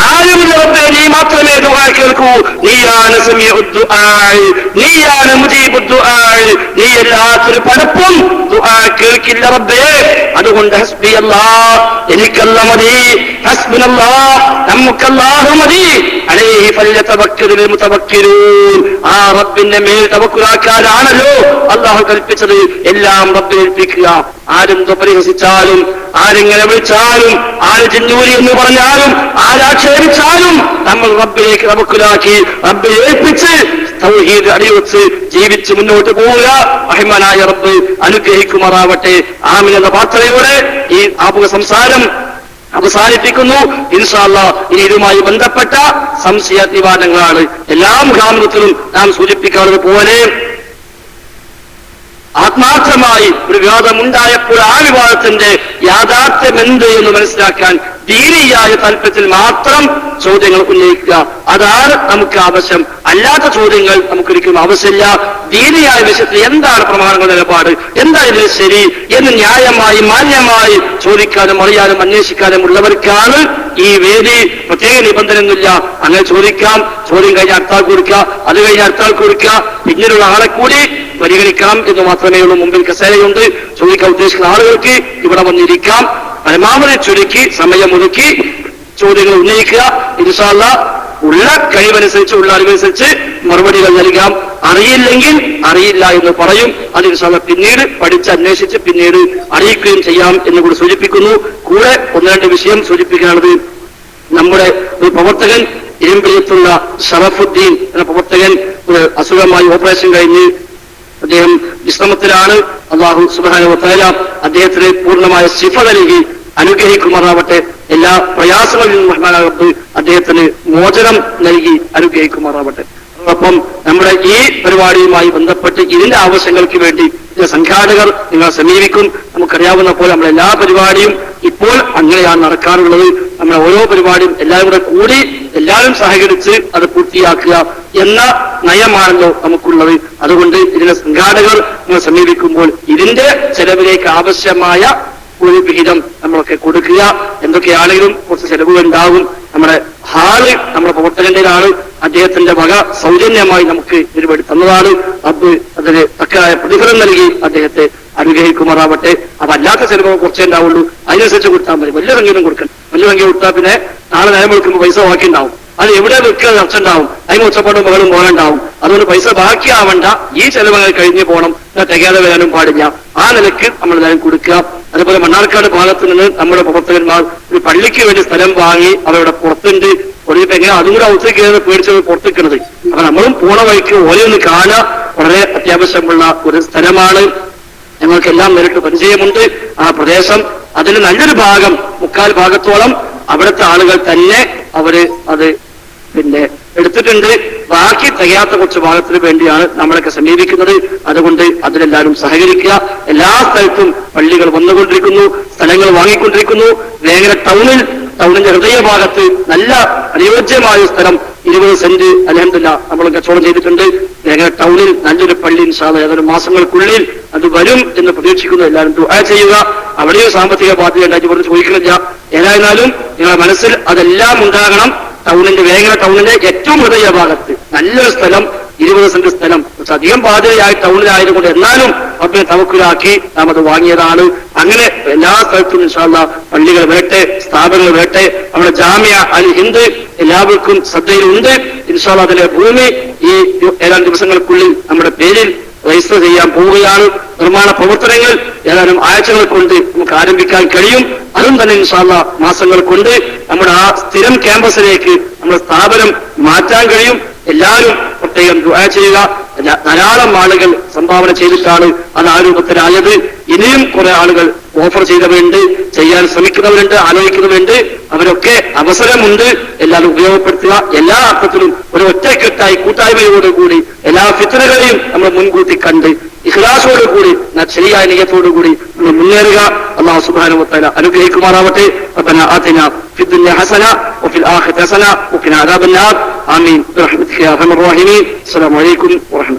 ആരുമില്ല റബ്ബേ, നീ മാത്രമേ ദുആ കേൾക്കൂ. നീയാണ് സമീഉദ് ദുആ, നീയാണ് മുജീബുദ് ദുആ, നീ എല്ലാത്തൊരു പടപ്പും ദുആ കേൾക്കില്ല റബ്ബേ. അതുകൊണ്ട് ഹസ്ബി അല്ലാഹ്, എനിക്കല്ല മതി, ഹസ്ബുനല്ലാഹ്, നമുക്കല്ലാഹു മതി, അലൈഹി ഫല്യതവക്കലുൽ മുതവക്കിലൂൻ. ആ റബ്ബിന്റെ മേൽ തവക്കുലാക്കാനാണല്ലോ അല്ലാഹു കൽപ്പിച്ചത്. എല്ലാം റബ്ബിൽ ഏൽപ്പിക്കുക. ആരും പരിഹസിച്ചാലും, ആരെങ്ങനെ വിളിച്ചാലും, ആര് ജിന്നൂരി എന്ന് പറഞ്ഞാലും, ആരാക്ഷേപിച്ചാലും നമ്മൾ റബ്ബിലേക്ക് തവക്കുലാക്കി റബ്ബിൽ ഏൽപ്പിച്ച് തൗഹീദ് അടിവെച്ച് ജീവിച്ച് മുന്നോട്ട് പോവുക. റഹ്മാനായ റബ്ബ് അനുഗ്രഹിക്കുമാറാവട്ടെ. ആമീൻ എന്ന പ്രാർത്ഥനയോടെ ഈ ആമുഖ സംസാരം അവസാനിപ്പിക്കുന്നു. ഇൻഷാ അല്ലാഹ് ഇനി ഇതുമായി ബന്ധപ്പെട്ട സംശയ നിവാരണങ്ങളാണ് എല്ലാ മുഖാമുഖത്തിലും നാം സൂചിപ്പിക്കാറുള്ളത് പോലെ ആത്മാർത്ഥമായി ഒരു വിവാദം ഉണ്ടായപ്പോൾ ആ വിവാദത്തിന്റെ യാഥാർത്ഥ്യം എന്ത് എന്ന് മനസ്സിലാക്കാൻ ദീനിയായ താല്പര്യത്തിൽ മാത്രം ചോദ്യങ്ങൾ ഉന്നയിക്കുക. അതാണ് നമുക്ക് ആവശ്യം. അല്ലാത്ത ചോദ്യങ്ങൾ നമുക്കൊരിക്കലും ആവശ്യമില്ല. ദീനിയായ വിഷയത്തിൽ എന്താണ് പ്രമാണങ്ങളുടെ നിലപാട്, എന്താ ഇതിൽ ശരി എന്ന് ന്യായമായി മാന്യമായി ചോദിക്കാനും അറിയാനും അന്വേഷിക്കാനും ഉള്ളവർക്കാണ് ഈ വേദി. പ്രത്യേക നിബന്ധനയൊന്നുമില്ല. അങ്ങനെ ചോദിക്കാം, ചോദ്യം കഴിഞ്ഞ അടുത്താൾ കൊടുക്കുക, അത് കഴിഞ്ഞ അടുത്താൾ കൊടുക്കുക, പിന്നീടുള്ള ആളെ കൂടി പരിഗണിക്കണം എന്ന് മാത്രമേ ഉള്ളൂ. മുമ്പിൽ കസേരയുണ്ട്. ചോദിക്കാൻ ഉദ്ദേശിക്കുന്ന ആളുകൾക്ക് ഇവിടെ വന്നിരിക്കാം. പരമാവധി ചുരുക്കി സമയമൊതുക്കി ചോദ്യങ്ങൾ ഉന്നയിക്കുക. ഇൻഷാ അല്ലാഹ് ഉള്ള കഴിവനുസരിച്ച്, ഉള്ള അറിവനുസരിച്ച് മറുപടികൾ നൽകാം. അറിയില്ലെങ്കിൽ അറിയില്ല എന്ന് പറയും. അത് ഇൻഷാ അല്ലാഹ് പിന്നീട് പഠിച്ച് അന്വേഷിച്ച് പിന്നീട് അറിയിക്കുകയും ചെയ്യാം എന്ന് കൂടി സൂചിപ്പിക്കുന്നു. കൂടെ ഒന്ന് രണ്ട് വിഷയം സൂചിപ്പിക്കാനുള്ളത്, നമ്മുടെ ഒരു പ്രവർത്തകൻ ഇരുമ്പിളിയത്തുള്ള ഷറഫുദ്ദീൻ എന്ന പ്രവർത്തകൻ ഒരു അസുഖമായി ഓപ്പറേഷൻ കഴിഞ്ഞ് അദ്ദേഹം വിശ്രമത്തിലാണ്. അല്ലാഹു സുബ്ഹാനഹു വ തആല അദ്ദേഹത്തിന് പൂർണ്ണമായ ശിഫ നൽകി അനുഗ്രഹിക്കുമാറാവട്ടെ. എല്ലാ പ്രയാസങ്ങളിൽ നിന്നും റഹ്മാനായ റബ്ബ് അദ്ദേഹത്തിന് മോചനം നൽകി അനുഗ്രഹിക്കുമാറാവട്ടെ. അതോടൊപ്പം നമ്മുടെ ഈ പരിപാടിയുമായി ബന്ധപ്പെട്ട് ഇതിന്റെ ആവശ്യങ്ങൾക്ക് വേണ്ടി സംഘാടകർ നിങ്ങളെ സമീപിക്കും. നമുക്കറിയാവുന്ന പോലെ നമ്മുടെ എല്ലാ പരിപാടിയും ഇപ്പോൾ അങ്ങനെയാണ് നടക്കാറുള്ളത്. നമ്മുടെ ഓരോ പരിപാടിയും എല്ലാവരും കൂടെ കൂടി എല്ലാവരും സഹകരിച്ച് അത് പൂർത്തിയാക്കുക എന്ന നയമാണല്ലോ നമുക്കുള്ളത്. അതുകൊണ്ട് ഇതിന്റെ സംഘാടകർ നിങ്ങളെ സമീപിക്കുമ്പോൾ ഇതിന്റെ ചെലവിലേക്ക് ആവശ്യമായ ഒരു വിഹിതം നമ്മളൊക്കെ കൊടുക്കുക. എന്തൊക്കെയാണെങ്കിലും കുറച്ച് ചെലവുകൾ ഉണ്ടാകും. നമ്മുടെ ഹാള് നമ്മുടെ പ്രവർത്തകന്റേതാണ്. അദ്ദേഹത്തിന്റെ വക സൗജന്യമായി നമുക്ക് ഒരുപാട് തന്നതാണ്. റബ്ബ് അതിന് തക്കതായ പ്രതിഫലം നൽകി അദ്ദേഹത്തെ അനുഗ്രഹിക്കുമാറാവട്ടെ. അതല്ലാത്ത ചെലവ് കുറച്ചേ ഉണ്ടാവുള്ളൂ. അതിനനുസരിച്ച് കൊടുത്താൽ മതി. വലിയ സംഖ്യയൊന്നും കൊടുക്കണം. വലിയ സംഖ്യ കൊടുത്താൽ പിന്നെ നാളെ നേരം വെക്കുമ്പോൾ പൈസ ബാക്കിയുണ്ടാവും. അത് എവിടെ വെക്കുക ചർച്ച ഉണ്ടാവും. അതിന് ഒച്ചപ്പാടും മകളും പോലുണ്ടാവും. അതുകൊണ്ട് പൈസ ബാക്കിയാവണ്ട. ഈ ചെലവുകൾ കഴിഞ്ഞു പോകണം. തികയാതെ വരാനും പാടില്ല. ആ നിലയ്ക്ക് നമ്മൾ എല്ലാവരും കൊടുക്കുക. അതുപോലെ മണ്ണാർക്കാട് ഭാഗത്ത് നിന്ന് നമ്മുടെ പ്രവർത്തകന്മാർ ഒരു പള്ളിക്ക് വേണ്ടി സ്ഥലം വാങ്ങി അവരുടെ പുറത്തുണ്ട്. ഒരു എങ്ങനെ അതും കൂടെ ഔത്തേക്ക് കയറി പേടിച്ചത് പുറത്തിക്കുന്നത്. അപ്പൊ നമ്മളും പോണ വഴിക്ക് ഓരോന്ന് കാണാൻ വളരെ അത്യാവശ്യമുള്ള ഒരു സ്ഥലമാണ്. ഞങ്ങൾക്കെല്ലാം നേരിട്ട് പരിചയമുണ്ട് ആ പ്രദേശം. അതിന് നല്ലൊരു ഭാഗം, 3/4 ഭാഗത്തോളം അവിടുത്തെ ആളുകൾ തന്നെ അവര് അത് പിന്നെ എടുത്തിട്ടുണ്ട്. ബാക്കി തികയാത്ത കുറച്ച് ഭാഗത്തിന് വേണ്ടിയാണ് നമ്മളൊക്കെ സമീപിക്കുന്നത്. അതുകൊണ്ട് അതിലെല്ലാവരും സഹകരിക്കുക. എല്ലാ സ്ഥലത്തും പള്ളികൾ വന്നുകൊണ്ടിരിക്കുന്നു, സ്ഥലങ്ങൾ വാങ്ങിക്കൊണ്ടിരിക്കുന്നു. വേങ്ങര ടൗണിന്റെ ഹൃദയഭാഗത്ത് നല്ല അനുയോജ്യമായ സ്ഥലം 20 സെന്റ് അൽഹംദുലില്ലാ നമ്മൾ കച്ചവടം ചെയ്തിട്ടുണ്ട്. വേങ്ങര ടൗണിൽ നല്ലൊരു പള്ളി ഇൻഷാ അല്ലാഹ് ഏതൊരു മാസങ്ങൾക്കുള്ളിൽ അത് വരും എന്ന് പ്രതീക്ഷിക്കുന്നു. എല്ലാവരും ദുആ ചെയ്യുക. അവിടെയും സാമ്പത്തിക ബാധ്യത ഉണ്ടായിട്ട് പറഞ്ഞ് ചോദിക്കുന്നില്ല. ഏതായാലും നിങ്ങളുടെ മനസ്സിൽ അതെല്ലാം ഉണ്ടാകണം. വേങ്ങര ടൗണിന്റെ ഏറ്റവും ഹൃദയ ഭാഗത്ത് നല്ലൊരു സ്ഥലം 20 സെന്റ് സ്ഥലം അധികം ബാധ്യതയായി ടൗണിലായതുകൊണ്ട് എന്നാലും റബ്ബിനെ തവക്കുലാക്കി നാം അത് വാങ്ങിയതാണ്. അങ്ങനെ എല്ലാ സ്ഥലത്തും ഇൻഷാ അല്ലാഹ് പള്ളികൾ വരട്ടെ, സ്ഥാപനങ്ങൾ വരട്ടെ. നമ്മുടെ ജാമിയ അൽ ഹിന്ദ് എല്ലാവർക്കും ശ്രദ്ധയിലുണ്ട്. ഇൻഷാ അല്ലാഹ് അതിലെ ഭൂമി ഈ ഏതാനും ദിവസങ്ങൾക്കുള്ളിൽ നമ്മുടെ പേരിൽ രജിസ്റ്റർ ചെയ്യാൻ പോവുകയാണ്. നിർമ്മാണ പ്രവർത്തനങ്ങൾ ഏതാനും ആഴ്ചകൾ കൊണ്ട് നമുക്ക് ആരംഭിക്കാൻ കഴിയും. അതും തന്നെ ഇൻഷാ അല്ലാഹ് മാസങ്ങൾ കൊണ്ട് നമ്മുടെ ആ സ്ഥിരം ക്യാമ്പസിലേക്ക് നമ്മുടെ സ്ഥാപനം മാറ്റാൻ കഴിയും. എല്ലാവരും പ്രത്യേകം ദുആ ചെയ്യുക. ധാരാളം ആളുകൾ സംഭാവന ചെയ്തിട്ടാണ് അത് ആ രൂപത്തിലായത്. ഇനിയും കുറെ ആളുകൾ ഓഫർ ചെയ്തവരുണ്ട്, ചെയ്യാൻ ശ്രമിക്കുന്നവരുണ്ട്, ആലോചിക്കുന്നവരുണ്ട്. അവരൊക്കെ അവസരമുണ്ട്, എല്ലാവരും ഉപയോഗപ്പെടുത്തുക. എല്ലാ അർത്ഥത്തിലും ഒരു ഒറ്റക്കെട്ടായി കൂട്ടായ്മയോടുകൂടി എല്ലാ ഫിത്നകളെയും നമ്മൾ മുൻകൂട്ടി കണ്ട് ഇഖ്ലാസോടുകൂടി ശരിയായ നിയത്തോടുകൂടി നമ്മൾ മുന്നേറുക. അല്ലാഹു സുബ്ഹാനഹു വ തആല അനുഗ്രഹിക്കുമാറാവട്ടെ. റബ്ബനാ ആതിനാ ഫിദ് ദുനിയ ഹസന വഫിൽ ആഖിറതി ഹസന വഖിനാ അദാബന്നാർ. ആമീൻ ബിറഹ്മതിക യാ അർഹമർ റഹീമീൻ. അസ്സലാമു അലൈക്കും വറഹ്മത്തുള്ളാഹി